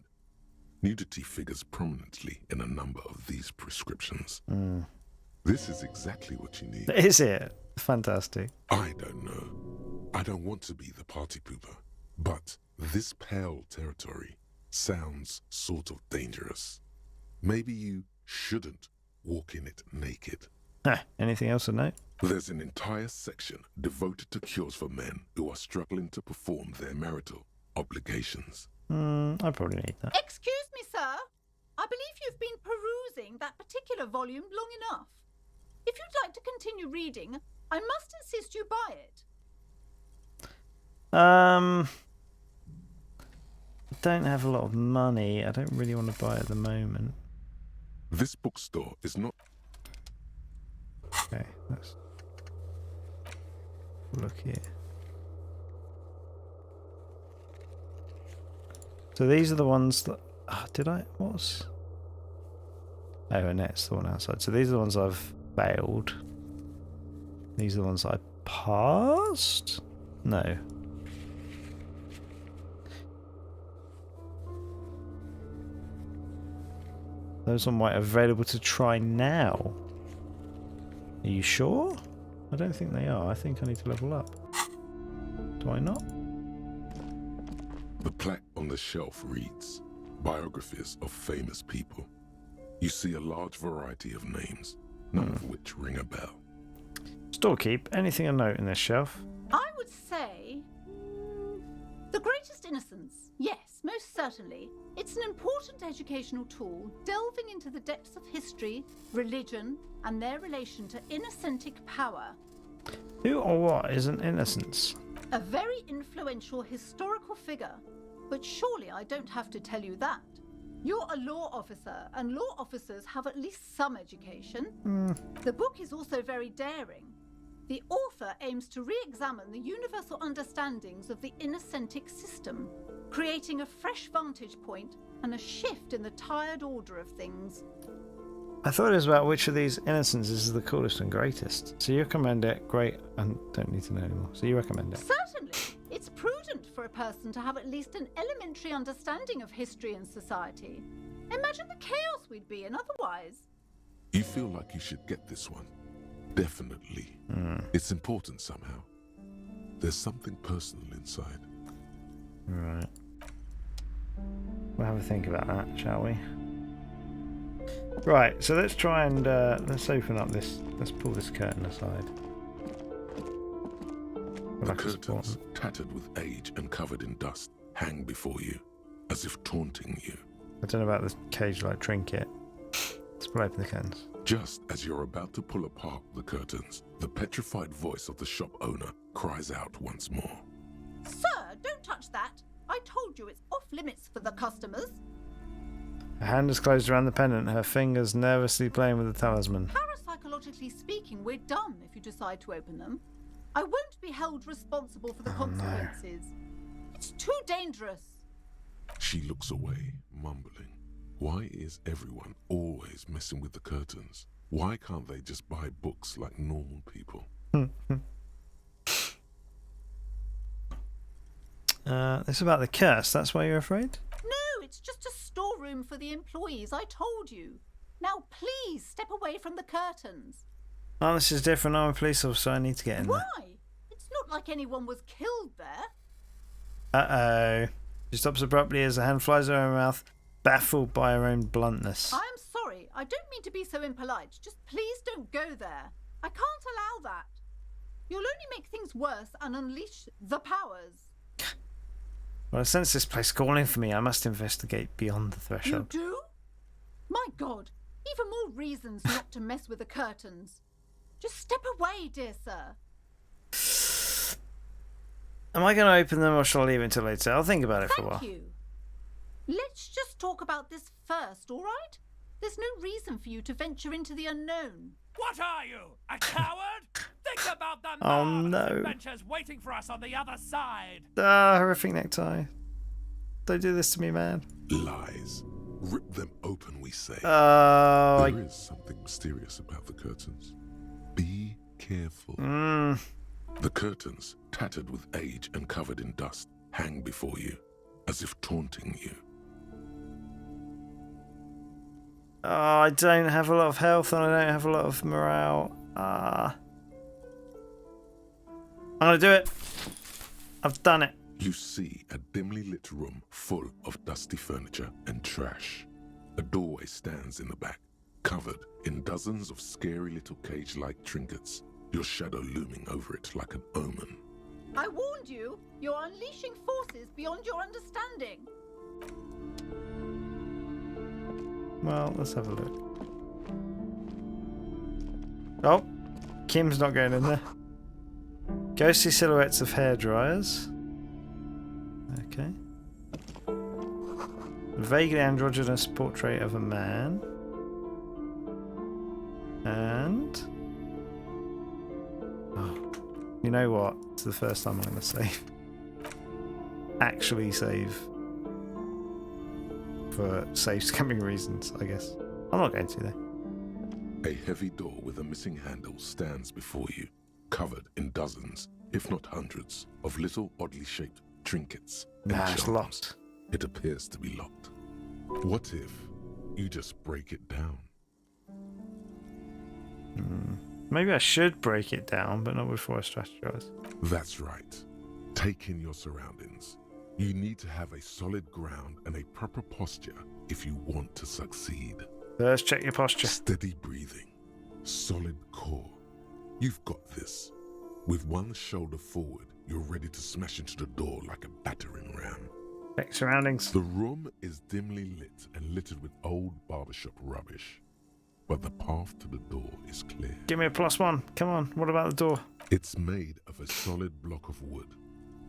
Nudity figures prominently in a number of these prescriptions. This is exactly what you need. Is it? Fantastic. I don't know. I don't want to be the party pooper, but this pale territory sounds sort of dangerous. Maybe you shouldn't walk in it naked. Anything else to note? There's an entire section devoted to cures for men who are struggling to perform their marital obligations. I probably need that. Excuse me, sir. I believe you've been perusing that particular volume long enough. If you'd like to continue reading, I must insist you buy it. I don't have a lot of money. I don't really want to buy it at the moment. This bookstore is not... Okay, let's look here. So these are the ones that... did I? What was... Oh, Annette's the one outside. So these are the ones I've failed. These are the ones I passed? No. Those ones might available to try now. Are you sure? I don't think they are. I think I need to level up. Do I not? The plaque on the shelf reads, biographies of famous people. You see a large variety of names, none of which ring a bell. Storekeep, anything of note in this shelf? I would say... The Greatest Innocence. Yes, most certainly. It's an important educational tool delving into the depths of history, religion, and their relation to innocentic power. Who or what is an innocence? A very influential historical figure. But surely I don't have to tell you that. You're a law officer, and law officers have at least some education. The book is also very daring. The author aims to re-examine the universal understandings of the innocentic system, creating a fresh vantage point and a shift in the tired order of things. I thought it was about which of these innocences is the coolest and greatest. So you recommend it, great, and don't need to know anymore. So you recommend it. Certainly. It's prudent for a person to have at least an elementary understanding of history and society. Imagine the chaos we'd be in otherwise. You feel like you should get this one. Definitely. It's important somehow. There's something personal inside. Right. We'll have a think about that, shall we? Right, so let's try and let's open up this. Let's pull this curtain aside. The curtains, tattered with age and covered in dust, hang before you, as if taunting you. I don't know about this cage-like trinket. Let's pull open the curtains. Just as you're about to pull apart the curtains, the petrified voice of the shop owner cries out once more. Sir, don't touch that. I told you it's off limits for the customers. Her hand is closed around the pendant, her fingers nervously playing with the talisman. Parapsychologically speaking, we're done if you decide to open them. I won't be held responsible for the consequences. No. It's too dangerous. She looks away, mumbling. Why is everyone always messing with the curtains? Why can't they just buy books like normal people? This is about the curse. That's why you're afraid? No, it's just a storeroom for the employees. I told you. Now please step away from the curtains. Oh, this is different. I'm a police officer. I need to get in there. Why? It's not like anyone was killed there. Uh-oh. She stops abruptly as the hand flies out of her mouth, baffled by her own bluntness. I am sorry. I don't mean to be so impolite. Just please don't go there. I can't allow that. You'll only make things worse and unleash the powers. Well, I sense this place calling for me. I must investigate beyond the threshold. You do? My God. Even more reasons not to mess with the curtains. Just step away, dear sir. Am I going to open them or shall I leave it until later? I'll think about it for a while. Thank you. Let's just talk about this first, all right? There's no reason for you to venture into the unknown. What are you, a coward? Think about the no. adventures waiting for us on the other side. Horrific necktie. Don't do this to me, man. Lies. Rip them open, we say. There is something mysterious about the curtains. careful. Hmm. The curtains, tattered with age and covered in dust, hang before you, as if taunting you. Oh, I don't have a lot of health and I don't have a lot of morale. I'm gonna do it. I've done it. You see a dimly lit room full of dusty furniture and trash. A doorway stands in the back, covered in dozens of scary little cage-like trinkets, your shadow looming over it like an omen. I warned you. You're unleashing forces beyond your understanding. Well, let's have a look. Oh, Kim's not going in there. Ghostly silhouettes of hairdryers. Okay. A vaguely androgynous portrait of a man. And... oh, you know what? It's the first time I'm going to save. Actually save. For safe scamming reasons, I guess. I'm not going to, though. A heavy door with a missing handle stands before you, covered in dozens, if not hundreds, of little oddly shaped trinkets and Nah, it's charms. locked. It appears to be locked. What if you just break it down? Maybe I should break it down, but not before I strategize. That's right. Take in your surroundings. You need to have a solid ground and a proper posture if you want to succeed. First, check your posture. Steady breathing. Solid core. You've got this. With one shoulder forward, you're ready to smash into the door like a battering ram. Check surroundings. The room is dimly lit and littered with old barbershop rubbish. But the path to the door is clear. Give me a +1. Come on. What about the door? It's made of a solid block of wood,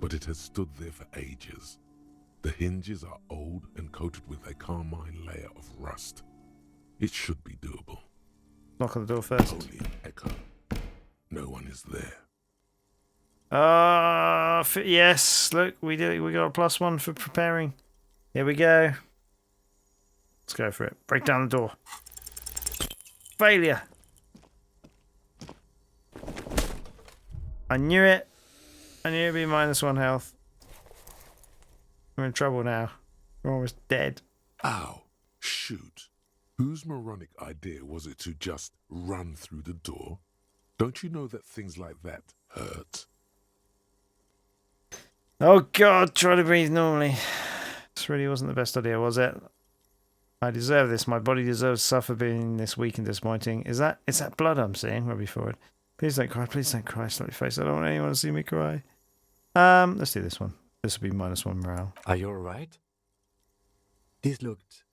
but it has stood there for ages. The hinges are old and coated with a carmine layer of rust. It should be doable. Knock on the door first. Only an echo. No one is there. Yes. Look, we did it. We got a +1 for preparing. Here we go. Let's go for it. Break down the door. Failure. I knew it. I knew it'd be -1 health. We're in trouble now. We're almost dead. Ow. Shoot. Whose moronic idea was it to just run through the door? Don't you know that things like that hurt? Oh God, try to breathe normally. This really wasn't the best idea, was it? I deserve this. My body deserves to suffer being this weak and disappointing. Is that blood I'm seeing? Robbie forward. Please don't cry. Please don't cry. Slowly face. I don't want anyone to see me cry. Let's do this one. This will be -1 morale. Are you alright? This looked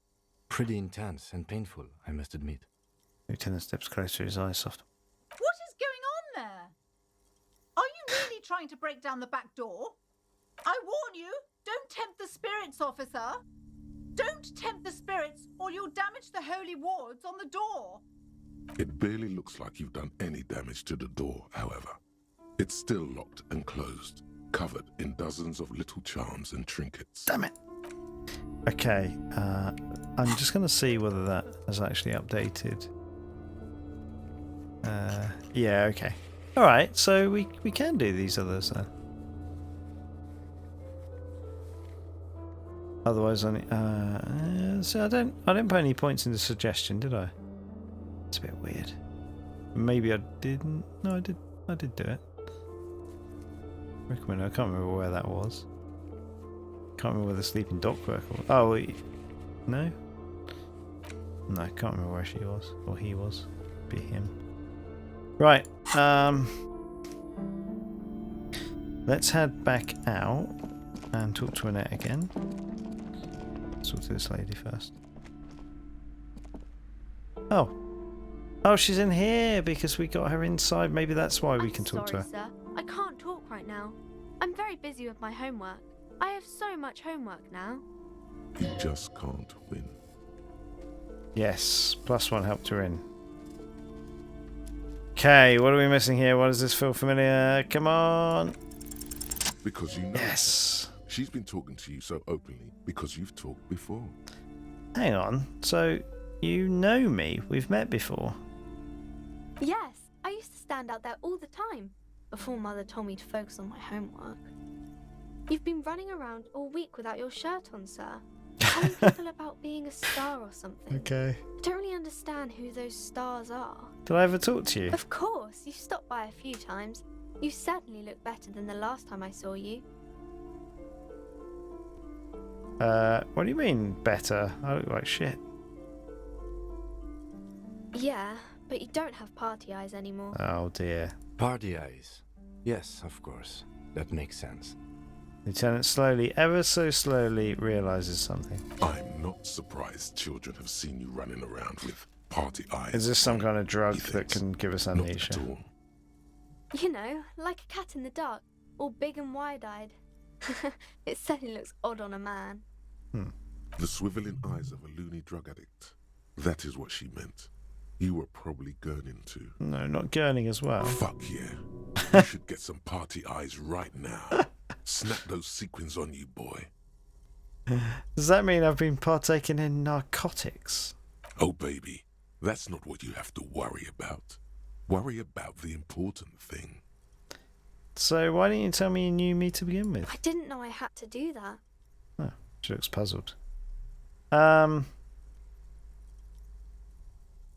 pretty intense and painful, I must admit. Lieutenant steps closer, his eyes soft. What is going on there? Are you really trying to break down the back door? I warn you, don't tempt the spirits, officer. Don't tempt the spirits or you'll damage the holy wards on the door. It barely looks like you've done any damage to the door, however. It's still locked and closed, covered in dozens of little charms and trinkets. Damn it. Okay, I'm just going to see whether that has actually updated. Yeah, okay. Alright, so we can do these others then. Otherwise, so I didn't put any points in the suggestion, did I? It's a bit weird. Maybe I didn't. No, I did do it. Recommend. I can't remember where that was. Can't remember where the sleeping dock worker was. Oh, no. No, I can't remember where she was or he was. Be him. Right. Let's head back out and talk to Annette again. Let's talk to this lady first. Oh, she's in here because we got her inside. Maybe that's why we can talk to her. Sorry, sir. I can't talk right now. I'm very busy with my homework. I have so much homework now. You just can't win. Yes, +1 helped her in. Okay, what are we missing here? Why does this feel familiar? Come on. Because you know. Yes. She's been talking to you so openly because you've talked before. Hang on. So, you know me. We've met before. Yes, I used to stand out there all the time, before Mother told me to focus on my homework. You've been running around all week without your shirt on, sir. Telling people about being a star or something. Okay. I don't really understand who those stars are. Did I ever talk to you? Of course, you've stopped by a few times. You certainly look better than the last time I saw you. What do you mean, better? I look like shit. Yeah, but you don't have party eyes anymore. Oh dear. Party eyes. Yes, of course. That makes sense. Lieutenant slowly, ever so slowly, realizes something. I'm not surprised children have seen you running around with party eyes. Is this some kind of drug He that thinks. can give us Not amnesia? at all. You know, like a cat in the dark, all big and wide-eyed. It certainly looks odd on a man. The swiveling eyes of a loony drug addict. That is what she meant. You were probably gurning too. No, not gurning as well. Fuck yeah. You should get some party eyes right now. Snap those sequins on you, boy. Does that mean I've been partaking in narcotics? Oh, baby. That's not what you have to worry about. Worry about the important thing. So why didn't you tell me you knew me to begin with? I didn't know I had to do that. Oh, she looks puzzled.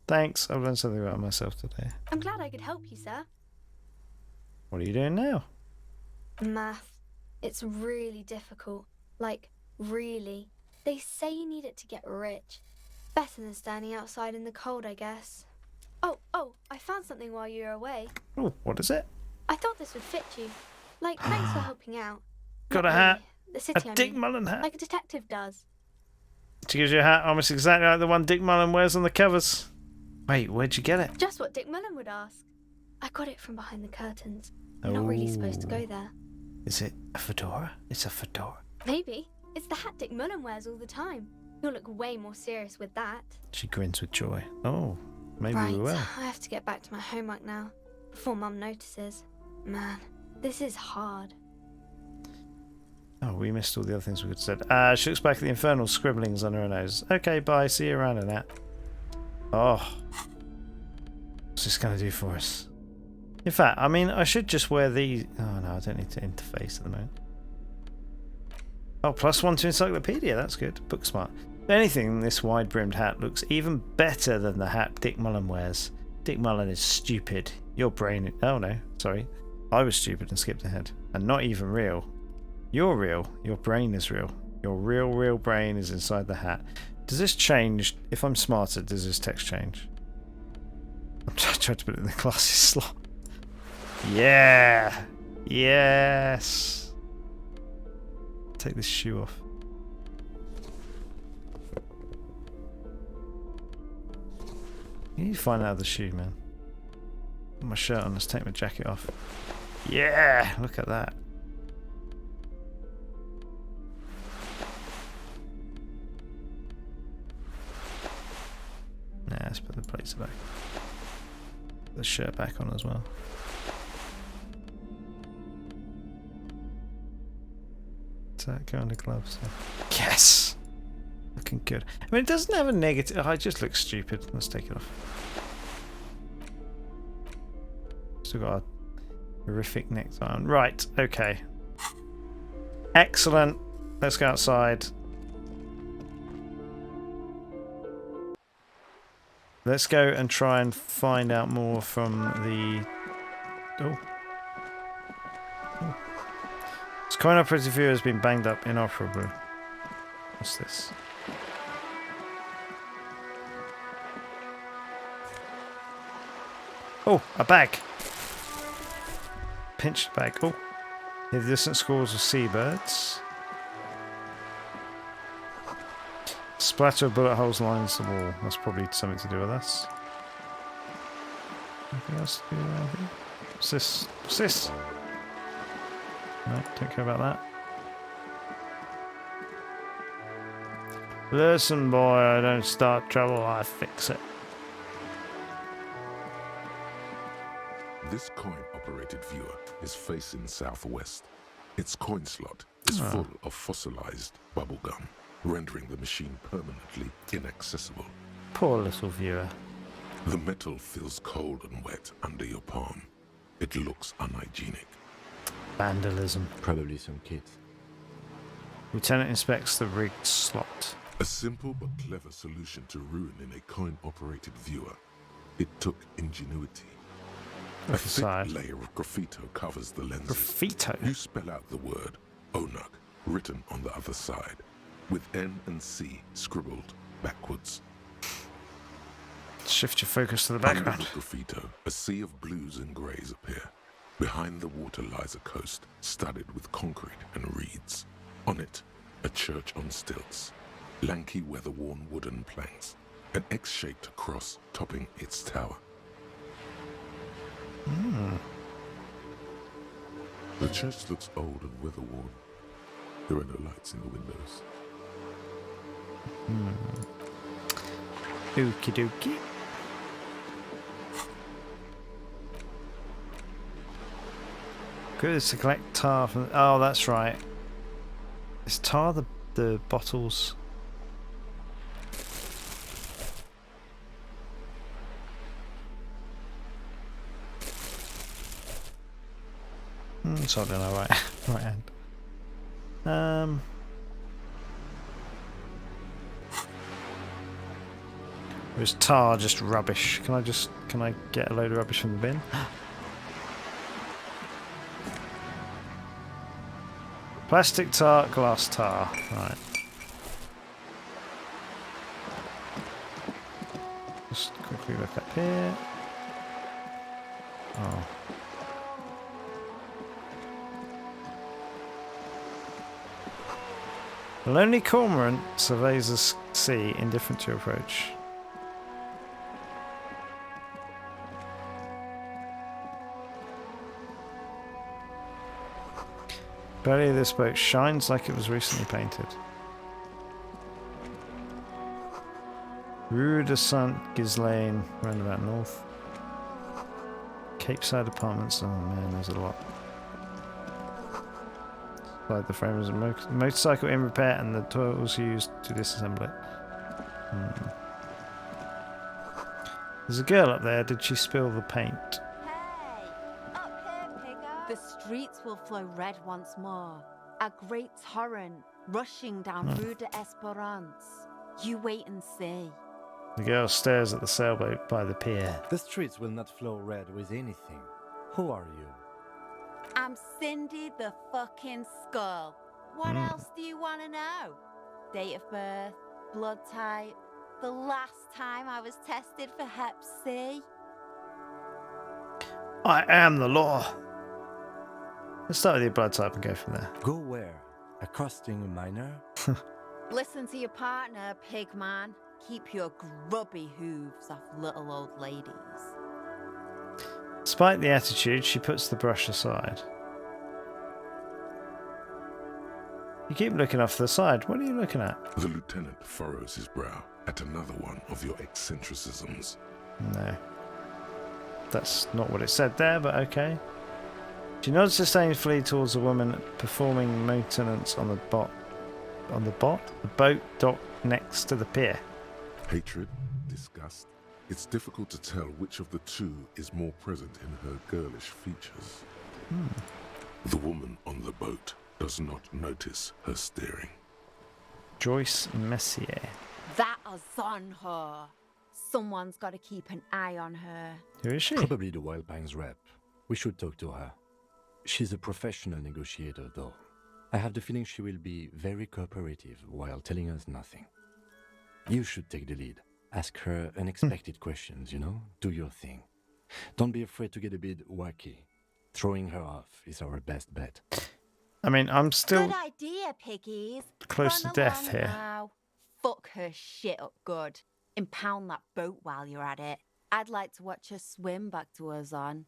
Thanks. I've learned something about myself today. I'm glad I could help you, sir. What are you doing now? Math. It's really difficult. Like, really. They say you need it to get rich. Better than standing outside in the cold, I guess. Oh, I found something while you were away. Oh, what is it? I thought this would fit you. Like, thanks for helping out. Got Not a hat. really. The city, A I Dick mean. Mullen hat. Like a detective does. She gives you a hat almost exactly like the one Dick Mullen wears on the covers. Wait, where'd you get it? Just what Dick Mullen would ask. I got it from behind the curtains. You're not really supposed to go there. Is it a fedora? It's a fedora. Maybe. It's the hat Dick Mullen wears all the time. You'll look way more serious with that. She grins with joy. Oh, maybe Right, we will. I have to get back to my homework now, before Mum notices. Man, this is hard. Oh, we missed all the other things we could have said. She looks back at the infernal scribblings on her nose. Okay, bye. See you around, Annette. Oh. What's this going to do for us? In fact, I mean, I should just wear these. Oh, no, I don't need to interface at the moment. Oh, +1 to encyclopedia. That's good. Book smart. If anything, this wide-brimmed hat looks even better than the hat Dick Mullen wears. Dick Mullen is stupid. Your brain... Oh, no. Sorry. I was stupid and skipped ahead. And not even real. You're real. Your brain is real. Your real brain is inside the hat. Does this change? If I'm smarter, does this text change? I'm trying to put it in the classes slot. Yeah! Yes! Take this shoe off. You need to find out the shoe, man. Put my shirt on, let's take my jacket off. Yeah! Look at that. Nah, let's put the plates back. The shirt back on as well. Does that go under gloves? Yes! Looking good. I mean, it doesn't have a negative... Oh, it just looks stupid. Let's take it off. Still got a horrific necktie on. Right, okay. Excellent. Let's go outside. Let's go and try and find out more from the... Oh. This coin operative viewer has been banged up inoperably. What's this? Oh, a bag. Pinched bag. Oh. The distant schools of seabirds. Splatter of bullet holes lines the wall. That's probably something to do with us. Anything else to do around here? What's this? What's this? No, don't care about that. Listen, boy, I don't start trouble, I fix it. This coin-operated viewer is facing southwest. Its coin slot is full of fossilized bubblegum, rendering the machine permanently inaccessible. Poor little viewer. The metal feels cold and wet under your palm. It looks unhygienic. Vandalism. Probably some kids. Lieutenant inspects the rigged slot. A simple but clever solution to ruin in a coin-operated viewer. It took ingenuity. A Look aside. thick layer of graffito covers the lenses. Graffito? You spell out the word Onuk written on the other side, with N and C scribbled backwards. Shift your focus to the Under background. the graffito, a sea of blues and greys appear. Behind the water lies a coast studded with concrete and reeds. On it, a church on stilts. Lanky, weather-worn wooden planks. An X-shaped cross topping its tower. The church looks old and weather-worn. There are no lights in the windows. Okie dokie. Good to collect tar from. Oh, that's right. Is tar the bottles? So I don't know, right hand. Was tar just rubbish? Can I get a load of rubbish from the bin? Plastic tar, glass tar. Right. Just quickly look up here. Oh. The lonely cormorant surveys the sea, indifferent to approach. Belly of this boat shines like it was recently painted. Rue de Saint Ghislaine, roundabout north. Cape Side Apartments. Oh man, there's a lot. Slide the frame is a motorcycle in repair and the tools used to disassemble it. There's a girl up there. Did she spill the paint? Hey, up here, Pigger. The streets will flow red once more. A great torrent rushing down Rue de Esperance. You wait and see. The girl stares at the sailboat by the pier. The streets will not flow red with anything. Who are you? I'm Cindy the fucking Skull. What else do you want to know? Date of birth, blood type, the last time I was tested for Hep C. I am the law. Let's start with your blood type and go from there. Go where? Accosting a minor? Listen to your partner, Pigman. Keep your grubby hooves off little old ladies. Despite the attitude, she puts the brush aside. You keep looking off to the side. What are you looking at? The lieutenant furrows his brow at another one of your eccentricisms. No. That's not what it said there, but okay. She nods disdainfully towards a woman performing maintenance on the boat dock next to the pier. Hatred, disgust. It's difficult to tell which of the two is more present in her girlish features. The woman on the boat does not notice her staring. Joyce Messier. That is on her. Someone's got to keep an eye on her. Who is she? Probably the Wild Pines rep. We should talk to her. She's a professional negotiator, though. I have the feeling she will be very cooperative while telling us nothing. You should take the lead. Ask her unexpected questions, you know? Do your thing. Don't be afraid to get a bit wacky. Throwing her off is our best bet. I mean, I'm still Good idea, piggies. close to Run death along here. now. Fuck her shit up good. Impound that boat while you're at it. I'd like to watch her swim back to us on.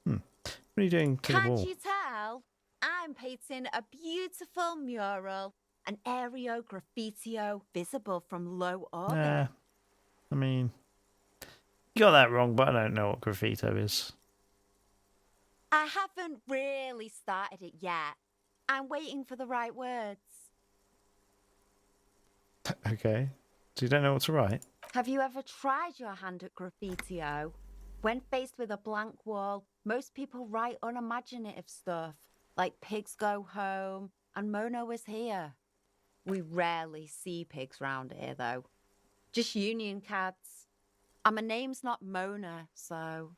What are you doing to the Can't wall? you tell? I'm painting a beautiful mural, an aereo graffitio visible from low orbit. Nah. I mean, you got that wrong, but I don't know what graffito is. I haven't really started it yet. I'm waiting for the right words. Okay. So you don't know what to write? Have you ever tried your hand at graffiti-o? When faced with a blank wall, most people write unimaginative stuff, like pigs go home and Mono is here. We rarely see pigs round here, though. Just union cats. And my name's not Mona, so...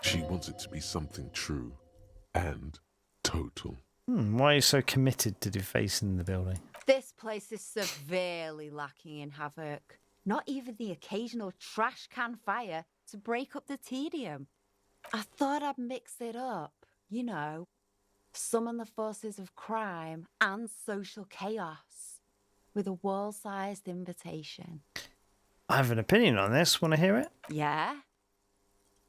She wants it to be something true and total. Why are you so committed to defacing the building? This place is severely lacking in havoc. Not even the occasional trash can fire to break up the tedium. I thought I'd mix it up, you know. Summon the forces of crime and social chaos with a wall-sized invitation. I have an opinion on this. Want to hear it? Yeah?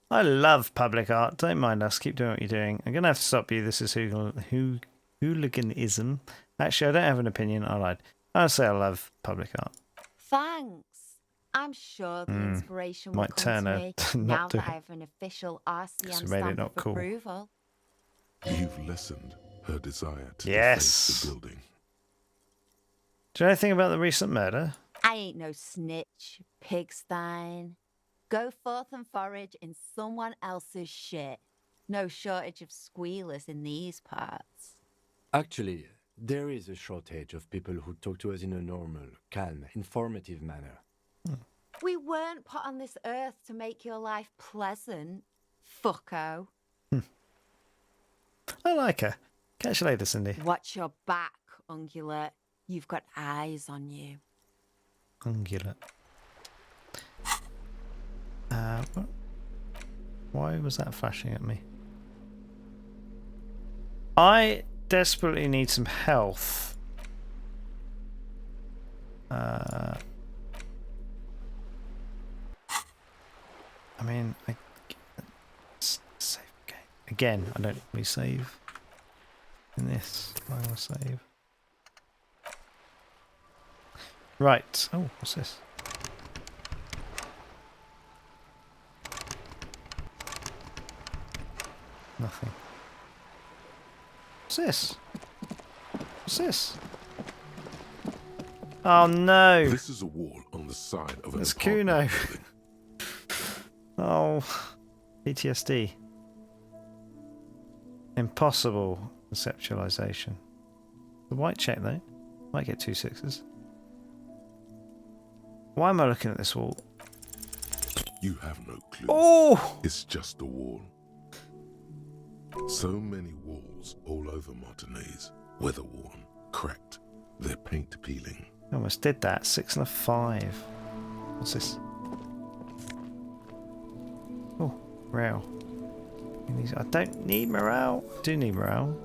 I love public art. Don't mind us. Keep doing what you're doing. I'm going to have to stop you. This is hooliganism. Actually, I don't have an opinion. I lied. I'll say I love public art. Thanks. I'm sure the inspiration will might come turn to her me to now not do that I it. have an official RCM we made it stamp not of cool. approval. You've lessened her desire to Yes. deface the building. Do you know anything about the recent murder? I ain't no snitch, pigstein. Go forth and forage in someone else's shit. No shortage of squealers in these parts. Actually, there is a shortage of people who talk to us in a normal, calm, informative manner. We weren't put on this earth to make your life pleasant, fucko. I like her. Catch you later, Cindy. Watch your back, ungulate. You've got eyes on you. Ungulate. What? Why was that flashing at me? I desperately need some health. I mean, save game. Again, I don't really save in this. I will save. Right. Oh, what's this? Nothing. What's this? What's this? Oh no! This is a wall on the side of an It's apartment Kuno. building. Oh, PTSD. Impossible conceptualization. The white check though. Might get 2 6s. Why am I looking at this wall? You have no clue. Oh! It's just a wall. So many walls all over Martinez. Weather-worn, cracked, their paint peeling. I almost did that. 6 and a 5. What's this? Oh, morale. I don't need morale. I do need morale.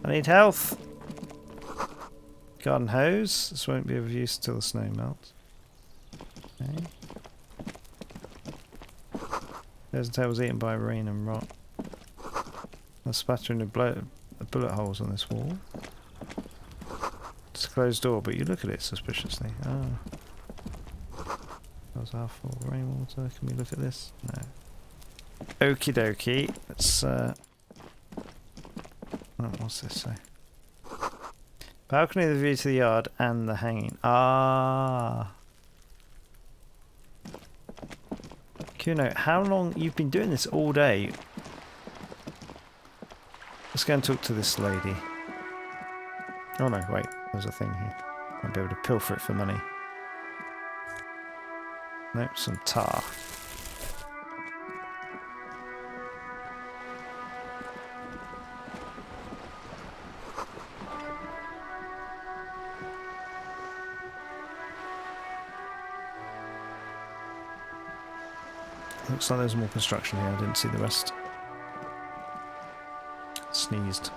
I need health. Garden hose. This won't be of use till the snow melts. Okay. There's the tail was eaten by rain and rot. I'm splattering the bullet holes on this wall. It's a closed door, but you look at it suspiciously. Oh. That was half full of rainwater. Can we look at this? No. Okie dokie. Let's oh, what's this say? Balcony of the view to the yard and the hanging. Ah. Kuno, how long you've been doing this all day? Let's go and talk to this lady. Oh no, wait, there's a thing here. Might be able to pilfer it for money. Nope, some tar. Looks like there's more construction here. I didn't see the rest. Sneezed.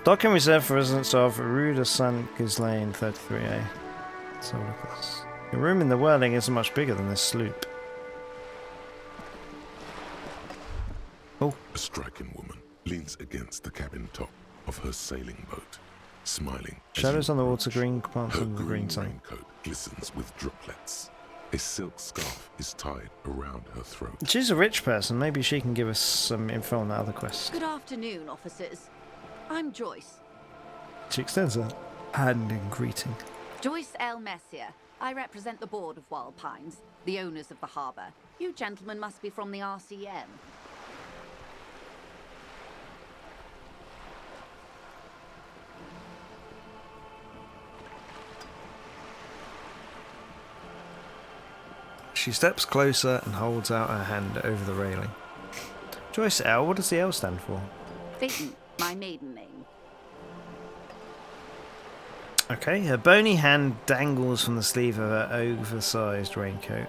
Dock and reserved for residents of Rue de Saint-Ghislain 33A. So look at this. The room in the whirling isn't much bigger than this sloop. Oh. A striking woman leans against the cabin top of her sailing boat, smiling. as Shadows you on the water, approach. green plants Her on the green sun. raincoat glistens with droplets. A silk scarf is tied around her throat. She's a rich person. Maybe she can give us some info on that other quest. Good afternoon, officers. I'm Joyce. She extends a hand in greeting. Joyce L. Messier. I represent the board of Wild Pines, the owners of the harbour. You gentlemen must be from the RCM. She steps closer and holds out her hand over the railing. Joyce L. What does the L stand for? Phaeton, my maiden name. Okay, her bony hand dangles from the sleeve of her oversized raincoat.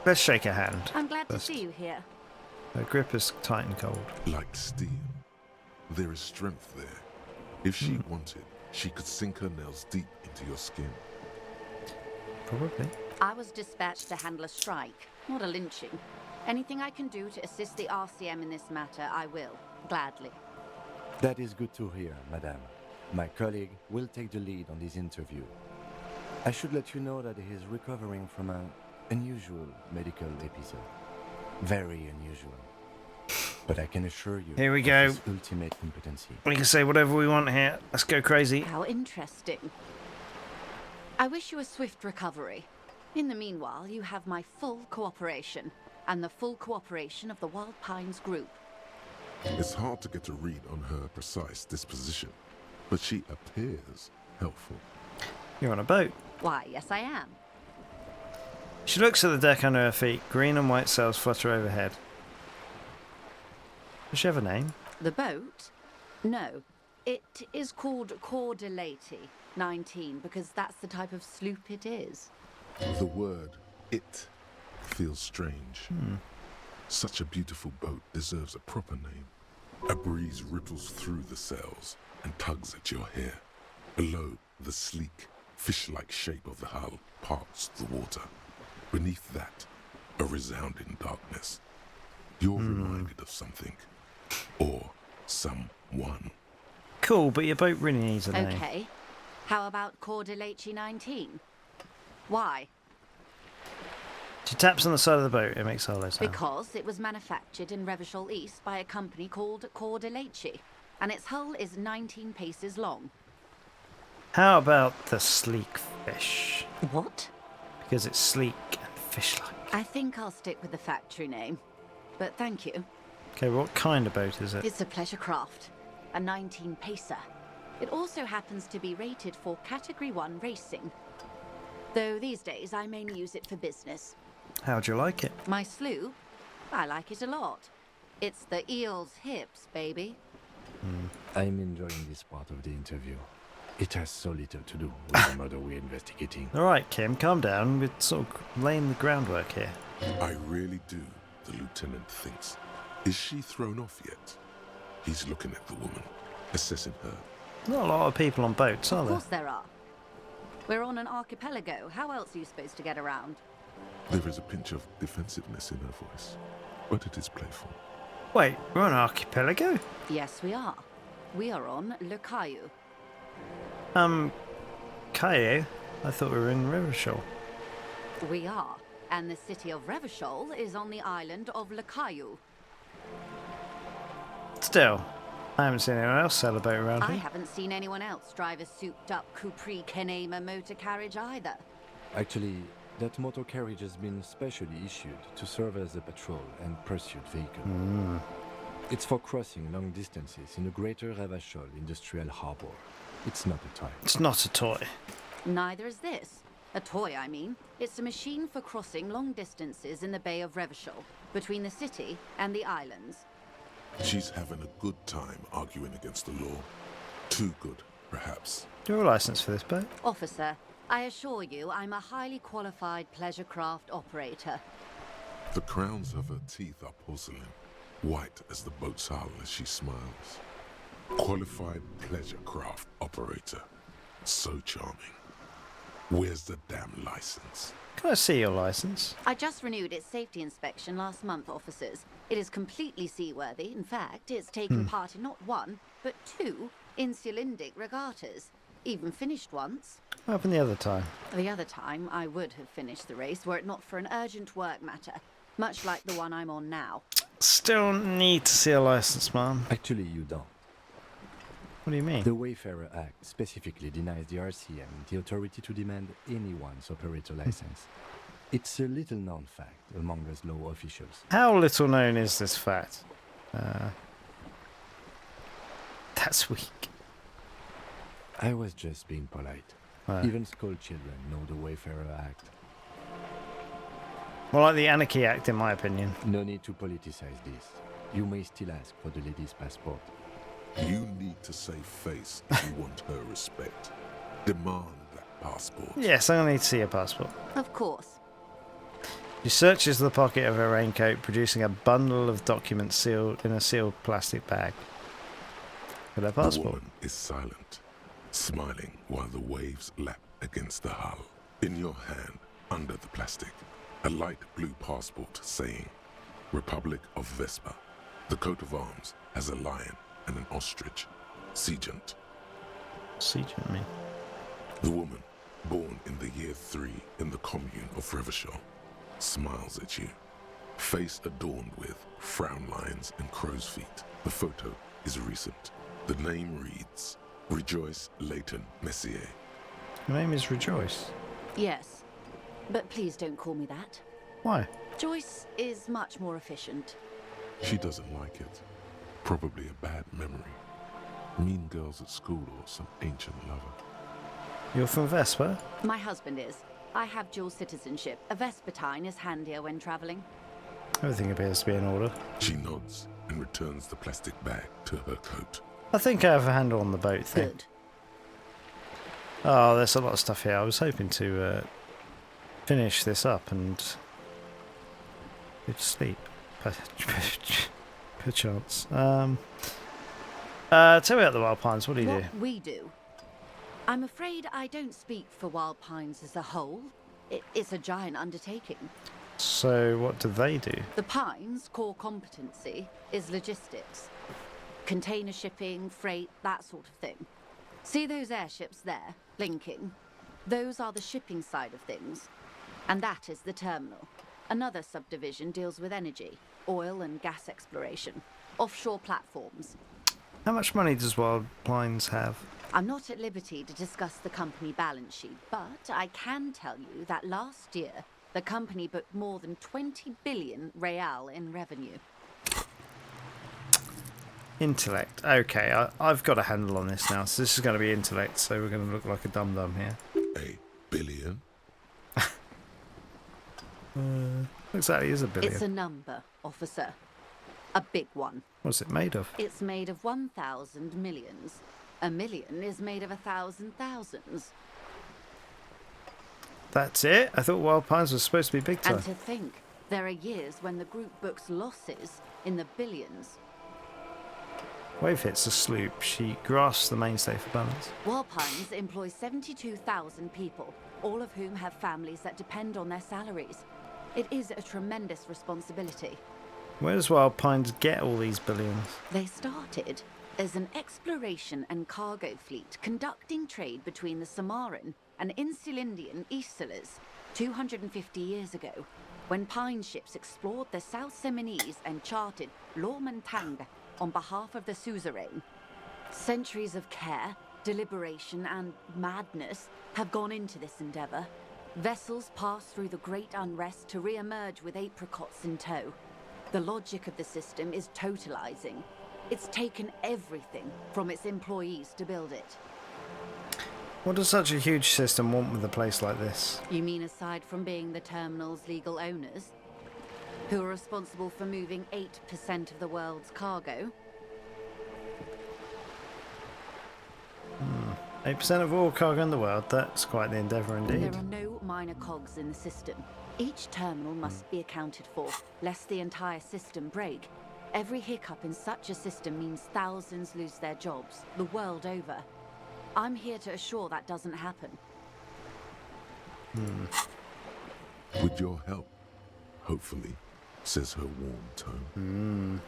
Let's shake her hand. I'm glad first. to see you here. Her grip is tight and cold. Like steel, there is strength there. If she wanted, she could sink her nails deep into your skin. Probably. I was dispatched to handle a strike, not a lynching. Anything I can do to assist the RCM in this matter, I will. Gladly. That is good to hear, madame. My colleague will take the lead on this interview. I should let you know that he is recovering from an unusual medical episode. Very unusual. But I can assure you Here we of go. his ultimate competency. We can say whatever we want here. Let's go crazy. How interesting. I wish you a swift recovery. In the meanwhile, you have my full cooperation, and the full cooperation of the Wild Pines group. It's hard to get a read on her precise disposition, but she appears helpful. You're on a boat. Why, yes I am. She looks at the deck under her feet. Green and white sails flutter overhead. Does she have a name? The boat? No. It is called Cordelati 19, because that's the type of sloop it is. The word "it" feels strange. Such a beautiful boat deserves a proper name. A breeze ripples through the sails and tugs at your hair. Below, the sleek, fish-like shape of the hull parts the water. Beneath that, a resounding darkness. You're reminded of something. Or someone. Cool, but your boat really needs a name. Okay. How about Cordelati 19? Why? She taps on the side of the boat. It makes a hollow sound. Because it was manufactured in Revachol East by a company called Cordelati, and its hull is 19 paces long. How about the sleek fish? What? Because it's sleek and fish-like. I think I'll stick with the factory name. But thank you. Okay, what kind of boat is it? It's a pleasure craft. A 19 pacer. It also happens to be rated for Category 1 racing. Though these days I mainly use it for business. How'd you like it? My sloop? I like it a lot. It's the eel's hips, baby. I'm enjoying this part of the interview. It has so little to do with the murder we're investigating. Alright, Kim, calm down. We're sort of laying the groundwork here. I really do, the lieutenant thinks. Is she thrown off yet? He's looking at the woman, assessing her. Not a lot of people on boats, are Of there? course there are. We're on an archipelago. How else are you supposed to get around? There is a pinch of defensiveness in her voice, but it is playful. Wait, we're on an archipelago? Yes, we are. We are on Le Caillou. Caillou? I thought we were in Revachol. We are. And the city of Revachol is on the island of Le Caillou. Still, I haven't seen anyone else sail a boat around I here. haven't seen anyone else drive a souped-up Capri Kenema motor carriage either. Actually, that motor carriage has been specially issued to serve as a patrol and pursuit vehicle. It's for crossing long distances in the greater Revachol industrial harbor. It's not a toy. It's not a toy. Neither is this. A toy, I mean. It's a machine for crossing long distances in the Bay of Revachol, between the city and the islands. She's having a good time arguing against the law. Too good, perhaps. Do you have a license for this boat? Officer, I assure you I'm a highly qualified pleasure craft operator. The crowns of her teeth are porcelain, white as the boat's hull as she smiles. Qualified pleasure craft operator. So charming. Where's the damn license? Can I see your license? I just renewed its safety inspection last month, officers. It is completely seaworthy. In fact, it's taken part in not one, but two insulindic regattas. Even finished once. What happened the other time? The other time, I would have finished the race were it not for an urgent work matter, much like the one I'm on now. Still need to see a license, Mum. Actually, you don't. What do you mean? The Wayfarer Act specifically denies the RCM the authority to demand anyone's operator license. It's a little-known fact among us law officials. How little known is this fact? That's weak. I was just being polite. Even school children know the Wayfarer Act. More like the Anarchy Act, in my opinion. No need to politicize this. You may still ask for the lady's passport. You need to save face if you want her respect. Demand that passport. Yes, I'm going to need to see a passport. Of course. She searches the pocket of her raincoat, producing a bundle of documents sealed in a sealed plastic bag. With her The passport. woman is silent, smiling while the waves lap against the hull. In your hand, under the plastic, a light blue passport saying, Republic of Vespa. The coat of arms has a lion and an ostrich. Seagent. Seagent me. The woman, born in the year 3 in the commune of Revachol, smiles at you. Face adorned with frown lines and crow's feet. The photo is recent. The name reads, Rejoice Leighton Messier. Her name is Rejoice. Yes. But please don't call me that. Why? Joyce is much more efficient. She doesn't like it. Probably a bad memory. Mean girls at school or some ancient lover. You're from Vespa? My husband is. I have dual citizenship. A Vespertine is handier when travelling. Everything appears to be in order. She nods and returns the plastic bag to her coat. I think I have a handle on the boat thing. Good. Oh, there's a lot of stuff here. I was hoping to finish this up and go to sleep. Perchance. Tell me about the Wild Pines. What do you do? What we do? I'm afraid I don't speak for Wild Pines as a whole. It's a giant undertaking. So what do they do? The Pines' core competency is logistics. Container shipping, freight, that sort of thing. See those airships there, blinking? Those are the shipping side of things. And that is the terminal. Another subdivision deals with energy, oil and gas exploration, offshore platforms. How much money does Wild Pines have? I'm not at liberty to discuss the company balance sheet, but I can tell you that last year, the company booked more than 20 billion real in revenue. Intellect. Okay, I've got a handle on this now. So this is going to be intellect, so we're going to look like a dum-dum here. A billion? Exactly is a billion. It's a number, officer. A big one. What's it made of? It's made of 1,000 millions. A million is made of 1,000 thousands. That's it? I thought Wild Pines was supposed to be big time. And to think, there are years when the group books losses in the billions. Wave hits a sloop. She grasps the mainstay for balance. Wild Pines employs 72,000 people, all of whom have families that depend on their salaries. It is a tremendous responsibility. Where does Wild Pines get all these billions? They started as an exploration and cargo fleet conducting trade between the Samaran and Insulindian Isolas 250 years ago, when Pine ships explored the South Seminese and charted Lomantang on behalf of the suzerain. Centuries of care, deliberation, and madness have gone into this endeavour. Vessels pass through the great unrest to re-emerge with apricots in tow. The logic of the system is totalizing. It's taken everything from its employees to build it. What does such a huge system want with a place like this? You mean aside from being the terminal's legal owners, who are responsible for moving 8% of the world's cargo? 8% of all cargo in the world. That's quite the endeavour indeed. There are no minor cogs in the system. Each terminal must be accounted for, lest the entire system break. Every hiccup in such a system means thousands lose their jobs, the world over. I'm here to assure that doesn't happen. With your help, hopefully, says her warm tone. Can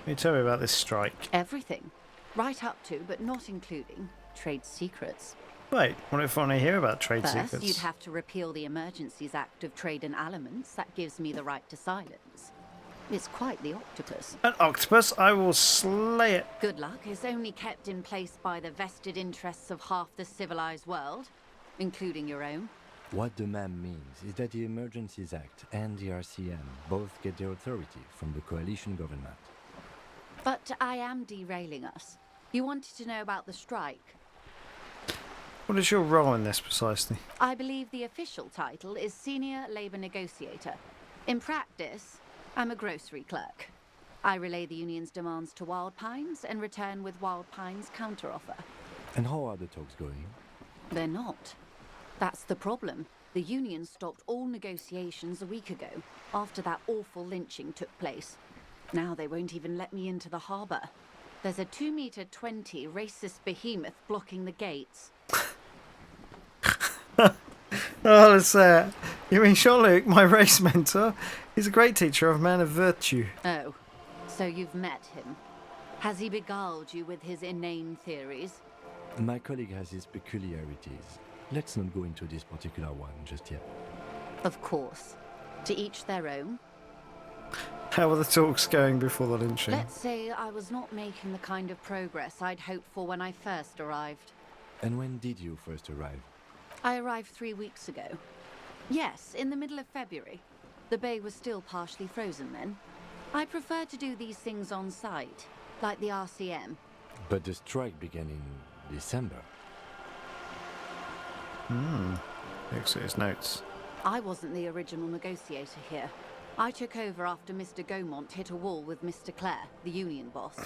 you tell me about this strike? Everything. Right up to, but not including, trade secrets. Wait, what if I want to hear about trade First, secrets? you'd have to repeal the Emergencies Act of Trade in Aliments. That gives me the right to silence. It's quite the octopus. An octopus? I will slay it. Good luck is only kept in place by the vested interests of half the civilized world, including your own. What the ma'am means is that the Emergencies Act and the RCM both get their authority from the coalition government. But I am derailing us. You wanted to know about the strike. What is your role in this precisely? I believe the official title is Senior Labour Negotiator. In practice, I'm a grocery clerk. I relay the union's demands to Wild Pines and return with Wild Pines' counteroffer. And how are the talks going? They're not. That's the problem. The union stopped all negotiations a week ago, after that awful lynching took place. Now they won't even let me into the harbour. There's a 2-meter 20 racist behemoth blocking the gates. Oh, let's say it. You mean Jean-Luc, my race mentor? He's a great teacher of man of virtue. Oh, so you've met him. Has he beguiled you with his inane theories? My colleague has his peculiarities. Let's not go into this particular one just yet. Of course. To each their own. How were the talks going before the lynching? Let's say I was not making the kind of progress I'd hoped for when I first arrived. And when did you first arrive? I arrived 3 weeks ago. Yes, in the middle of February. The bay was still partially frozen then. I prefer to do these things on site, like the RCM. But the strike began in December. Looks at his notes. I wasn't the original negotiator here. I took over after Mr. Gaumont hit a wall with Mr. Clare, the union boss.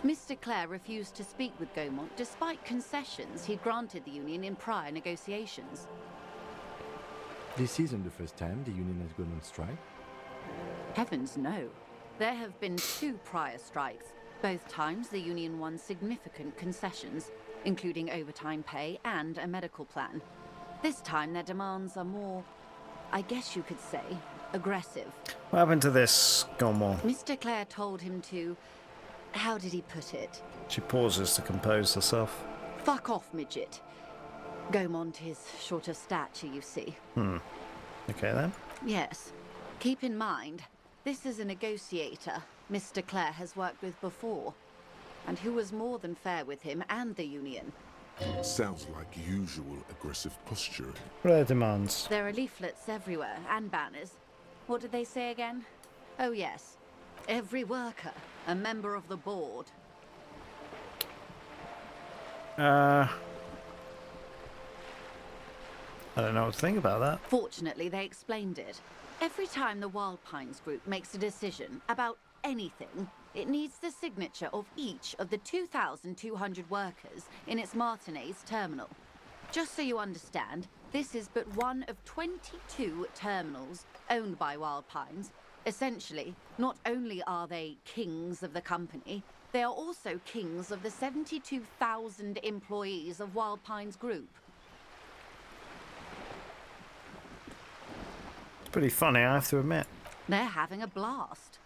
Mr. Clare refused to speak with Gaumont despite concessions he'd granted the union in prior negotiations. This isn't the first time the union has gone on strike. Heavens no. There have been 2 prior strikes. Both times the union won significant concessions, including overtime pay and a medical plan. This time their demands are more, I guess you could say, aggressive. What happened to this Gaumont? Mr. Clare told him to... how did he put it? She pauses to compose herself. Fuck off, midget. Gaumont is short of stature, you see. Okay then. Yes. Keep in mind, this is a negotiator Mr. Clare has worked with before, and who was more than fair with him and the union. Sounds like usual aggressive posturing. What are their demands? There are leaflets everywhere, and banners. What did they say again? Oh yes. Every worker, a member of the board. I don't know what to think about that. Fortunately, they explained it. Every time the Wild Pines group makes a decision about anything, it needs the signature of each of the 2,200 workers in its Martinez terminal. Just so you understand, this is but one of 22 terminals owned by Wild Pines. Essentially, not only are they kings of the company, they are also kings of the 72,000 employees of Wild Pines Group. It's pretty funny, I have to admit. They're having a blast.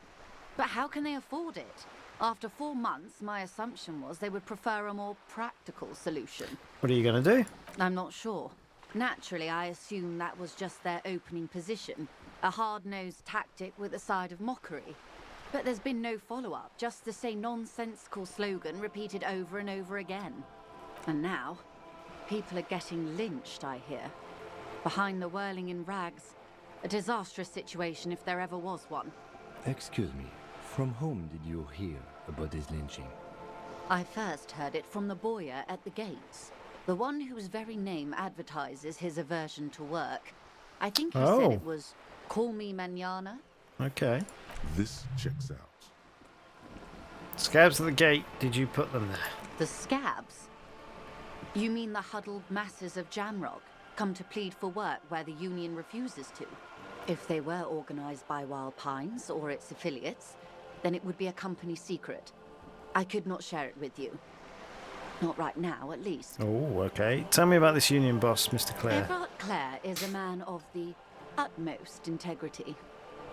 But how can they afford it? After 4 months, my assumption was they would prefer a more practical solution. What are you going to do? I'm not sure. Naturally, I assume that was just their opening position, a hard-nosed tactic with a side of mockery. But there's been no follow-up, just the same nonsensical slogan repeated over and over again. And now, people are getting lynched, I hear. Behind the whirling in rags. A disastrous situation if there ever was one. Excuse me, from whom did you hear about this lynching? I first heard it from the bowyer at the gates. The one whose very name advertises his aversion to work. I think he said it was, "Call me mañana." Okay. This checks out. Scabs at the gate, did you put them there? The scabs? You mean the huddled masses of Jamrock, come to plead for work where the union refuses to? If they were organized by Wild Pines or its affiliates, then it would be a company secret. I could not share it with you. Not right now, at least. Oh, okay. Tell me about this union boss, Mr. Clare. Everard Clare is a man of the utmost integrity.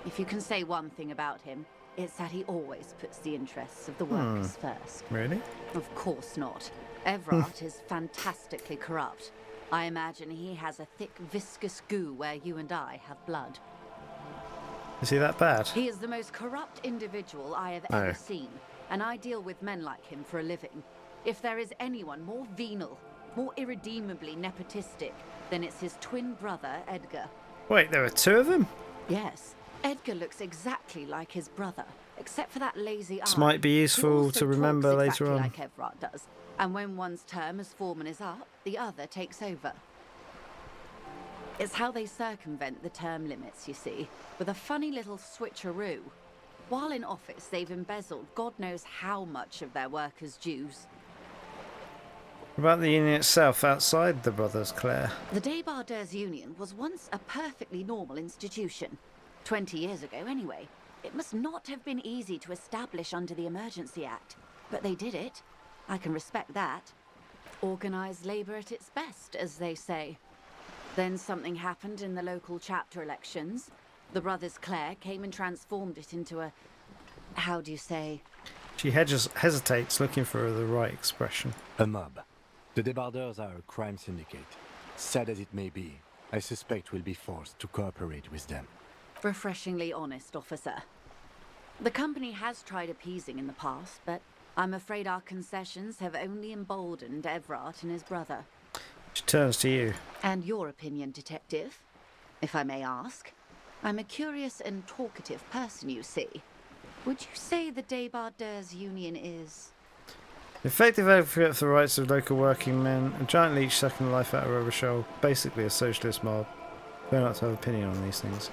If you can say one thing about him, it's that he always puts the interests of the workers first. Really? Of course not. Everard is fantastically corrupt. I imagine he has a thick, viscous goo where you and I have blood. Is he that bad? He is the most corrupt individual I have ever seen, and I deal with men like him for a living. If there is anyone more venal, more irredeemably nepotistic, then it's his twin brother, Edgar. Wait, there are two of them? Yes. Edgar looks exactly like his brother, except for that lazy eye. This might be He useful also to remember talks later exactly on. like Everard does. And when one's term as foreman is up, the other takes over. It's how they circumvent the term limits, you see, with a funny little switcheroo. While in office, they've embezzled God knows how much of their workers' dues. What about the union itself outside the brothers, Claire? The Débardeurs Union was once a perfectly normal institution. 20 years ago, anyway. It must not have been easy to establish under the Emergency Act, but they did it. I can respect that. Organised labour at its best, as they say. Then something happened in the local chapter elections. The brothers Clare came and transformed it into a... how do you say? She hesitates, looking for the right expression. A mob. The Débardeurs are a crime syndicate. Sad as it may be, I suspect we'll be forced to cooperate with them. Refreshingly honest, officer. The company has tried appeasing in the past, but I'm afraid our concessions have only emboldened Everard and his brother. She turns to you. And your opinion, detective, if I may ask? I'm a curious and talkative person, you see. Would you say the Débardeurs Union is... Effective advocate for the rights of local working men, a giant leech sucking the life out of Rochelle, basically a socialist mob. We're not to have an opinion on these things.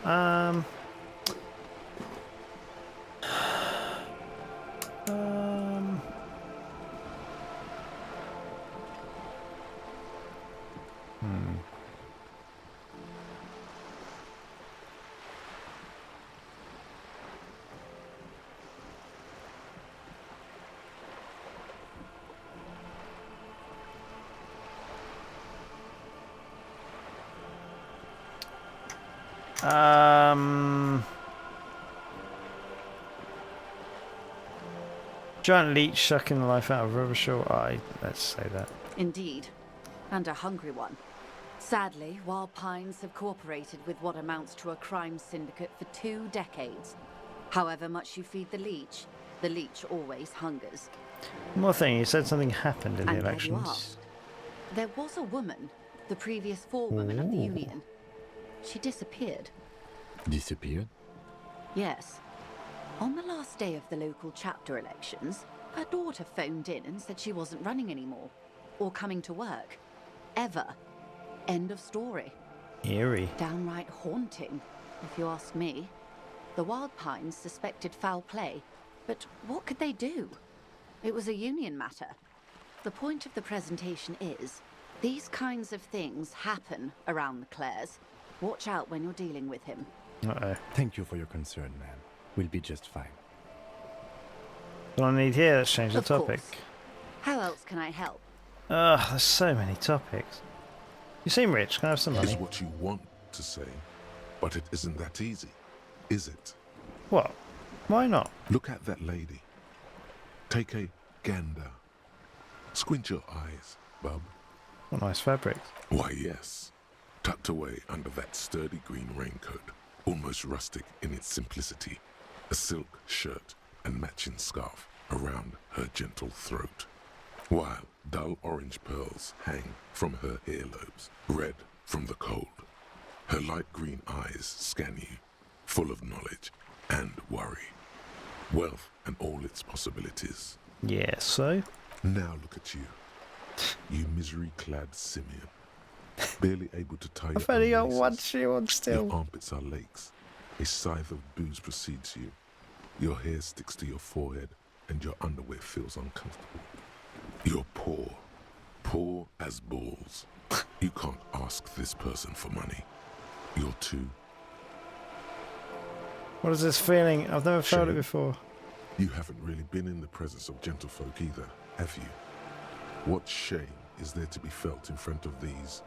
Giant leech sucking the life out of Rivershaw. Let's say that. Indeed. And a hungry one. Sadly, Wild Pines have cooperated with what amounts to a crime syndicate for 2 decades. However much you feed the leech always hungers. One more thing, you said something happened in the And have you elections. asked? There was a woman, the previous forewoman of the union. She disappeared. Disappeared? Yes. On the last day of the local chapter elections, her daughter phoned in and said she wasn't running anymore. Or coming to work. Ever. End of story. Eerie. Downright haunting, if you ask me. The Wild Pines suspected foul play, but what could they do? It was a union matter. The point of the presentation is, these kinds of things happen around the Clares. Watch out when you're dealing with him. Uh-oh. Thank you for your concern, ma'am. We'll be just fine. What I need here, let's change the topic. Course. How else can I help? Ugh, there's so many topics. You seem rich, can I have some money? It's what you want to say, but it isn't that easy, is it? What? Why not? Look at that lady. Take a gander. Squint your eyes, bub. What nice fabrics. Why, yes. Tucked away under that sturdy green raincoat, almost rustic in its simplicity, a silk shirt and matching scarf around her gentle throat, while dull orange pearls hang from her earlobes, red from the cold. Her light green eyes scan you, full of knowledge and worry, wealth and all its possibilities. Yeah, so? Now look at you, you misery-clad simian, barely able to tie I've your only own got one laces. shoe on still. Your armpits are lakes. A scythe of booze precedes you. Your hair sticks to your forehead, and your underwear feels uncomfortable. You're poor. Poor as balls. You can't ask this person for money. You're too... What is this feeling? I've never felt it Shame. before. You haven't really been in the presence of gentlefolk either, have you? What shame is there to be felt in front of these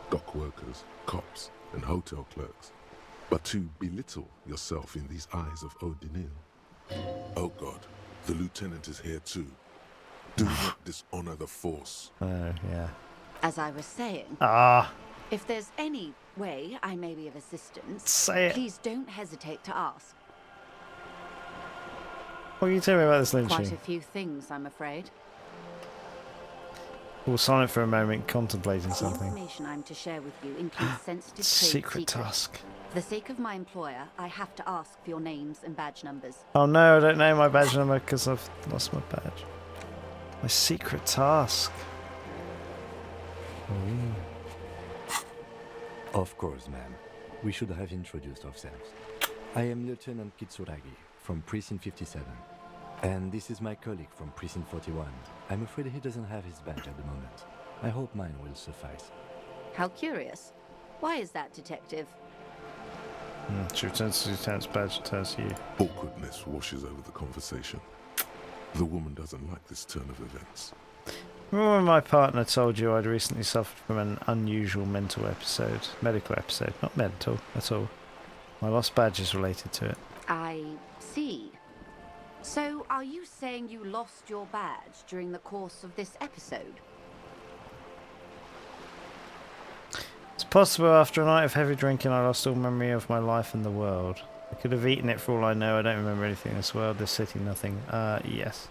dock workers, cops, and hotel clerks, but to belittle yourself in these eyes of O'Donnell? Oh God, the lieutenant is here too. Do not dishonor the force. Oh, yeah. As I was saying, Ah, if there's any way I may be of assistance, say it. please don't hesitate to ask. What can you tell me about this Quite lynching? a few things, I'm afraid. All silent for a moment, contemplating The something. information I'm to share with you includes sensitive trade Secret secrets. task. For the sake of my employer, I have to ask for your names and badge numbers. Oh no, I don't know my badge number because I've lost my badge. My secret task. Of course, ma'am. We should have introduced ourselves. I am Lieutenant Kitsuragi from Precinct 57. And this is my colleague from Precinct 41. I'm afraid he doesn't have his badge at the moment. I hope mine will suffice. How curious. Why is that, Detective? She returns to Lieutenant's badge, returns to you. Awkwardness washes over the conversation. The woman doesn't like this turn of events. Remember when my partner told you I'd recently suffered from an unusual medical episode, not mental at all. My lost badge is related to it. I see. So, are you saying you lost your badge during the course of this episode? It's possible after a night of heavy drinking I lost all memory of my life and the world. I could have eaten it for all I know. I don't remember anything in this world, this city, nothing. Yes.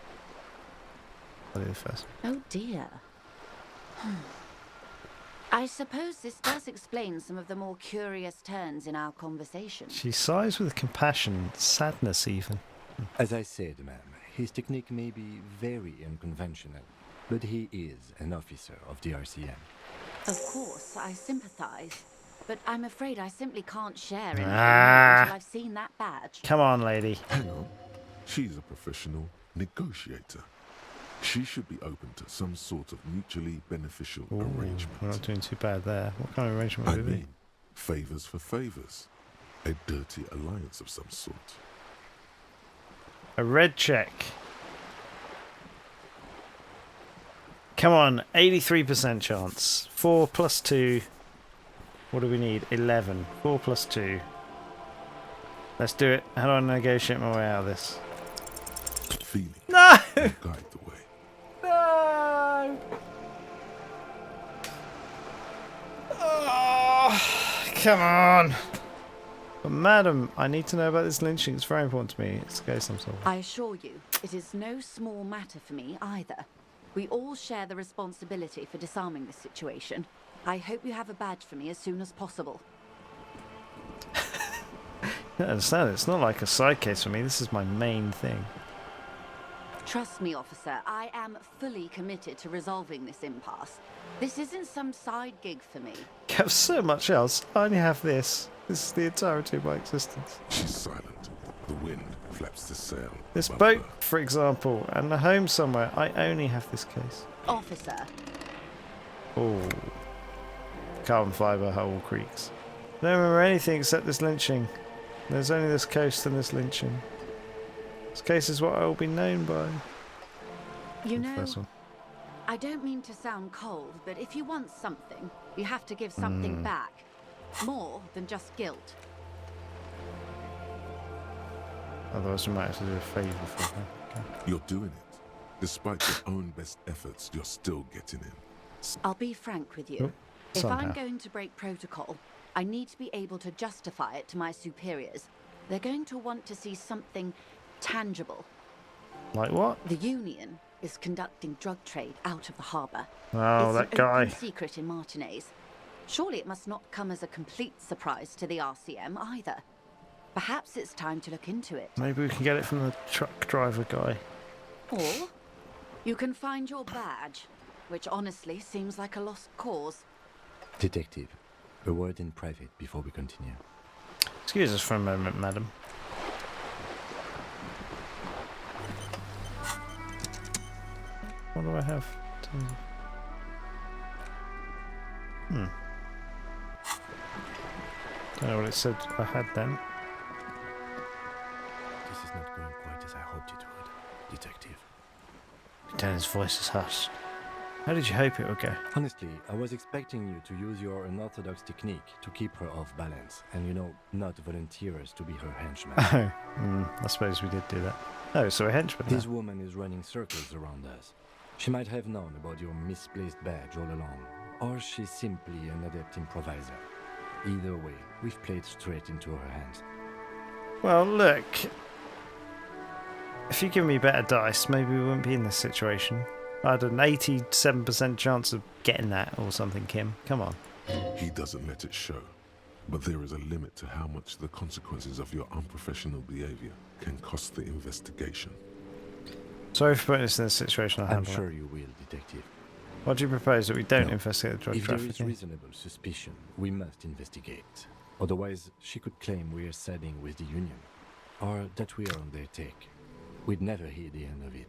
I'll do the first. Oh dear. I suppose this does explain some of the more curious turns in our conversation. She sighs with compassion, sadness even. As I said, ma'am, his technique may be very unconventional, but he is an officer of the RCM. Of course, I sympathize, but I'm afraid I simply can't share anything until I've seen that badge. Come on, lady. Hang on. She's a professional negotiator. She should be open to some sort of mutually beneficial arrangement. We're not doing too bad there. What kind of arrangement would it be? Favors for favors. A dirty alliance of some sort. A red check. Come on, 83% chance. 4 plus 2. What do we need? 11. 4 plus 2. Let's do it. How do I negotiate my way out of this? Feeling. No! Guide the way. No! Oh, come on. But madam, I need to know about this lynching. It's very important to me. It's a case I'm solving. I assure you, it is no small matter for me either. We all share the responsibility for disarming this situation. I hope you have a badge for me as soon as possible. I understand. It's not like a side case for me. This is my main thing. Trust me, officer, I am fully committed to resolving this impasse. This isn't some side gig for me. You have so much else. I only have this. This is the entirety of my existence. She's silent. The wind flaps the sail. This above boat, her. for example, and a home somewhere. I only have this case. Officer. Oh. Carbon fibre hull creaks. I don't remember anything except this lynching. There's only this coast and this lynching. This case is what I will be known by. You know, First one. I don't mean to sound cold, but if you want something, you have to give something back. More than just guilt. Otherwise, we might have to do a favour for her. Okay. You're doing it. Despite your own best efforts, you're still getting in. I'll be frank with you. Oh, If I'm somehow. going to break protocol, I need to be able to justify it to my superiors. They're going to want to see something tangible. Like what? The Union is conducting drug trade out of the harbour. Oh, It's that an guy. open secret in Martinez. Surely it must not come as a complete surprise to the RCM either. Perhaps it's time to look into it. Maybe we can get it from the truck driver guy. Or you can find your badge, which honestly seems like a lost cause. Detective, a word in private before we continue. Excuse us for a moment, madam. What do I have? Don't know what it said I had then. This is not going quite as I hoped it would, Detective. Lieutenant's voice is hushed. How did you hope it would go? Honestly, I was expecting you to use your unorthodox technique to keep her off balance and, you know, not volunteer us to be her henchman. Oh, I suppose we did do that. Oh, so a henchman. This woman is running circles around us. She might have known about your misplaced badge all along, or she's simply an adept improviser. Either way, we've played straight into her hands. Well, look. If you give me better dice, maybe we wouldn't be in this situation. I had an 87% chance of getting that or something, Kim. Come on. He doesn't let it show. But there is a limit to how much the consequences of your unprofessional behavior can cost the investigation. Sorry for putting us in this situation. I'm sure you will, Detective. What do you propose, that we don't investigate the drug If there trafficking? is reasonable suspicion, we must investigate. Otherwise, she could claim we are siding with the Union, or that we are on their take. We'd never hear the end of it.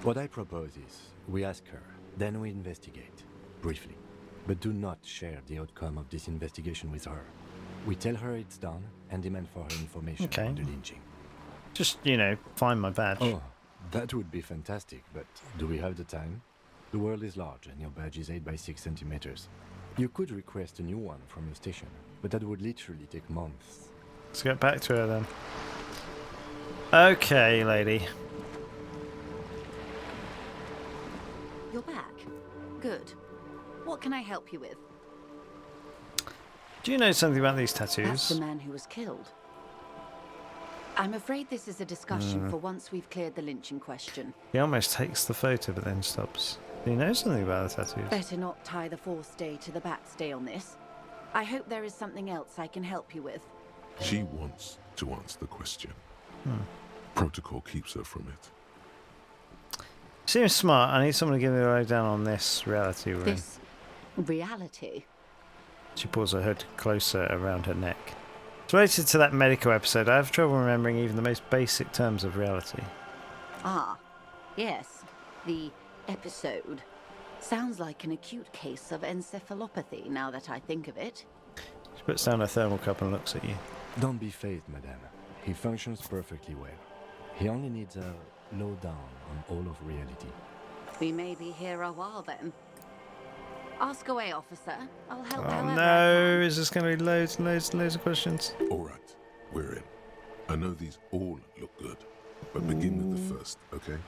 What I propose is, we ask her, then we investigate, briefly. But do not share the outcome of this investigation with her. We tell her it's done, and demand for her information on the lynching. Just, you know, find my badge. Oh, that would be fantastic, but do we have the time? The world is large, and your badge is 8 by 6 centimeters. You could request a new one from your station, but that would literally take months. Let's get back to her then. Okay, lady. You're back. Good. What can I help you with? Do you know something about these That's tattoos? the man who was killed. I'm afraid this is a discussion for once we've cleared the lynching question. He almost takes the photo but then stops. Do you know something about the tattoos? Better not tie the fourth day to the bat stay on this. I hope there is something else I can help you with. She wants to answer the question. Protocol keeps her from it. Seems smart. I need someone to give me a lowdown on this reality we're in. This reality? She pulls her hood closer around her neck. It's related to that medical episode. I have trouble remembering even the most basic terms of reality. Ah, yes. The episode. Sounds like an acute case of encephalopathy now that I think of it. She puts down her thermal cup and looks at you. Don't be phased, madame. He functions perfectly well. He only needs a lowdown on all of reality. We may be here a while then. Ask away, officer. I'll help Oh however I no, can. is this going to be loads and loads and loads of questions? All right, we're in. I know these all look good, but begin with the first, okay?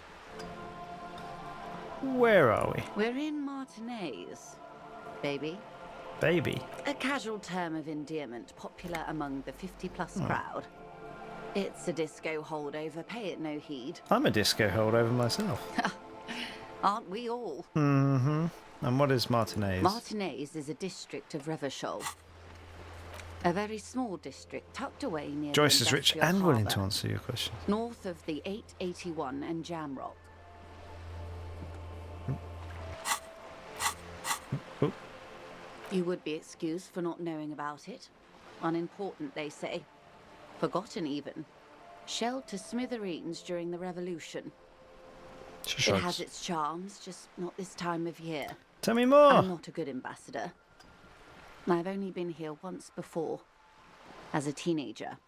Where are we? We're in Martinez, baby. Baby. A casual term of endearment popular among the 50-plus crowd. It's a disco holdover, pay it no heed. I'm a disco holdover myself. Aren't we all? Mm-hmm. And what is Martinez? Martinez is a district of Revachol. A very small district tucked away near Joyce the is rich industrial and willing to harbour, answer your questions. north of the 881 and Jamrock. Oh. You would be excused for not knowing about it. Unimportant, they say. Forgotten, even. Shelled to smithereens during the Revolution. She It shrugs. has its charms, just not this time of year. Tell me more. I'm not a good ambassador. I've only been here once before, as a teenager.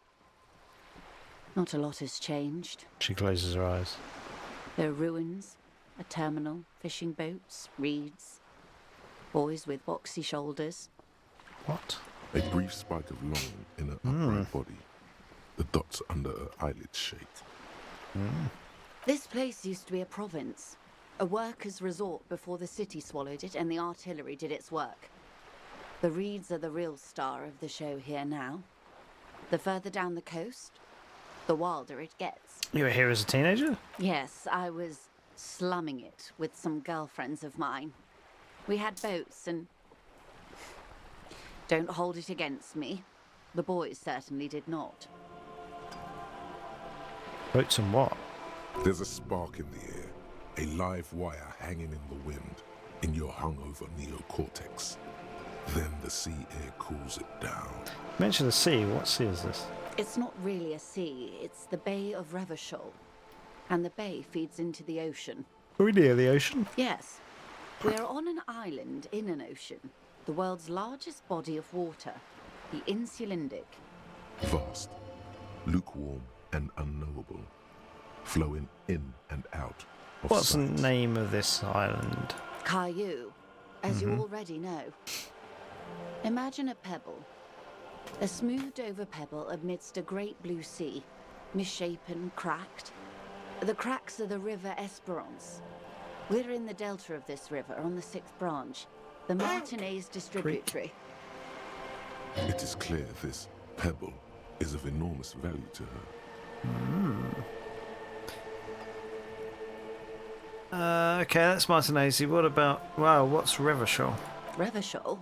Not a lot has changed. She closes her eyes. There are ruins, a terminal, fishing boats, reeds, boys with boxy shoulders. What? A brief spike of longing in her upright body. The dots under her eyelids shake. This place used to be a province, a workers' resort before the city swallowed it and the artillery did its work. The reeds are the real star of the show here now. The further down the coast, the wilder it gets. You were here as a teenager? Yes, I was slumming it with some girlfriends of mine. We had boats and... Don't hold it against me. The boys certainly did not. Boats and what? There's a spark in the air, a live wire hanging in the wind, in your hungover neocortex. Then the sea air cools it down. Mention the sea. What sea is this? It's not really a sea, it's the Bay of Revachol. And the bay feeds into the ocean. Are we near the ocean? Yes. We're on an island in an ocean. The world's largest body of water. The Insulindic. Vast, lukewarm and unknowable, flowing in and out of What's the sight. name of this island? Caillou, as you already know. Imagine a pebble. A smoothed-over pebble amidst a great blue sea, misshapen, cracked. The cracks are the river Esperance. We're in the delta of this river, on the 6th branch, the Martinez distributary. It is clear this pebble is of enormous value to her. Okay, that's Martinez. What about... Wow, what's Revachol? Revachol?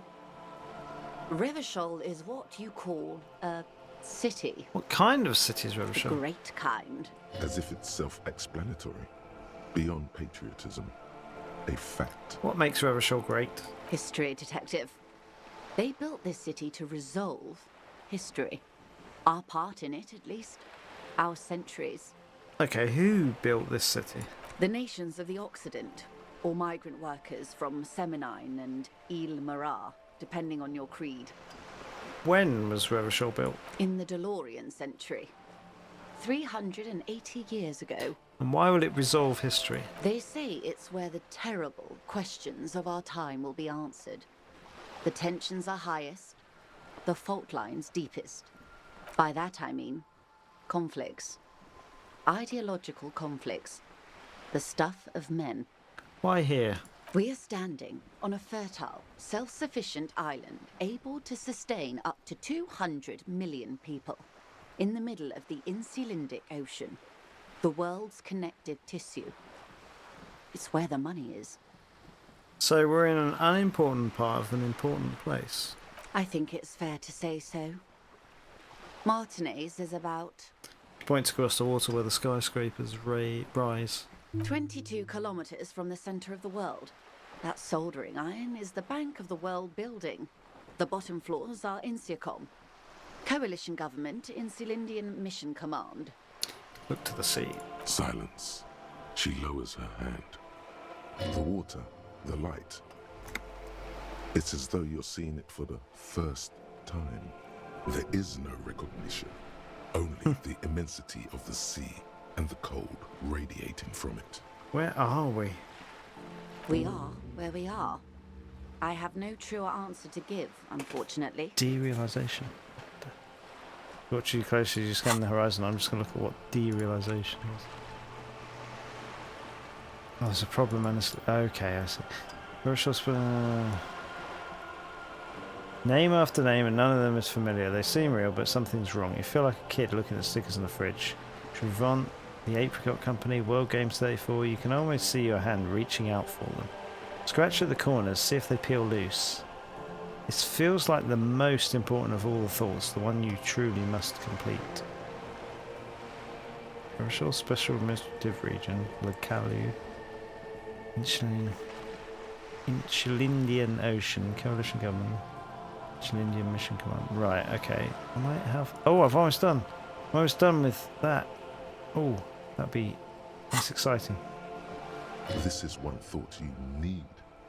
Revachol is what you call a city. What kind of city is The Revachol? great kind. As if it's self-explanatory. Beyond patriotism. A fact. What makes Revachol great? History, detective. They built this city to resolve history. Our part in it, at least. Our centuries. Okay, who built this city? The nations of the Occident, or migrant workers from Seminine and Ile-Marat, depending on your creed. When was Revachol built? In the DeLorean century. 380 years ago. And why will it resolve history? They say it's where the terrible questions of our time will be answered. The tensions are highest, the fault lines deepest. By that I mean conflicts. Ideological conflicts. The stuff of men. Why here? We are standing on a fertile, self-sufficient island able to sustain up to 200 million people in the middle of the Insulindic Ocean, the world's connective tissue. It's where the money is. So we're in an unimportant part of an important place. I think it's fair to say so. Martinez is about Points across the water where the skyscrapers rise. 22 kilometers from the center of the world. That soldering iron is the bank of the world building. The bottom floors are Insiacom. Coalition government, Insulindian Mission Command. Look to the sea. Silence. She lowers her hand. The water, the light. It's as though you're seeing it for the first time. There is no recognition. Only the immensity of the sea and the cold radiating from it. Where are we? We are where we are. I have no truer answer to give, unfortunately. Derealization. Watch you closely, you scan the horizon. I'm just going to look at what derealization is. Oh, there's a problem, honestly. Okay, I see. Name after name, and none of them is familiar. They seem real, but something's wrong. You feel like a kid looking at stickers in the fridge. Trevant, the Apricot Company, World Games 34. You can almost see your hand reaching out for them. Scratch at the corners, see if they peel loose. This feels like the most important of all the thoughts, the one you truly must complete. Commercial Special Administrative Region, Lakalu, Insulindian Ocean, Coalition Government, Insulindian Mission Command. Right, okay. I might have... Oh, I've almost done. I'm almost done with that. Oh, that's exciting. This is one thought you need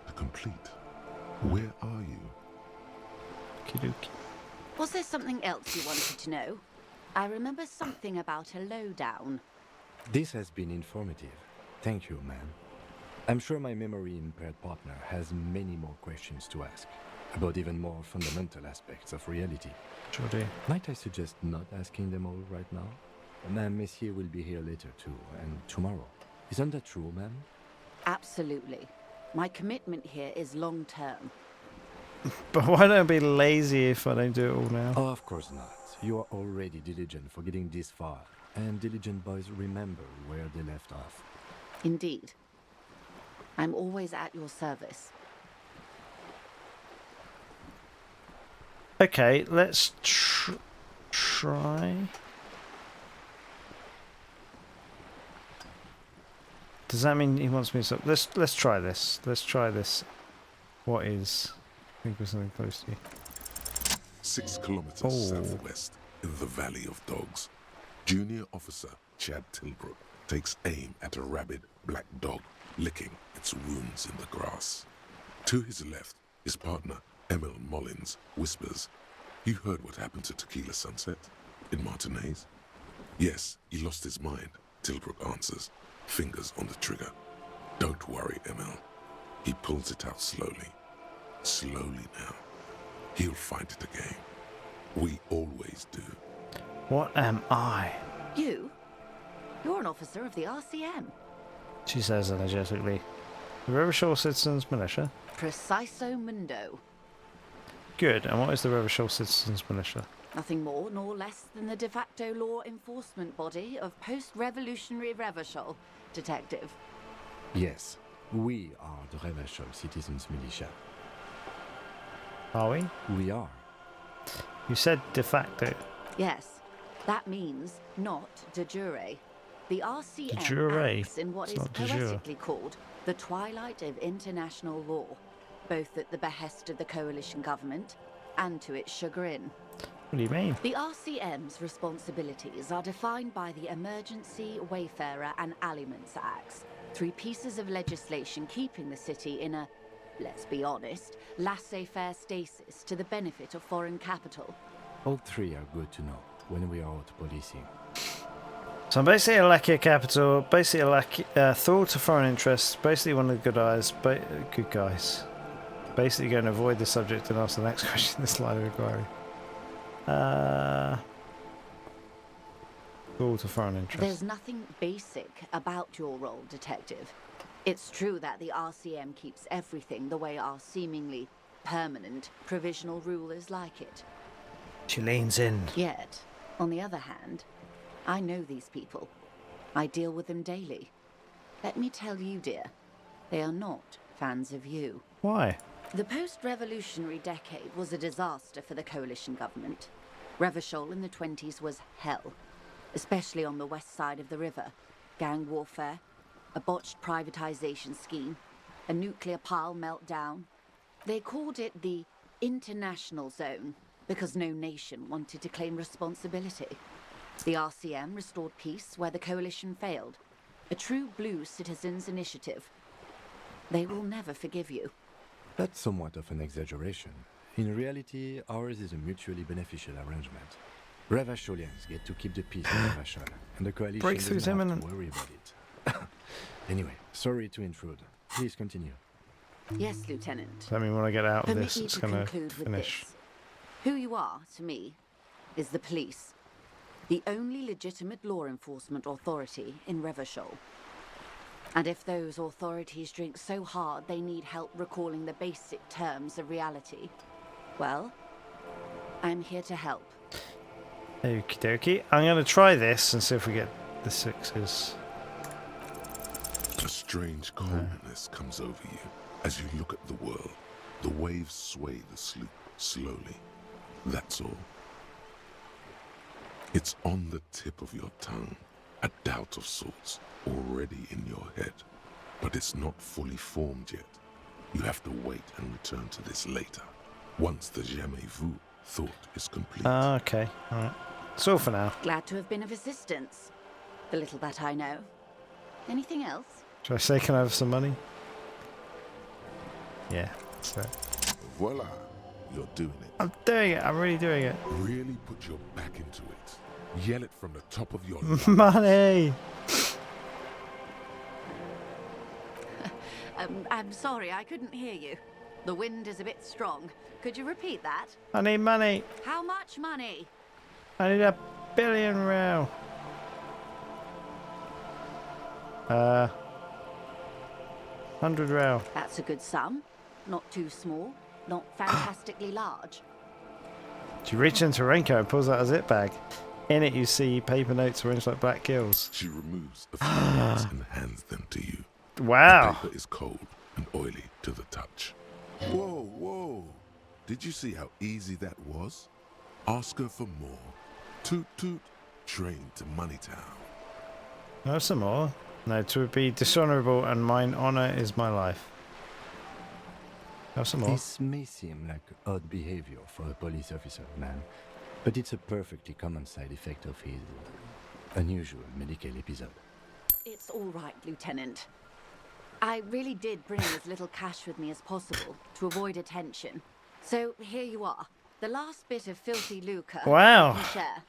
to complete. Where are you? Kidoki. Was there something else you wanted to know? I remember something about a lowdown. This has been informative. Thank you, ma'am. I'm sure my memory-impaired partner has many more questions to ask, about even more fundamental aspects of reality. Sure do. Might I suggest not asking them all right now? Ma'am, Messier will be here later too, and tomorrow. Isn't that true, ma'am? Absolutely. My commitment here is long-term. But why don't I be lazy if I don't do it all now? Oh, of course not. You are already diligent for getting this far, and diligent boys remember where they left off. Indeed. I'm always at your service. Okay, let's try. Does that mean he wants me to... Let's try this. Let's try this. What is... think of something close to you. 6 kilometers southwest in the Valley of Dogs. Junior Officer Chad Tilbrook takes aim at a rabid black dog licking its wounds in the grass. To his left, his partner Emil Mullins whispers, "You heard what happened to Tequila Sunset in Martinez?" "Yes, he lost his mind," Tilbrook answers, fingers on the trigger. "Don't worry, Emil. He pulls it out slowly. Slowly now. He'll find it again. We always do. What am I? You? You're an officer of the RCM. She says energetically. The Revachol Citizens Militia. Preciso mundo. Good. And what is the Revachol Citizens Militia? Nothing more nor less than the de facto law enforcement body of post-revolutionary Revachol, Detective. Yes, we are the Revachol Citizens Militia. Are we? We are. You said de facto. Yes, that means not de jure. The RCM De jure? acts in what It's is not de jure. poetically called the twilight of international law, both at the behest of the coalition government and to its chagrin. What do you mean? The RCM's responsibilities are defined by the Emergency, Wayfarer and Aliments Acts, 3 pieces of legislation keeping the city in a, let's be honest, laissez-faire stasis to the benefit of foreign capital. All 3 are good to know when we are out policing. So I'm basically a lackey of capital, basically a lackey, thrall to foreign interests, basically one of the good guys. Basically going to avoid the subject and ask the next question in this line of inquiry. Thrall to foreign interests. There's nothing basic about your role, Detective. It's true that the RCM keeps everything the way our seemingly permanent provisional rulers like it. She leans in. Yet, on the other hand, I know these people. I deal with them daily. Let me tell you, dear, they are not fans of you. Why? The post-revolutionary decade was a disaster for the coalition government. Revachol in the 20s was hell, especially on the west side of the river. Gang warfare, a botched privatization scheme, a nuclear pile meltdown. They called it the international zone because no nation wanted to claim responsibility. The RCM restored peace where the coalition failed. A true blue citizens' initiative. They will never forgive you. That's somewhat of an exaggeration. In reality, ours is a mutually beneficial arrangement. Revacholians get to keep the peace in Revachol, and the coalition Breakthrough's doesn't have imminent. to worry about it. Anyway, sorry to intrude. Please continue. Yes, Lieutenant. Does that mean when I get out of Permit this, me it's to going to conclude with finish? this. Who you are, to me, is the police. The only legitimate law enforcement authority in Revachol. And if those authorities drink so hard they need help recalling the basic terms of reality, well, I'm here to help. Okie dokie. I'm going to try this and see if we get the 6s. A strange calmness comes over you as you look at the world. The waves sway the sloop slowly. That's all. It's on the tip of your tongue, a doubt of sorts, already in your head. But it's not fully formed yet. You have to wait and return to this later, once the jamais vu thought is complete. Okay. Alright. That's all for now. Glad to have been of assistance. The little that I know. Anything else? Should I say, can I have some money? Yeah, that's it. Voila, you're doing it. I'm doing it. I'm really doing it. Really put your back into it. Yell it from the top of your lungs. Money! I'm sorry, I couldn't hear you. The wind is a bit strong. Could you repeat that? I need money. How much money? I need $1 billion row. 100 row. That's a good sum. Not too small, not fantastically large. She reaches into her raincoat and pulls out a zip bag. In it you see paper notes arranged like black gills. She removes a few notes and hands them to you. Wow. The paper is cold and oily to the touch. Whoa, whoa. Did you see how easy that was? Ask her for more. Toot toot, train to Moneytown. No, some more. No, to be dishonourable and mine honour is my life. Have some more. This may seem like odd behavior for a police officer, man, but it's a perfectly common side effect of his unusual medical episode. It's all right, Lieutenant. I really did bring as little cash with me as possible to avoid attention. So here you are, the last bit of filthy lucre. Wow. You can share.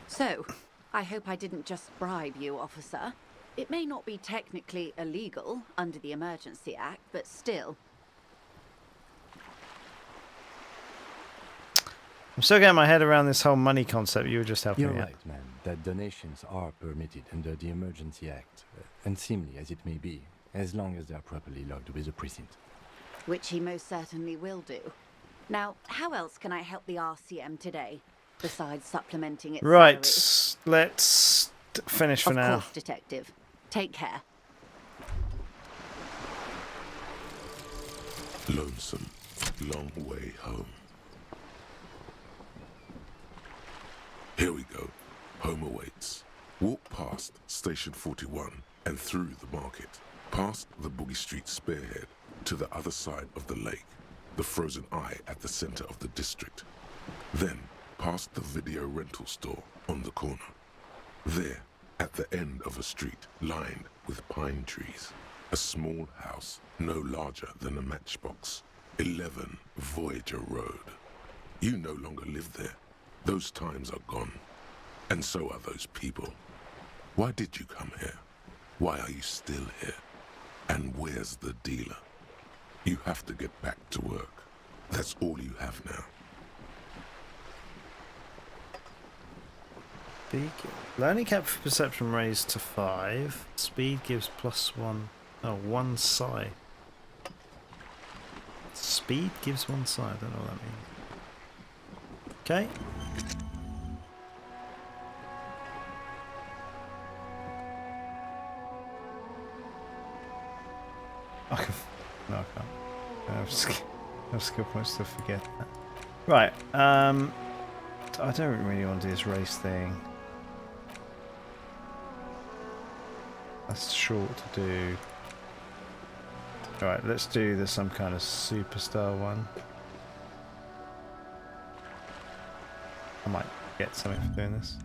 So, I hope I didn't just bribe you, officer. It may not be technically illegal under the Emergency Act, but still. I'm still getting my head around this whole money concept. You were just helping You're me out. right, man, that donations are permitted under the Emergency Act, unseemly as it may be, as long as they are properly logged with the precinct. Which he most certainly will do. Now, how else can I help the RCM today, besides supplementing its Right, salaries? let's finish for now. Of course, Detective. Take care. Lonesome, long way home. Here we go. Home awaits. Walk past Station 41 and through the market, past the Boogie Street spearhead to the other side of the lake, the frozen eye at the center of the district. Then past the video rental store on the corner. There, at the end of a street lined with pine trees, a small house no larger than a matchbox. 11 Voyager Road. You no longer live there. Those times are gone. And so are those people. Why did you come here? Why are you still here? And where's the dealer? You have to get back to work. That's all you have now. Learning cap perception raised to 5. Speed gives +1. Oh, 1 psi. Speed gives 1 psi. I don't know what that means. Okay. No, I can't. I have skill points to forget that. Right. I don't really want to do this race thing. That's short to do. Alright, let's do some kind of superstar one. I might get something for doing this.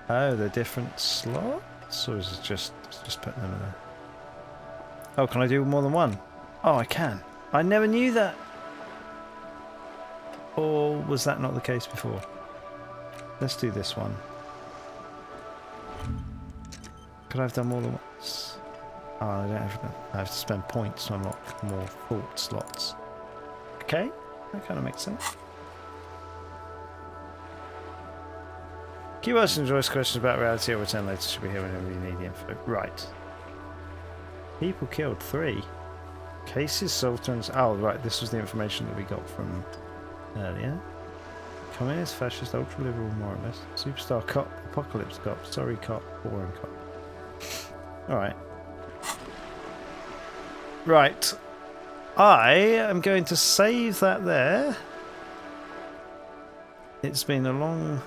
Oh, they're different slots? Or is it just putting them in there? Oh, can I do more than one? Oh, I can. I never knew that. Or was that not the case before? Let's do this one. Could I have done more than once? Oh, I don't have to. I have to spend points to unlock more thought slots. Okay, that kind of makes sense. Keywords and enjoys questions about reality or return later. Should be here whenever you need the info. Right. People killed 3. Cases, Sultans. Oh, right. This was the information that we got from earlier. Communist, fascist, ultra liberal moralist, superstar cop, apocalypse cop, sorry cop, boring cop. Alright. Right. I am going to save that there. It's been a long,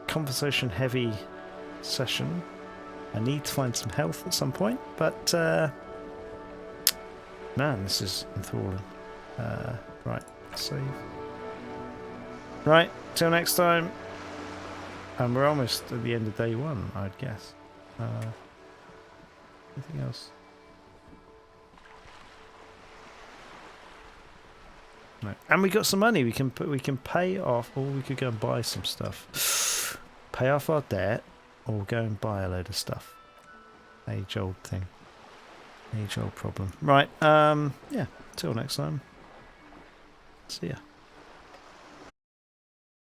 conversation heavy session. I need to find some health at some point, but man, this is enthralling. Right, save. Right, till next time. And we're almost at the end of day 1, I'd guess. Anything else? No. And we got some money. We can pay off, or we could go and buy some stuff. Pay off our debt, or go and buy a load of stuff. Age-old thing. Age-old problem. Right. Yeah. Till next time. See ya.